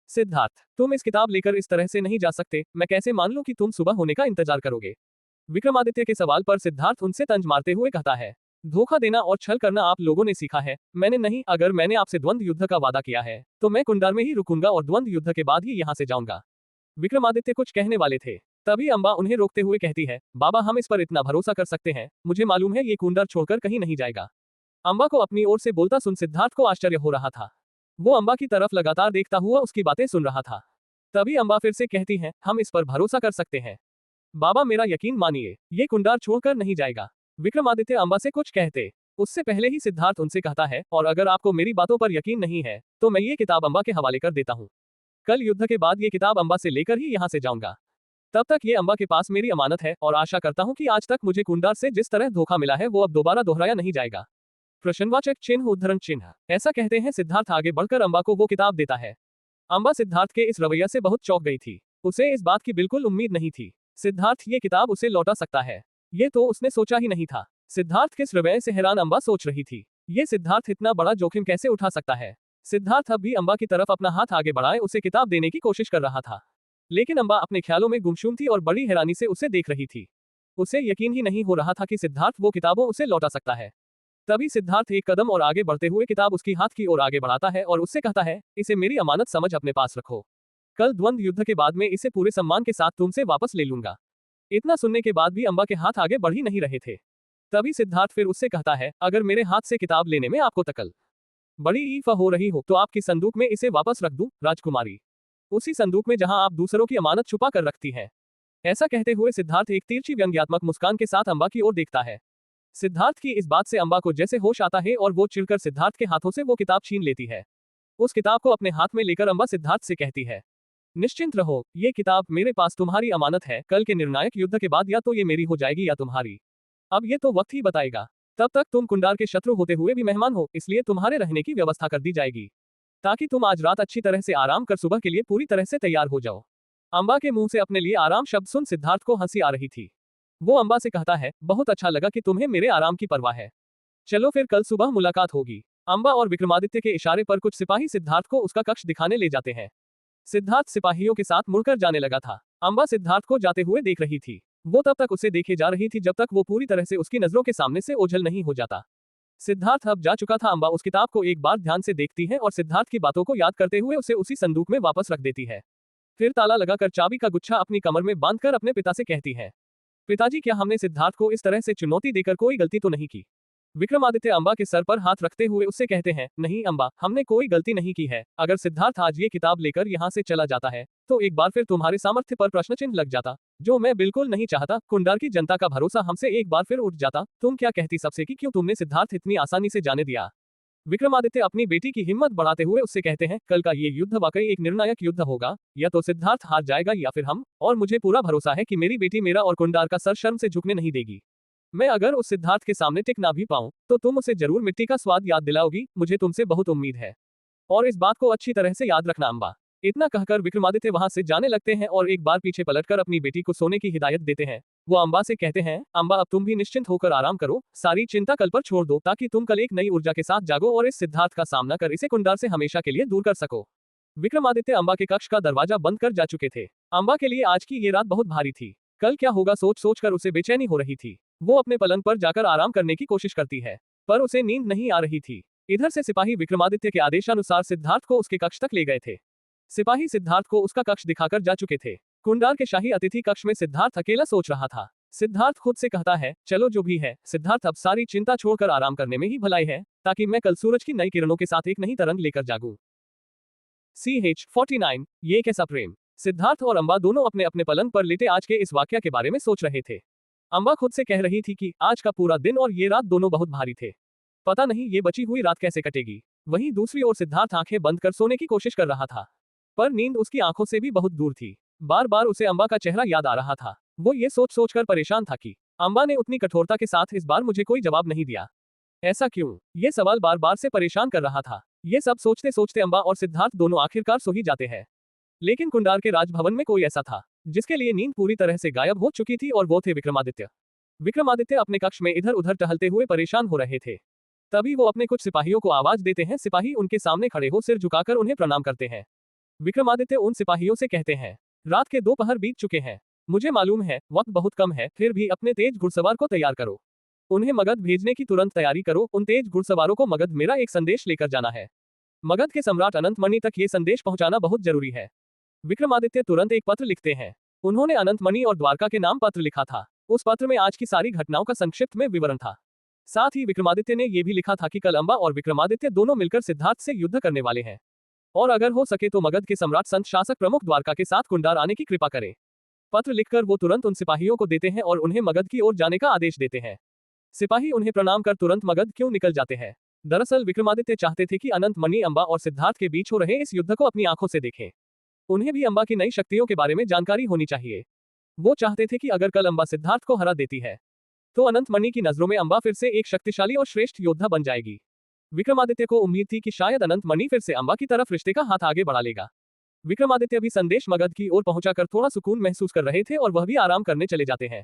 S1: सिद्धार्थ, तुम इस किताब लेकर इस तरह से नहीं जा सकते। मैं कैसे मान लूं कि तुम सुबह होने का इंतजार करोगे। विक्रमादित्य के सवाल पर सिद्धार्थ उनसे तंज मारते हुए कहता है, धोखा देना और छल करना आप लोगों ने सीखा है, मैंने नहीं। अगर मैंने आपसे द्वंद्व युद्ध का वादा किया है तो मैं कुंडार में ही रुकूंगा और द्वंद्व युद्ध के बाद ही यहाँ से जाऊंगा। विक्रमादित्य कुछ कहने वाले थे, तभी अम्बा उन्हें रोकते हुए कहती है, बाबा हम इस पर इतना भरोसा कर सकते हैं, मुझे मालूम है ये कुंडार छोड़कर कहीं नहीं जाएगा। अम्बा को अपनी ओर से बोलता सुन सिद्धार्थ को आश्चर्य हो रहा था। वो अम्बा की तरफ लगातार देखता हुआ उसकी बातें सुन रहा था। तभी अम्बा फिर से कहती हैं, हम इस पर भरोसा कर सकते हैं। बाबा मेरा यकीन मानिए, ये कुंडार छोड़कर नहीं जाएगा। विक्रमादित्य अम्बा से कुछ कहते उससे पहले ही सिद्धार्थ उनसे कहता है, और अगर आपको मेरी बातों पर यकीन नहीं है तो मैं ये किताब अम्बा के हवाले कर देता हूँ। कल युद्ध के बाद ये किताब अम्बा से लेकर ही यहाँ से जाऊंगा। तब तक ये अम्बा के पास मेरी अमानत है और आशा करता हूँ कि आज तक मुझे कुंडार से जिस तरह धोखा मिला है वो अब दोबारा दोहराया नहीं जाएगा। प्रश्नवाचक चिन्ह उद्धरण चिन्ह। ऐसा कहते हैं सिद्धार्थ आगे बढ़कर अम्बा को वो किताब देता है। अम्बा सिद्धार्थ के इस रवैया से बहुत चौंक गई थी। उसे इस बात की बिल्कुल उम्मीद नहीं थी सिद्धार्थ ये किताब उसे लौटा सकता है। ये तो उसने सोचा ही नहीं था। सिद्धार्थ किस रवैये से हैरान अम्बा सोच रही थी। ये सिद्धार्थ इतना बड़ा जोखिम कैसे उठा सकता है। सिद्धार्थ अब भी अम्बा की तरफ अपना हाथ आगे बढ़ाए उसे किताब देने की कोशिश कर रहा था, लेकिन अम्बा अपने ख्यालों में गुमशुम थी और बड़ी हैरानी से उसे देख रही थी। उसे यकीन ही नहीं हो रहा था कि सिद्धार्थ वो किताबों उसे लौटा सकता है। तभी सिद्धार्थ एक कदम और आगे बढ़ते हुए किताब उसकी हाथ की ओर आगे बढ़ाता है और उससे कहता है, इसे मेरी अमानत समझ अपने पास रखो। कल द्वंद्व युद्ध के बाद में इसे पूरे सम्मान के साथ तुमसे वापस ले लूंगा। इतना सुनने के बाद भी अम्बा के हाथ आगे बढ़ ही नहीं रहे थे। तभी सिद्धार्थ फिर उससे कहता है, अगर मेरे हाथ से किताब लेने में आपको तकल बड़ी ईर्ष्या हो रही हो तो आपकी संदूक में इसे वापस रख दूं, राजकुमारी। उसी संदूक में जहां आप दूसरों की अमानत छुपा कर रखती हैं। ऐसा कहते हुए सिद्धार्थ एक तिरछी व्यंग्यात्मक मुस्कान के साथ अम्बा की ओर देखता है। सिद्धार्थ की इस बात से अम्बा को जैसे होश आता है और वो चिढ़कर सिद्धार्थ के हाथों से वो किताब छीन लेती है। उस किताब को अपने हाथ में लेकर अम्बा सिद्धार्थ से कहती है, निश्चिंत रहो, ये किताब मेरे पास तुम्हारी अमानत है। कल के निर्णायक युद्ध के बाद या तो ये मेरी हो जाएगी या तुम्हारी। अब ये तो वक्त ही बताएगा। तब तक तुम कुंडार के शत्रु होते हुए भी मेहमान हो, इसलिए तुम्हारे रहने की व्यवस्था कर दी जाएगी ताकि तुम आज रात अच्छी तरह से आराम कर सुबह के लिए पूरी तरह से तैयार हो जाओ। अम्बा के मुंह से अपने लिए आराम शब्द सुन सिद्धार्थ को हंसी आ रही थी। वो अम्बा से कहता है, बहुत अच्छा लगा कि तुम्हें मेरे आराम की परवाह है। चलो फिर कल सुबह मुलाकात होगी। अम्बा और विक्रमादित्य के इशारे पर कुछ सिपाही सिद्धार्थ को उसका कक्ष दिखाने ले जाते हैं। सिद्धार्थ सिपाहियों के साथ मुड़कर जाने लगा था। अम्बा सिद्धार्थ को जाते हुए देख रही थी। वो तब तक उसे देखे जा रही थी जब तक वो पूरी तरह से उसकी नजरों के सामने से ओझल नहीं हो जाता। सिद्धार्थ अब जा चुका था। अम्बा उस किताब को एक बार ध्यान से देखती है और सिद्धार्थ की बातों को याद करते हुए उसे उसी संदूक में वापस रख देती है। फिर ताला लगाकर चाबी का गुच्छा अपनी कमर में बांधकर अपने पिता से कहती है, पिताजी, क्या हमने सिद्धार्थ को इस तरह से चुनौती देकर कोई गलती तो नहीं की? विक्रमादित्य अम्बा के सर पर हाथ रखते हुए उससे कहते हैं, नहीं अम्बा, हमने कोई गलती नहीं की है। अगर सिद्धार्थ आज ये किताब लेकर यहाँ से चला जाता है तो एक बार फिर तुम्हारे सामर्थ्य पर प्रश्न चिन्ह लग जाता, जो मैं बिल्कुल नहीं चाहता। कुंडार की जनता का भरोसा हमसे एक बार फिर उठ जाता। तुम क्या कहती सबसे कि क्यों तुमने सिद्धार्थ इतनी आसानी से जाने दिया? विक्रमादित्य अपनी बेटी की हिम्मत बढ़ाते हुए उससे कहते हैं, कल का ये युद्ध वाकई एक निर्णायक युद्ध होगा। या तो सिद्धार्थ हार जाएगा या फिर हम, और मुझे पूरा भरोसा है कि मेरी बेटी मेरा और कुंडार का सर शर्म से झुकने नहीं देगी। मैं अगर उस सिद्धार्थ के सामने टिक ना भी पाऊं तो तुम उसे जरूर मिट्टी का स्वाद याद दिलाओगी। मुझे तुमसे बहुत उम्मीद है और इस बात को अच्छी तरह से याद रखना अम्बा। इतना कहकर विक्रमादित्य वहां से जाने लगते हैं और एक बार पीछे पलटकर अपनी बेटी को सोने की हिदायत देते हैं। वो अम्बा से कहते हैं, अम्बा, अब तुम भी निश्चिंत होकर आराम करो। सारी चिंता कल पर छोड़ दो ताकि तुम कल एक नई ऊर्जा के साथ जागो और इस सिद्धार्थ का सामना कर इसे कुंडार से हमेशा के लिए दूर कर सको। विक्रमादित्य अम्बा के कक्ष का दरवाजा बंद कर जा चुके थे। अम्बा के लिए आज की ये रात बहुत भारी थी। कल क्या होगा सोच सोच कर उसे बेचैनी हो रही थी। वो अपने पलंग पर जाकर आराम करने की कोशिश करती है पर उसे नींद नहीं आ रही थी। इधर से सिपाही विक्रमादित्य के आदेशानुसार सिद्धार्थ को उसके कक्ष तक ले गए थे। सिपाही सिद्धार्थ को उसका कक्ष दिखाकर जा चुके थे। कुंडार के शाही अतिथि कक्ष में सिद्धार्थ अकेला सोच रहा था। सिद्धार्थ खुद से कहता है, चलो जो भी है सिद्धार्थ, अब सारी चिंता छोड़कर आराम करने में ही भलाई है ताकि मैं कल सूरज की नई किरणों के साथ एक नई तरंग लेकर जागूं। CH49 ये कैसा प्रेम। सिद्धार्थ और अम्बा दोनों अपने अपने पलंग पर लेटे आज के इस वाकया के बारे में सोच रहे थे। अम्बा खुद से कह रही थी कि आज का पूरा दिन और ये रात दोनों बहुत भारी थे। पता नहीं ये बची हुई रात कैसे कटेगी। वहीं दूसरी ओर सिद्धार्थ आंखें बंद कर सोने की कोशिश कर रहा था पर नींद उसकी आंखों से भी बहुत दूर थी। बार बार उसे अम्बा का चेहरा याद आ रहा था। वो ये सोच सोच कर परेशान था कि अम्बा ने उतनी कठोरता के साथ इस बार मुझे कोई जवाब नहीं दिया। ऐसा क्यों? ये सवाल बार बार से परेशान कर रहा था। ये सब सोचते सोचते अम्बा और सिद्धार्थ दोनों आखिरकार सो ही जाते हैं। लेकिन कुंडार के राजभवन में कोई ऐसा था जिसके लिए नींद पूरी तरह से गायब हो चुकी थी और वो थे विक्रमादित्य। विक्रमादित्य अपने कक्ष में इधर उधर टहलते हुए परेशान हो रहे थे। तभी वो अपने कुछ सिपाहियों को आवाज देते हैं। सिपाही उनके सामने खड़े हो सिर झुकाकर उन्हें प्रणाम करते हैं। विक्रमादित्य उन सिपाहियों से कहते हैं, रात के 2 पहर बीत चुके हैं। मुझे मालूम है वक्त बहुत कम है, फिर भी अपने तेज घुड़सवार को तैयार करो। उन्हें मगध भेजने की तुरंत तैयारी करो। उन तेज घुड़सवारों को मगध मेरा एक संदेश लेकर जाना है। मगध के सम्राट अनंत मणि तक ये संदेश पहुंचाना बहुत जरूरी है। विक्रमादित्य तुरंत एक पत्र लिखते हैं। उन्होंने अनंत मणि और द्वारका के नाम पत्र लिखा था। उस पत्र में आज की सारी घटनाओं का संक्षिप्त में विवरण था। साथ ही विक्रमादित्य ने यह भी लिखा था कि कल अम्बा और विक्रमादित्य दोनों मिलकर सिद्धार्थ से युद्ध करने वाले हैं और अगर हो सके तो मगध के सम्राट संत शासक प्रमुख द्वारका के साथ कुंडार आने की कृपा करें। पत्र लिखकर वो तुरंत उन सिपाहियों को देते हैं और उन्हें मगध की ओर जाने का आदेश देते हैं। सिपाही उन्हें प्रणाम कर तुरंत मगध क्यों निकल जाते हैं। दरअसल विक्रमादित्य चाहते थे कि अनंत मणि अम्बा और सिद्धार्थ के बीच हो रहे इस युद्ध को अपनी आंखों से देखें। उन्हें भी अम्बा की नई शक्तियों के बारे में जानकारी होनी चाहिए। वो चाहते थे कि अगर कल अम्बा सिद्धार्थ को हरा देती है तो अनंत मणि की नजरों में अम्बा फिर से एक शक्तिशाली और श्रेष्ठ योद्धा बन जाएगी। विक्रमादित्य को उम्मीद थी कि शायद अनंत मणि फिर से अम्बा की तरफ रिश्ते का हाथ आगे बढ़ा लेगा। विक्रमादित्य भी संदेश मगध की ओर पहुंचाकर थोड़ा सुकून महसूस कर रहे थे और वह भी आराम करने चले जाते हैं।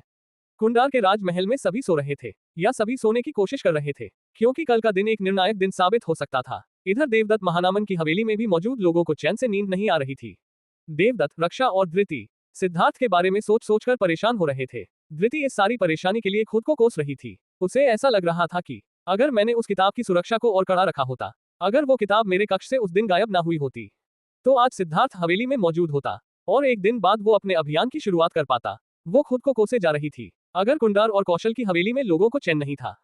S1: कुंडार के राजमहल में सभी सो रहे थे या सभी सोने की कोशिश कर रहे थे क्योंकि कल का दिन एक निर्णायक दिन साबित हो सकता था। इधर देवदत्त महानामन की हवेली में भी मौजूद लोगों को चैन से नींद नहीं आ रही थी। देवदत्त, रक्षा और धृति सिद्धार्थ के बारे में सोच सोचकर परेशान हो रहे थे। धृति इस सारी परेशानी के लिए खुद को कोस रही थी। उसे ऐसा लग रहा था कि अगर मैंने उस किताब की सुरक्षा को और कड़ा रखा होता, अगर वो किताब मेरे कक्ष से उस दिन गायब ना हुई होती, तो आज सिद्धार्थ हवेली में मौजूद होता और एक दिन बाद वो अपने अभियान की शुरुआत कर पाता। वो खुद को कोसे जा रही थी। अगर कुंडार और कौशल की हवेली में लोगों को चैन नहीं था,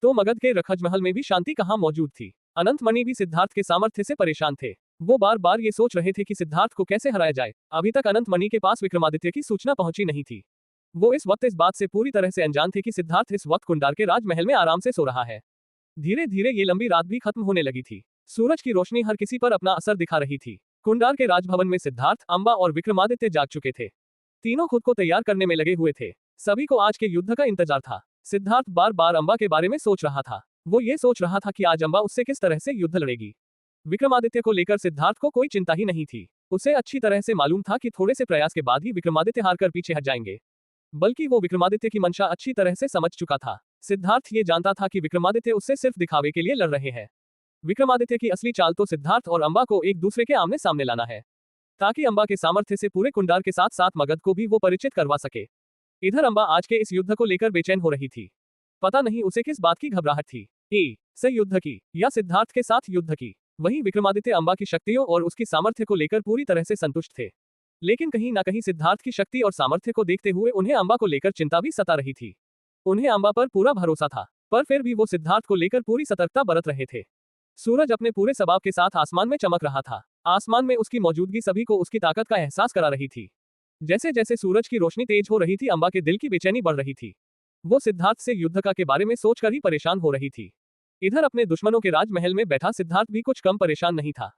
S1: तो मगध के रखजमहल में भी शांति कहाँ मौजूद थी। अनंत मणि भी सिद्धार्थ के सामर्थ्य से परेशान थे। वो बार बार ये सोच रहे थे कि सिद्धार्थ को कैसे हराया जाए। अभी तक अनंत मणि के पास विक्रमादित्य की सूचना पहुंची नहीं थी। वो इस वक्त इस बात से पूरी तरह से अनजान थे कि सिद्धार्थ इस वक्त कुंडार के राजमहल में आराम से सो रहा है। धीरे धीरे ये लंबी रात भी खत्म होने लगी थी। सूरज की रोशनी हर किसी पर अपना असर दिखा रही थी। कुंडार के राजभवन में सिद्धार्थ, अंबा और विक्रमादित्य जाग चुके थे। तीनों खुद को तैयार करने में लगे हुए थे। सभी को आज के युद्ध का इंतजार था। सिद्धार्थ बार बार अंबा के बारे में सोच रहा था। वो ये सोच रहा था कि आज अंबा उससे किस तरह से युद्ध लड़ेगी। विक्रमादित्य को लेकर सिद्धार्थ को कोई चिंता ही नहीं थी। उसे अच्छी तरह से मालूम था कि थोड़े से प्रयास के बाद ही विक्रमादित्य हारकर पीछे हट जाएंगे। बल्कि वो विक्रमादित्य की मंशा अच्छी तरह से समझ चुका था। सिद्धार्थ ये जानता था कि विक्रमादित्य उससे सिर्फ दिखावे के लिए लड़ रहे हैं। विक्रमादित्य की असली चाल तो सिद्धार्थ और अंबा को एक दूसरे के आमने सामने लाना है, ताकि अंबा के सामर्थ्य से पूरे कुंडार के साथ साथ मगध को भी वो परिचित करवा सके। इधर अंबा आज के इस युद्ध को लेकर बेचैन हो रही थी। पता नहीं उसे किस बात की घबराहट थी, से युद्ध की या सिद्धार्थ के साथ युद्ध की। वहीं विक्रमादित्य अंबा की शक्तियों और उसकी सामर्थ्य को लेकर पूरी तरह से संतुष्ट थे, लेकिन कहीं ना कहीं सिद्धार्थ की शक्ति और सामर्थ्य को देखते हुए उन्हें अंबा को लेकर चिंता भी सता रही थी। उन्हें अंबा पर पूरा भरोसा था, पर फिर भी वो सिद्धार्थ को लेकर पूरी सतर्कता बरत रहे थे। सूरज अपने पूरे स्वभाव के साथ आसमान में चमक रहा था। आसमान में उसकी मौजूदगी सभी को उसकी ताकत का एहसास करा रही थी। जैसे जैसे सूरज की रोशनी तेज हो रही थी, अंबा के दिल की बेचैनी बढ़ रही थी। वो सिद्धार्थ से युद्ध के बारे में सोचकर ही परेशान हो रही थी। इधर अपने दुश्मनों के राजमहल में बैठा सिद्धार्थ भी कुछ कम परेशान नहीं था।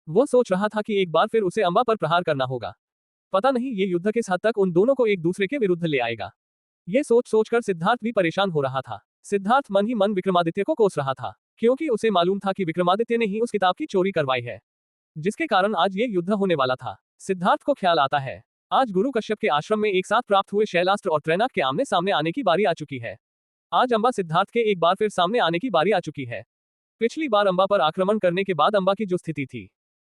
S1: वो सोच रहा था कि एक बार फिर उसे अंबा पर प्रहार करना होगा। पता नहीं ये युद्ध किस हद तक उन दोनों को एक दूसरे के विरुद्ध ले आएगा। ये सोच सोचकर सिद्धार्थ भी परेशान हो रहा था। सिद्धार्थ मन ही मन विक्रमादित्य को कोस रहा था, क्योंकि उसे मालूम था कि विक्रमादित्य ने ही उस किताब की चोरी करवाई है, जिसके कारण आज ये युद्ध होने वाला था। सिद्धार्थ को ख्याल आता है, आज गुरु कश्यप के आश्रम में एक साथ प्राप्त हुए शैलास्त्र और त्रैनाक के आमने सामने आने की बारी आ चुकी है। आज अंबा सिद्धार्थ के एक बार फिर सामने आने की बारी आ चुकी है। पिछली बार अंबा पर आक्रमण करने के बाद अंबा की जो स्थिति थी,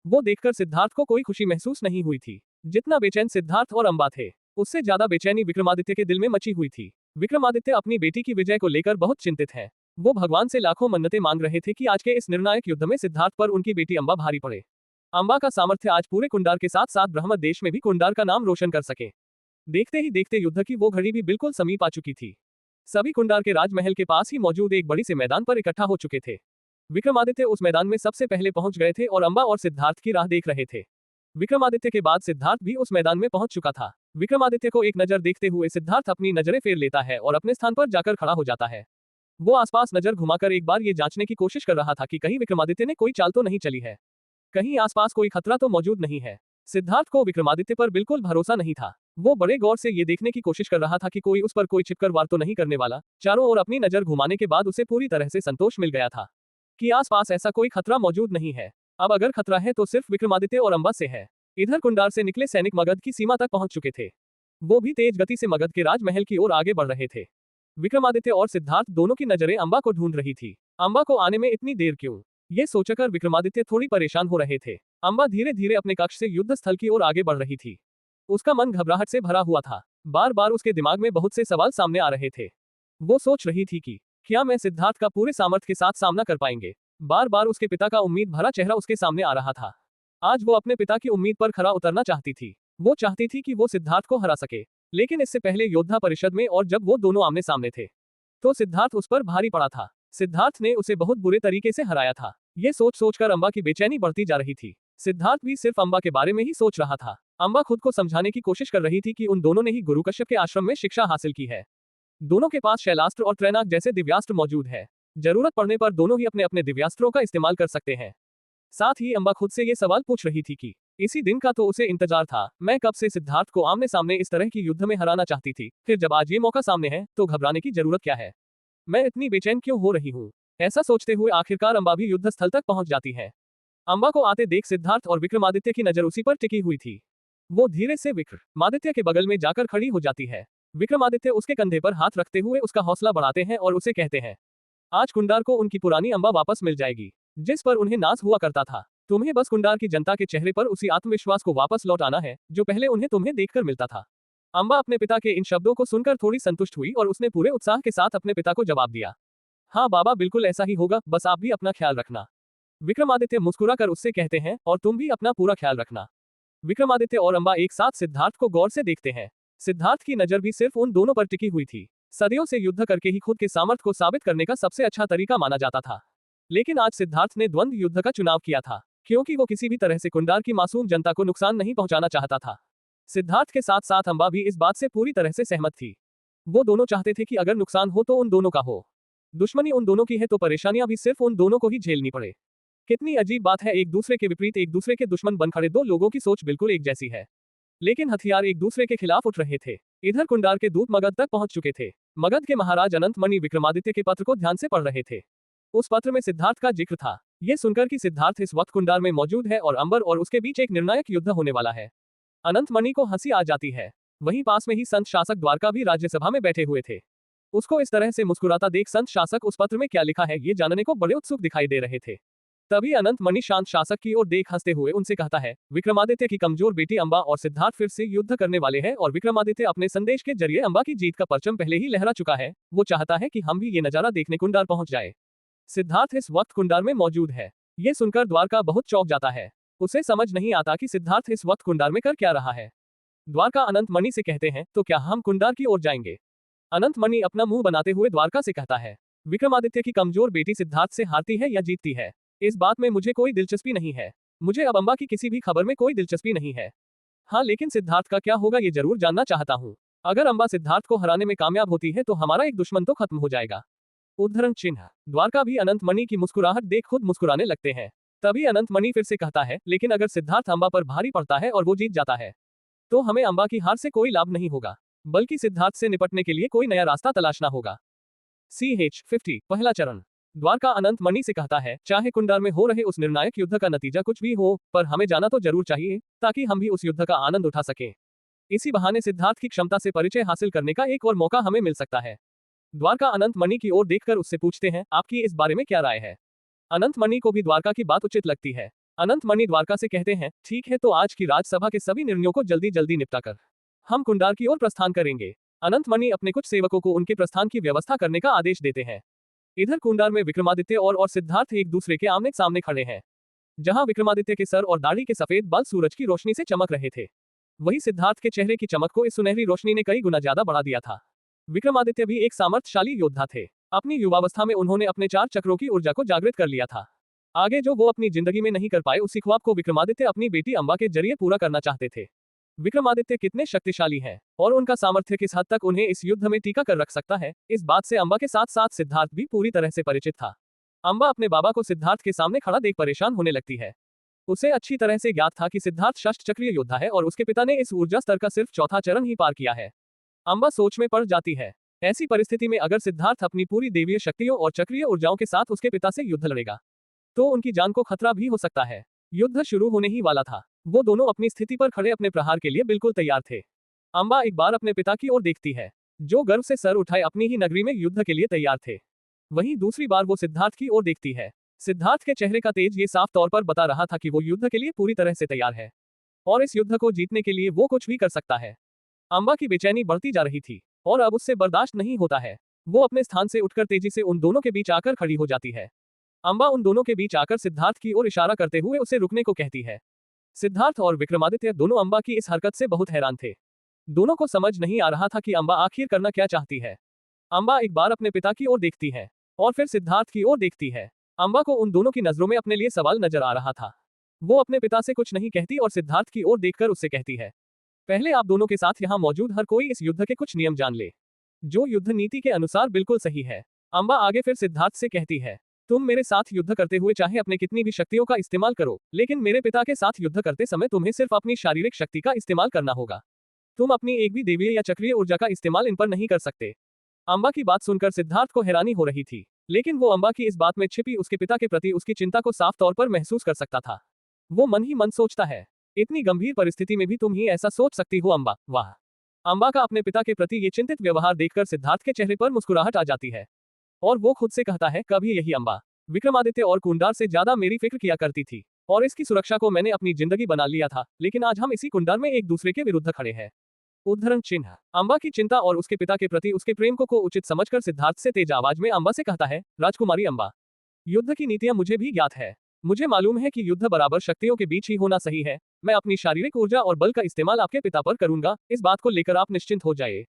S1: वो देखकर सिद्धार्थ को कोई खुशी महसूस नहीं हुई थी। जितना बेचैन सिद्धार्थ और अंबा थे, उससे ज्यादा बेचैनी विक्रमादित्य के दिल में मची हुई थी। विक्रमादित्य अपनी बेटी की विजय को लेकर बहुत चिंतित है। वो भगवान से लाखों मन्नतें मांग रहे थे कि आज के इस निर्णायक युद्ध में सिद्धार्थ पर उनकी बेटी अंबा भारी पड़े। अंबा का सामर्थ्य आज पूरे कुंडार के साथ साथ ब्रह्म देश में भी कुंडार का नाम रोशन कर सके। देखते ही देखते युद्ध की वो घड़ी भी बिल्कुल समीप आ चुकी थी। सभी कुंडार के राजमहल के पास ही मौजूद एक बड़ी से मैदान पर इकट्ठा हो चुके थे। विक्रमादित्य उस मैदान में सबसे पहले पहुंच गए थे और अंबा और सिद्धार्थ की राह देख रहे थे। विक्रमादित्य के बाद सिद्धार्थ भी उस मैदान में पहुंच चुका था। विक्रमादित्य को एक नजर देखते हुए सिद्धार्थ अपनी नजरें फेर लेता है और अपने स्थान पर जाकर खड़ा हो जाता है। वो आसपास नजर घुमाकर एक बार ये जांचने की कोशिश कर रहा था कि कहीं विक्रमादित्य ने कोई चाल तो नहीं चली है, कहीं आसपास कोई खतरा तो मौजूद नहीं है। सिद्धार्थ को विक्रमादित्य पर बिल्कुल भरोसा नहीं था। वो बड़े गौर से ये देखने की कोशिश कर रहा था कि कोई उस पर कोई छिपकर वार तो नहीं करने वाला। चारों ओर अपनी नजर घुमाने के बाद उसे पूरी तरह से संतोष मिल गया था कि आसपास ऐसा कोई खतरा मौजूद नहीं है। अब अगर खतरा है तो सिर्फ विक्रमादित्य और अंबा से है। इधर कुंडार से निकले सैनिक मगध की सीमा तक पहुंच चुके थे। वो भी तेज गति से मगध के राजमहल की ओर आगे बढ़ रहे थे। विक्रमादित्य और सिद्धार्थ दोनों की नजरें अंबा को ढूंढ रही थी। अंबा को आने में इतनी देर क्यों, ये सोचकर विक्रमादित्य थोड़ी परेशान हो रहे थे। अंबा धीरे धीरे अपने कक्ष से युद्ध स्थल की ओर आगे बढ़ रही थी। उसका मन घबराहट से भरा हुआ था। बार बार उसके दिमाग में बहुत से सवाल सामने आ रहे थे। वो सोच रही थी कि क्या मैं सिद्धार्थ का पूरे सामर्थ्य के साथ सामना कर पाएंगे। बार बार उसके पिता का उम्मीद भरा चेहरा उसके सामने आ रहा था। आज वो अपने पिता की उम्मीद पर खरा उतरना चाहती थी। वो चाहती थी कि वो सिद्धार्थ को हरा सके, लेकिन इससे पहले योद्धा परिषद में और जब वो दोनों आमने सामने थे, तो सिद्धार्थ उस पर भारी पड़ा था। सिद्धार्थ ने उसे बहुत बुरे तरीके से हराया था। ये सोच सोचकर अंबा की बेचैनी बढ़ती जा रही थी। सिद्धार्थ भी सिर्फ अंबा के बारे में ही सोच रहा था। अंबा खुद को समझाने की कोशिश कर रही थी कि उन दोनों ने ही गुरु कश्यप के आश्रम में शिक्षा हासिल की है। दोनों के पास शैलास्त्र और त्रैनाक जैसे दिव्यास्त्र मौजूद है। जरूरत पड़ने पर दोनों ही अपने अपने दिव्यास्त्रों का इस्तेमाल कर सकते हैं। साथ ही अंबा खुद से ये सवाल पूछ रही थी कि इसी दिन का तो उसे इंतजार था। मैं कब से सिद्धार्थ को आमने सामने इस तरह की युद्ध में हराना चाहती थी, फिर जब आज ये मौका सामने है तो घबराने की जरूरत क्या है। मैं इतनी बेचैन क्यों हो रही हूँ। ऐसा सोचते हुए आखिरकार अंबा भी युद्ध स्थल तक पहुंच जाती है। अंबा को आते देख सिद्धार्थ और विक्रमादित्य की नजर उसी पर टिकी हुई थी। वो धीरे से विक्रमादित्य के बगल में जाकर खड़ी हो जाती है। विक्रमादित्य उसके कंधे पर हाथ रखते हुए उसका हौसला बढ़ाते हैं और उसे कहते हैं, आज कुंडार को उनकी पुरानी अंबा वापस मिल जाएगी, जिस पर उन्हें नाज हुआ करता था। तुम्हें बस कुंडार की जनता के चेहरे पर उसी आत्मविश्वास को वापस लौटाना है जो पहले उन्हें तुम्हें देखकर मिलता था। अंबा अपने पिता के इन शब्दों को सुनकर थोड़ी संतुष्ट हुई और उसने पूरे उत्साह के साथ अपने पिता को जवाब दिया, हाँ बाबा, बिल्कुल ऐसा ही होगा, बस आप भी अपना ख्याल रखना। विक्रमादित्य मुस्कुरा कर उससे कहते हैं, और तुम भी अपना पूरा ख्याल रखना। विक्रमादित्य और अंबा एक साथ सिद्धार्थ को गौर से देखते हैं। सिद्धार्थ की नजर भी सिर्फ उन दोनों पर टिकी हुई थी। सदियों से युद्ध करके ही खुद के सामर्थ्य को साबित करने का सबसे अच्छा तरीका माना जाता था। लेकिन आज सिद्धार्थ ने द्वंद्व युद्ध का चुनाव किया था, क्योंकि वो किसी भी तरह से कुंडार की मासूम जनता को नुकसान नहीं पहुंचाना चाहता था। सिद्धार्थ के साथ साथ अंबा भी इस बात से पूरी तरह से सहमत थी। वो दोनों चाहते थे कि अगर नुकसान हो तो उन दोनों का हो। दुश्मनी उन दोनों की है तो परेशानियां भी सिर्फ उन दोनों को ही झेलनी पड़े। कितनी अजीब बात है, एक दूसरे के विपरीत एक दूसरे के दुश्मन बन खड़े दो लोगों की सोच बिल्कुल एक जैसी है, लेकिन हथियार एक दूसरे के खिलाफ उठ रहे थे। इधर कुंडार के दूत मगध तक पहुंच चुके थे। मगध के महाराज अनंत मणि विक्रमादित्य के पत्र को ध्यान से पढ़ रहे थे। उस पत्र में सिद्धार्थ का जिक्र था। ये सुनकर कि सिद्धार्थ इस वक्त कुंडार में मौजूद है और अंबर और उसके बीच एक निर्णायक युद्ध होने वाला है, अनंत मणि को हंसी आ जाती है। वहीं पास में ही संत शासक द्वारका भी राज्यसभा में बैठे हुए थे। उसको इस तरह से मुस्कुराता देख संत शासक उस पत्र में क्या लिखा है ये जानने को बड़े उत्सुक दिखाई दे रहे थे। तभी अनंत मणि शांत शासक की ओर देख हंसते हुए उनसे कहता है, विक्रमादित्य की कमजोर बेटी अंबा और सिद्धार्थ फिर से युद्ध करने वाले हैं और विक्रमादित्य अपने संदेश के जरिए अंबा की जीत का परचम पहले ही लहरा चुका है। वो चाहता है कि हम भी ये नजारा देखने कुंडार पहुंच जाए। सिद्धार्थ इस वक्त कुंडार में मौजूद है। ये सुनकर द्वारका बहुत चौंक जाता है। उसे समझ नहीं आता कि सिद्धार्थ इस वक्त कुंडार में कर क्या रहा है। द्वारका अनंत मणि से कहते हैं, तो क्या हम कुंडार की ओर जाएंगे? अनंत मणि अपना मुंह बनाते हुए द्वारका से कहता है, विक्रमादित्य की कमजोर बेटी सिद्धार्थ से हारती है या जीतती है, इस बात में मुझे कोई दिलचस्पी नहीं है। मुझे अब अंबा की किसी भी खबर में कोई दिलचस्पी नहीं है। हाँ, लेकिन सिद्धार्थ का क्या होगा ये जरूर जानना चाहता हूँ। अगर अंबा सिद्धार्थ को हराने में कामयाब होती है तो हमारा एक दुश्मन तो खत्म हो जाएगा। उद्धरण चिन्ह। द्वारका भी अनंत मणि की मुस्कुराहट देख खुद मुस्कुराने लगते हैं। तभी अनंत मणि फिर से कहता है, लेकिन अगर सिद्धार्थ अंबा पर भारी पड़ता है और वो जीत जाता है तो हमें अंबा की हार से कोई लाभ नहीं होगा, बल्कि सिद्धार्थ से निपटने के लिए कोई नया रास्ता तलाशना होगा। CH50 पहला चरण। द्वारका अनंत मणि से कहता है, चाहे कुंडार में हो रहे उस निर्णायक युद्ध का नतीजा कुछ भी हो, पर हमें जाना तो जरूर चाहिए, ताकि हम भी उस युद्ध का आनंद उठा सकें। इसी बहाने सिद्धार्थ की क्षमता से परिचय हासिल करने का एक और मौका हमें मिल सकता है। द्वारका अनंत मणि की ओर देखकर उससे पूछते हैं, आपकी इस बारे में क्या राय है? अनंत मणि को भी द्वारका की बात उचित लगती है। अनंत मणि द्वारका से कहते हैं, ठीक है, तो आज की राज्यसभा के सभी निर्णयों को जल्दी जल्दी निपटाकर हम कुंडार की ओर प्रस्थान करेंगे। अनंत मणि अपने कुछ सेवकों को उनके प्रस्थान की व्यवस्था करने का आदेश देते हैं। इधर कुंडार में विक्रमादित्य और सिद्धार्थ एक दूसरे के आमने सामने खड़े हैं। जहां विक्रमादित्य के सर और दाढ़ी के सफेद बाल सूरज की रोशनी से चमक रहे थे, वहीं सिद्धार्थ के चेहरे की चमक को इस सुनहरी रोशनी ने कई गुना ज्यादा बढ़ा दिया था। विक्रमादित्य भी एक सामर्थ्यशाली योद्धा थे। अपनी युवावस्था में उन्होंने अपने 4 चक्रों की ऊर्जा को जागृत कर लिया था। आगे जो वो अपनी जिंदगी में नहीं कर पाए, उसी ख्वाब को विक्रमादित्य अपनी बेटी अंबा के जरिए पूरा करना चाहते थे। विक्रमादित्य कितने शक्तिशाली हैं और उनका सामर्थ्य किस हद तक उन्हें इस युद्ध में टीका कर रख सकता है, इस बात से अंबा के साथ साथ सिद्धार्थ भी पूरी तरह से परिचित था। अंबा अपने बाबा को सिद्धार्थ के सामने खड़ा देख परेशान होने लगती है। उसे अच्छी तरह से ज्ञात था कि सिद्धार्थ षष्ठ चक्रीय योद्धा है और उसके पिता ने इस ऊर्जा स्तर का सिर्फ चौथा चरण ही पार किया है। अंबा सोच में पड़ जाती है। ऐसी परिस्थिति में अगर सिद्धार्थ अपनी पूरी देवीय शक्तियों और चक्रीय ऊर्जाओं के साथ उसके पिता से युद्ध लड़ेगा तो उनकी जान को खतरा भी हो सकता है। युद्ध शुरू होने ही वाला था। वो दोनों अपनी स्थिति पर खड़े अपने प्रहार के लिए बिल्कुल तैयार थे। अंबा एक बार अपने पिता की ओर देखती है, जो गर्व से सर उठाए अपनी ही नगरी में युद्ध के लिए तैयार थे। वहीं दूसरी बार वो सिद्धार्थ की ओर देखती है। सिद्धार्थ के चेहरे का तेज ये साफ तौर पर बता रहा था कि वो युद्ध के लिए पूरी तरह से तैयार है और इस युद्ध को जीतने के लिए वो कुछ भी कर सकता है। अंबा की बेचैनी बढ़ती जा रही थी और अब उससे बर्दाश्त नहीं होता है। वो अपने स्थान से उठकर तेजी से उन दोनों के बीच आकर खड़ी हो जाती है। अंबा उन दोनों के बीच आकर सिद्धार्थ की ओर इशारा करते हुए उसे रुकने को कहती है। सिद्धार्थ और विक्रमादित्य दोनों अंबा की इस हरकत से बहुत हैरान थे। दोनों को समझ नहीं आ रहा था कि अंबा आखिर करना क्या चाहती है। अंबा एक बार अपने पिता की ओर देखती है और फिर सिद्धार्थ की ओर देखती है। अंबा को उन दोनों की नजरों में अपने लिए सवाल नजर आ रहा था। वो अपने पिता से कुछ नहीं कहती और सिद्धार्थ की ओर देखकर उससे कहती है, पहले आप दोनों के साथ यहाँ मौजूद हर कोई इस युद्ध के कुछ नियम जान ले, जो युद्ध नीति के अनुसार बिल्कुल सही है। अंबा आगे फिर सिद्धार्थ से कहती है, तुम मेरे साथ युद्ध करते हुए चाहे अपने कितनी भी शक्तियों का इस्तेमाल करो, लेकिन मेरे पिता के साथ युद्ध करते समय तुम्हें सिर्फ अपनी शारीरिक शक्ति का इस्तेमाल करना होगा। तुम अपनी एक भी देवीय या चक्रीय ऊर्जा का इस्तेमाल इन पर नहीं कर सकते। अंबा की बात सुनकर सिद्धार्थ को हैरानी हो रही थी, लेकिन वो अंबा की इस बात में छिपी उसके पिता के प्रति उसकी चिंता को साफ तौर पर महसूस कर सकता था। वो मन ही मन सोचता है, इतनी गंभीर परिस्थिति में भी तुम ही ऐसा सोच सकती हो अंबा, वाह। अंबा का अपने पिता के प्रति ये चिंतित व्यवहार देखकर सिद्धार्थ के चेहरे पर मुस्कुराहट आ जाती है और वो खुद से कहता है, कभी यही अंबा विक्रमादित्य और कुंडार से ज्यादा मेरी फिक्र किया करती थी और इसकी सुरक्षा को मैंने अपनी जिंदगी बना लिया था, लेकिन आज हम इसी कुंडार में एक दूसरे के विरुद्ध खड़े हैं। उद्धरण चिन्ह। अंबा की चिंता और उसके पिता के प्रति उसके प्रेम को उचित समझकर सिद्धार्थ से तेज आवाज में अंबा से कहता है, राजकुमारी अंबा, युद्ध की नीतियां मुझे भी ज्ञात है। मुझे मालूम है कि युद्ध बराबर शक्तियों के बीच ही होना सही है। मैं अपनी शारीरिक ऊर्जा और बल का इस्तेमाल आपके पिता पर करूंगा, इस बात को लेकर आप निश्चिंत हो जाइए।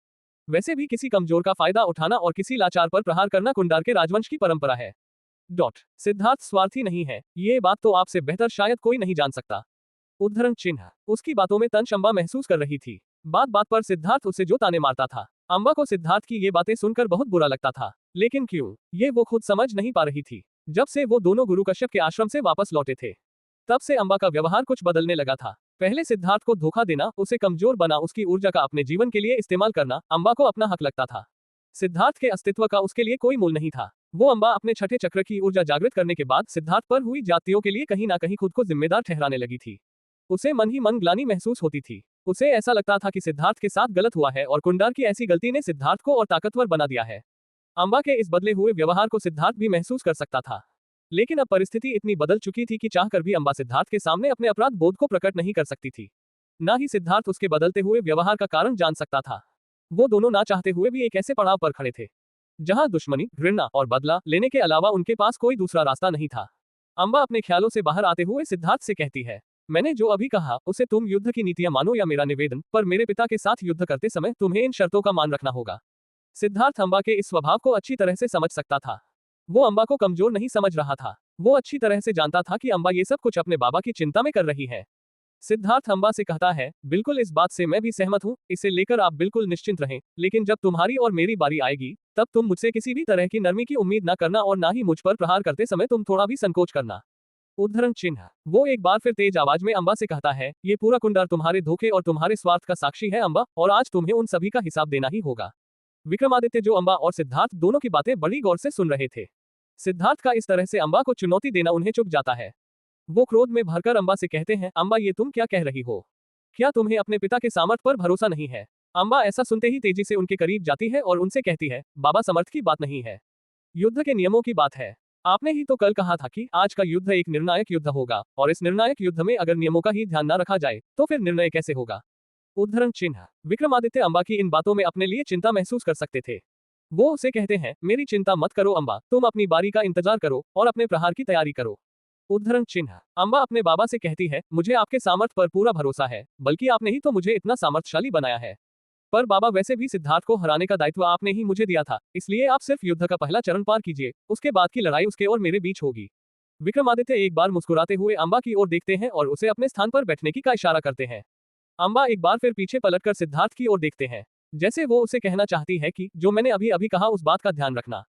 S1: वैसे भी किसी कमजोर का फायदा उठाना और किसी लाचार पर प्रहार करना कुंडार के राजवंश की परंपरा है। सिद्धार्थ स्वार्थी नहीं है, ये बात तो आपसे बेहतर शायद कोई नहीं जान सकता। उद्धरण चिन्ह। उसकी बातों में तंश अम्बा महसूस कर रही थी। बात बात पर सिद्धार्थ उसे जो ताने मारता था। अम्बा को सिद्धार्थ की ये बातें सुनकर बहुत बुरा लगता था, लेकिन क्यों, ये वो खुद समझ नहीं पा रही थी। जब से वो दोनों गुरु कश्यप के आश्रम से वापस लौटे थे, तब से अम्बा का व्यवहार कुछ बदलने लगा था। पहले सिद्धार्थ को धोखा देना, उसे कमजोर बना, उसकी ऊर्जा का अपने जीवन के लिए इस्तेमाल करना अम्बा को अपना हक लगता था। सिद्धार्थ के अस्तित्व का उसके लिए कोई मूल नहीं था। वो अम्बा अपने छठे चक्र की ऊर्जा जागृत करने के बाद सिद्धार्थ पर हुई जातियों के लिए कहीं ना कहीं खुद को जिम्मेदार ठहराने लगी थी। उसे मन ही मन ग्लानि महसूस होती थी। उसे ऐसा लगता था कि सिद्धार्थ के साथ गलत हुआ है और कुंडार की ऐसी गलती ने सिद्धार्थ को और ताकतवर बना दिया है। अम्बा के इस बदले हुए व्यवहार को सिद्धार्थ भी महसूस कर सकता था, लेकिन अब परिस्थिति इतनी बदल चुकी थी कि चाहकर भी अम्बा सिद्धार्थ के सामने अपने अपराध बोध को प्रकट नहीं कर सकती थी। ना ही सिद्धार्थ उसके बदलते हुए व्यवहार का कारण जान सकता था। वो दोनों ना चाहते हुए भी एक ऐसे पड़ाव पर खड़े थे जहां दुश्मनी, घृणा और बदला लेने के अलावा उनके पास कोई दूसरा रास्ता नहीं था। अम्बा अपने ख्यालों से बाहर आते हुए सिद्धार्थ से कहती है, मैंने जो अभी कहा उसे तुम युद्ध की नीतियां मानो या मेरा निवेदन, पर मेरे पिता के साथ युद्ध करते समय तुम्हें इन शर्तों का मान रखना होगा। सिद्धार्थ अम्बा के इस स्वभाव को अच्छी तरह से समझ सकता था। वो अम्बा को कमजोर नहीं समझ रहा था। वो अच्छी तरह से जानता था कि अम्बा ये सब कुछ अपने बाबा की चिंता में कर रही है। सिद्धार्थ अम्बा से कहता है, बिल्कुल इस बात से मैं भी सहमत हूँ, इसे लेकर आप बिल्कुल निश्चिंत रहें, लेकिन जब तुम्हारी और मेरी बारी आएगी, तब तुम मुझसे किसी भी तरह की नरमी की उम्मीद न करना और ना ही मुझ पर प्रहार करते समय तुम थोड़ा भी संकोच करना। उद्धरण चिन्ह। वो एक बार फिर तेज आवाज में अम्बा से कहता है, ये पूरा कुंडार तुम्हारे धोखे और तुम्हारे स्वार्थ का साक्षी है अम्बा, और आज तुम्हें उन सभी का हिसाब देना ही होगा। विक्रमादित्य, जो अम्बा और सिद्धार्थ दोनों की बातें बड़ी गौर से सुन रहे थे। सिद्धार्थ का इस तरह से अम्बा को चुनौती देना उन्हें चुभ जाता है। वो क्रोध में भरकर अम्बा से कहते हैं, अम्बा ये तुम क्या कह रही हो? क्या तुम्हें अपने पिता के सामर्थ पर भरोसा नहीं है? अम्बा ऐसा सुनते ही तेजी से उनके करीब जाती है और उनसे कहती है, बाबा समर्थ की बात नहीं है, युद्ध के नियमों की बात है। आपने ही तो कल कहा था कि आज का युद्ध एक निर्णायक युद्ध होगा, और इस निर्णायक युद्ध में अगर नियमों का ही ध्यान न रखा जाए तो फिर निर्णय कैसे होगा? उद्धरण चिन्ह। विक्रमादित्य अम्बा की इन बातों में अपने लिए चिंता महसूस कर सकते थे। वो उसे कहते हैं, मेरी चिंता मत करो अम्बा, तुम अपनी बारी का इंतजार करो और अपने प्रहार की तैयारी करो। उद्धरण चिन्ह। अम्बा अपने बाबा से कहती है, मुझे आपके सामर्थ्य पर पूरा भरोसा है, बल्कि आपने ही तो मुझे इतना सामर्थ्यशाली बनाया है। पर बाबा, वैसे भी सिद्धार्थ को हराने का दायित्व आपने ही मुझे दिया था, इसलिए आप सिर्फ युद्ध का पहला चरण पार कीजिए, उसके बाद की लड़ाई उसके और मेरे बीच होगी। विक्रमादित्य एक बार मुस्कुराते हुए अम्बा की ओर देखते हैं और उसे अपने स्थान पर बैठने की का इशारा करते हैं। अम्बा एक बार फिर पीछे पलटकर सिद्धार्थ की ओर देखते हैं, जैसे वो उसे कहना चाहती है कि जो मैंने अभी अभी कहा उस बात का ध्यान रखना,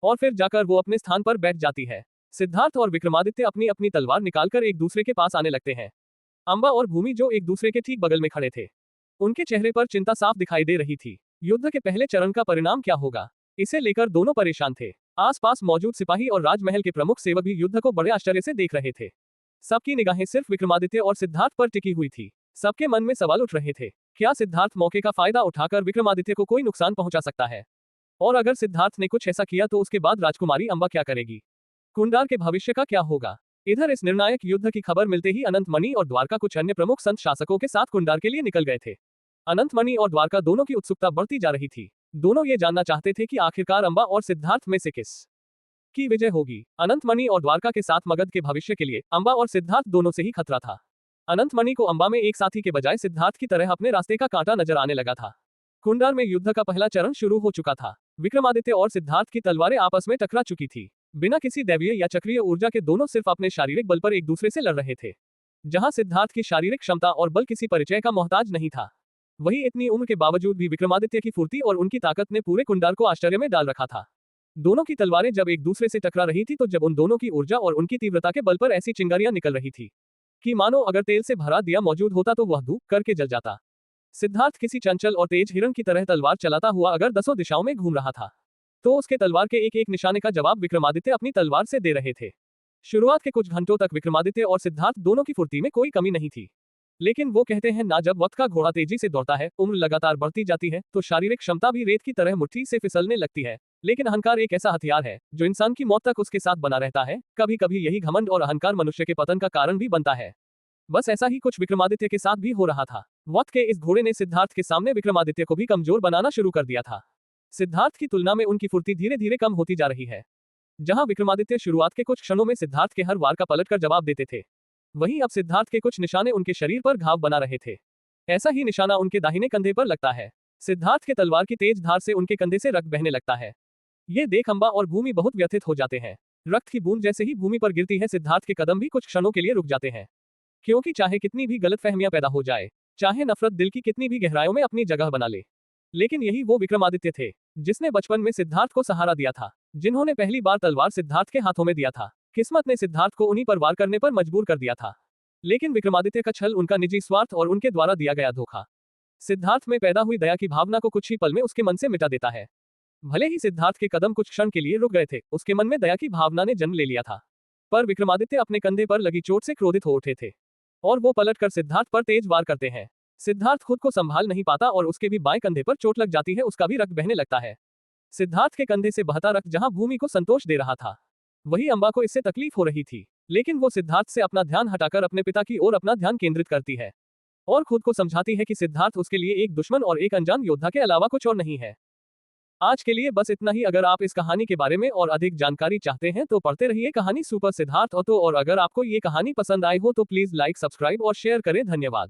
S1: और फिर जाकर वो अपने स्थान पर बैठ जाती है। सिद्धार्थ और विक्रमादित्य अपनी अपनी तलवार निकालकर एक दूसरे के पास आने लगते हैं। अम्बा और भूमि, जो एक दूसरे के ठीक बगल में खड़े थे, उनके चेहरे पर चिंता साफ दिखाई दे रही थी। युद्ध के पहले चरण का परिणाम क्या होगा, इसे लेकर दोनों परेशान थे। आसपास मौजूद सिपाही और राजमहल के प्रमुख सेवक भी युद्ध को बड़े आश्चर्य से देख रहे थे। सबकी निगाहें सिर्फ विक्रमादित्य और सिद्धार्थ पर टिकी हुई थी। सबके मन में सवाल उठ रहे थे, क्या सिद्धार्थ मौके का फायदा उठाकर विक्रमादित्य को कोई नुकसान पहुंचा सकता है? और अगर सिद्धार्थ ने कुछ ऐसा किया तो उसके बाद राजकुमारी अम्बा क्या करेगी? कुंडार के भविष्य का क्या होगा? इधर इस निर्णायक युद्ध की खबर मिलते ही अनंतमणि और द्वारका कुछ अन्य प्रमुख संत शासकों के साथ कुंडार के लिए निकल गए थे। अनंतमणि और द्वारका दोनों की उत्सुकता बढ़ती जा रही थी। दोनों ये जानना चाहते थे कि आखिरकार अम्बा और सिद्धार्थ में से किस की विजय होगी। अनंतमणि और द्वारका के साथ मगध के भविष्य के लिए अम्बा और सिद्धार्थ दोनों से ही खतरा था। अनंतमणि को अम्बा में एक साथी के बजाय सिद्धार्थ की तरह अपने रास्ते का कांटा नजर आने लगा था। कुंडार में युद्ध का पहला चरण शुरू हो चुका था। विक्रमादित्य और सिद्धार्थ की तलवारें आपस में टकरा चुकी थी। बिना किसी दैवीय या चक्रीय ऊर्जा के दोनों सिर्फ अपने शारीरिक बल पर एक दूसरे से लड़ रहे थे। जहां सिद्धार्थ की शारीरिक क्षमता और बल किसी परिचय का मोहताज नहीं था, वहीं इतनी उम्र के बावजूद भी विक्रमादित्य की फुर्ती और उनकी ताकत ने पूरे कुंडार को आश्चर्य में डाल रखा था। दोनों की तलवारें जब एक दूसरे से टकरा रही थी तो जब उन दोनों की ऊर्जा और उनकी तीव्रता के बल पर ऐसी चिंगारियां निकल रही थी कि मानो अगर तेल से भरा दिया मौजूद होता तो वह धूप करके जल जाता। सिद्धार्थ किसी चंचल और तेज हिरण की तरह तलवार चलाता हुआ अगर दसों दिशाओं में घूम रहा था, तो उसके तलवार के एक एक निशाने का जवाब विक्रमादित्य अपनी तलवार से दे रहे थे। शुरुआत के कुछ घंटों तक विक्रमादित्य और सिद्धार्थ दोनों की फुर्ती में कोई कमी नहीं थी, लेकिन वो कहते हैं ना, जब वक्त का घोड़ा तेजी से दौड़ता है, उम्र लगातार बढ़ती जाती है, तो शारीरिक क्षमता भी रेत की तरह मुट्ठी से फिसलने लगती है। लेकिन अहंकार एक ऐसा हथियार है जो इंसान की मौत तक उसके साथ बना रहता है। कभी कभी यही घमंड और अहंकार मनुष्य के पतन का कारण भी बनता है। बस ऐसा ही कुछ विक्रमादित्य के साथ भी हो रहा था। वक्त के इस घोड़े ने सिद्धार्थ के सामने विक्रमादित्य को भी कमजोर बनाना शुरू कर दिया था। सिद्धार्थ की तुलना में उनकी फुर्ती धीरे धीरे कम होती जा रही है। जहां विक्रमादित्य शुरुआत के कुछ क्षणों में सिद्धार्थ के हर वार का पलटकर जवाब देते थे, वहीं अब सिद्धार्थ के कुछ निशाने उनके शरीर पर घाव बना रहे थे। ऐसा ही निशाना उनके दाहिने कंधे पर लगता है। सिद्धार्थ के तलवार की तेज धार से उनके कंधे से रक्त बहने लगता है। ये देख अंबा और भूमि बहुत व्यथित हो जाते हैं। रक्त की बूंद जैसे ही भूमि पर गिरती है, सिद्धार्थ के कदम भी कुछ क्षणों के लिए रुक जाते हैं, क्योंकि चाहे कितनी भी गलतफहमियां पैदा हो जाए, चाहे नफरत दिल की कितनी भी गहराइयों में अपनी जगह बना ले, लेकिन यही वो विक्रमादित्य थे जिसने बचपन में सिद्धार्थ को सहारा दिया था, जिन्होंने पहली बार तलवार सिद्धार्थ के हाथों में दिया था। किस्मत ने सिद्धार्थ को उन्हीं पर वार करने पर मजबूर कर दिया था, लेकिन विक्रमादित्य का छल, उनका निजी स्वार्थ और उनके द्वारा दिया गया धोखा सिद्धार्थ में पैदा हुई दया की भावना को कुछ ही पल में उसके मन से मिटा देता है। भले ही सिद्धार्थ के कदम कुछ क्षण के लिए रुक गए थे, उसके मन में दया की भावना ने जन्म ले लिया था। पर विक्रमादित्य अपने कंधे पर लगी चोट से क्रोधित हो उठे थे और वो पलटकर सिद्धार्थ पर तेज वार करते हैं। सिद्धार्थ खुद को संभाल नहीं पाता और उसके भी बाएं कंधे पर चोट लग जाती है, उसका भी रक्त बहने लगता है। सिद्धार्थ के कंधे से बहता रक्त जहां भूमि को संतोष दे रहा था, वही अंबा को इससे तकलीफ हो रही थी, लेकिन वो सिद्धार्थ से अपना ध्यान हटाकर अपने पिता की ओर अपना ध्यान केंद्रित करती है और खुद को समझाती है कि सिद्धार्थ उसके लिए एक दुश्मन और एक अनजान योद्धा के अलावा कुछ और नहीं है। आज के लिए बस इतना ही। अगर आप इस कहानी के बारे में और अधिक जानकारी चाहते हैं तो पढ़ते रहिए कहानी सुपर सिद्धार्थ ऑटो। और अगर आपको ये कहानी पसंद आई हो तो प्लीज लाइक, सब्सक्राइब और शेयर करें। धन्यवाद।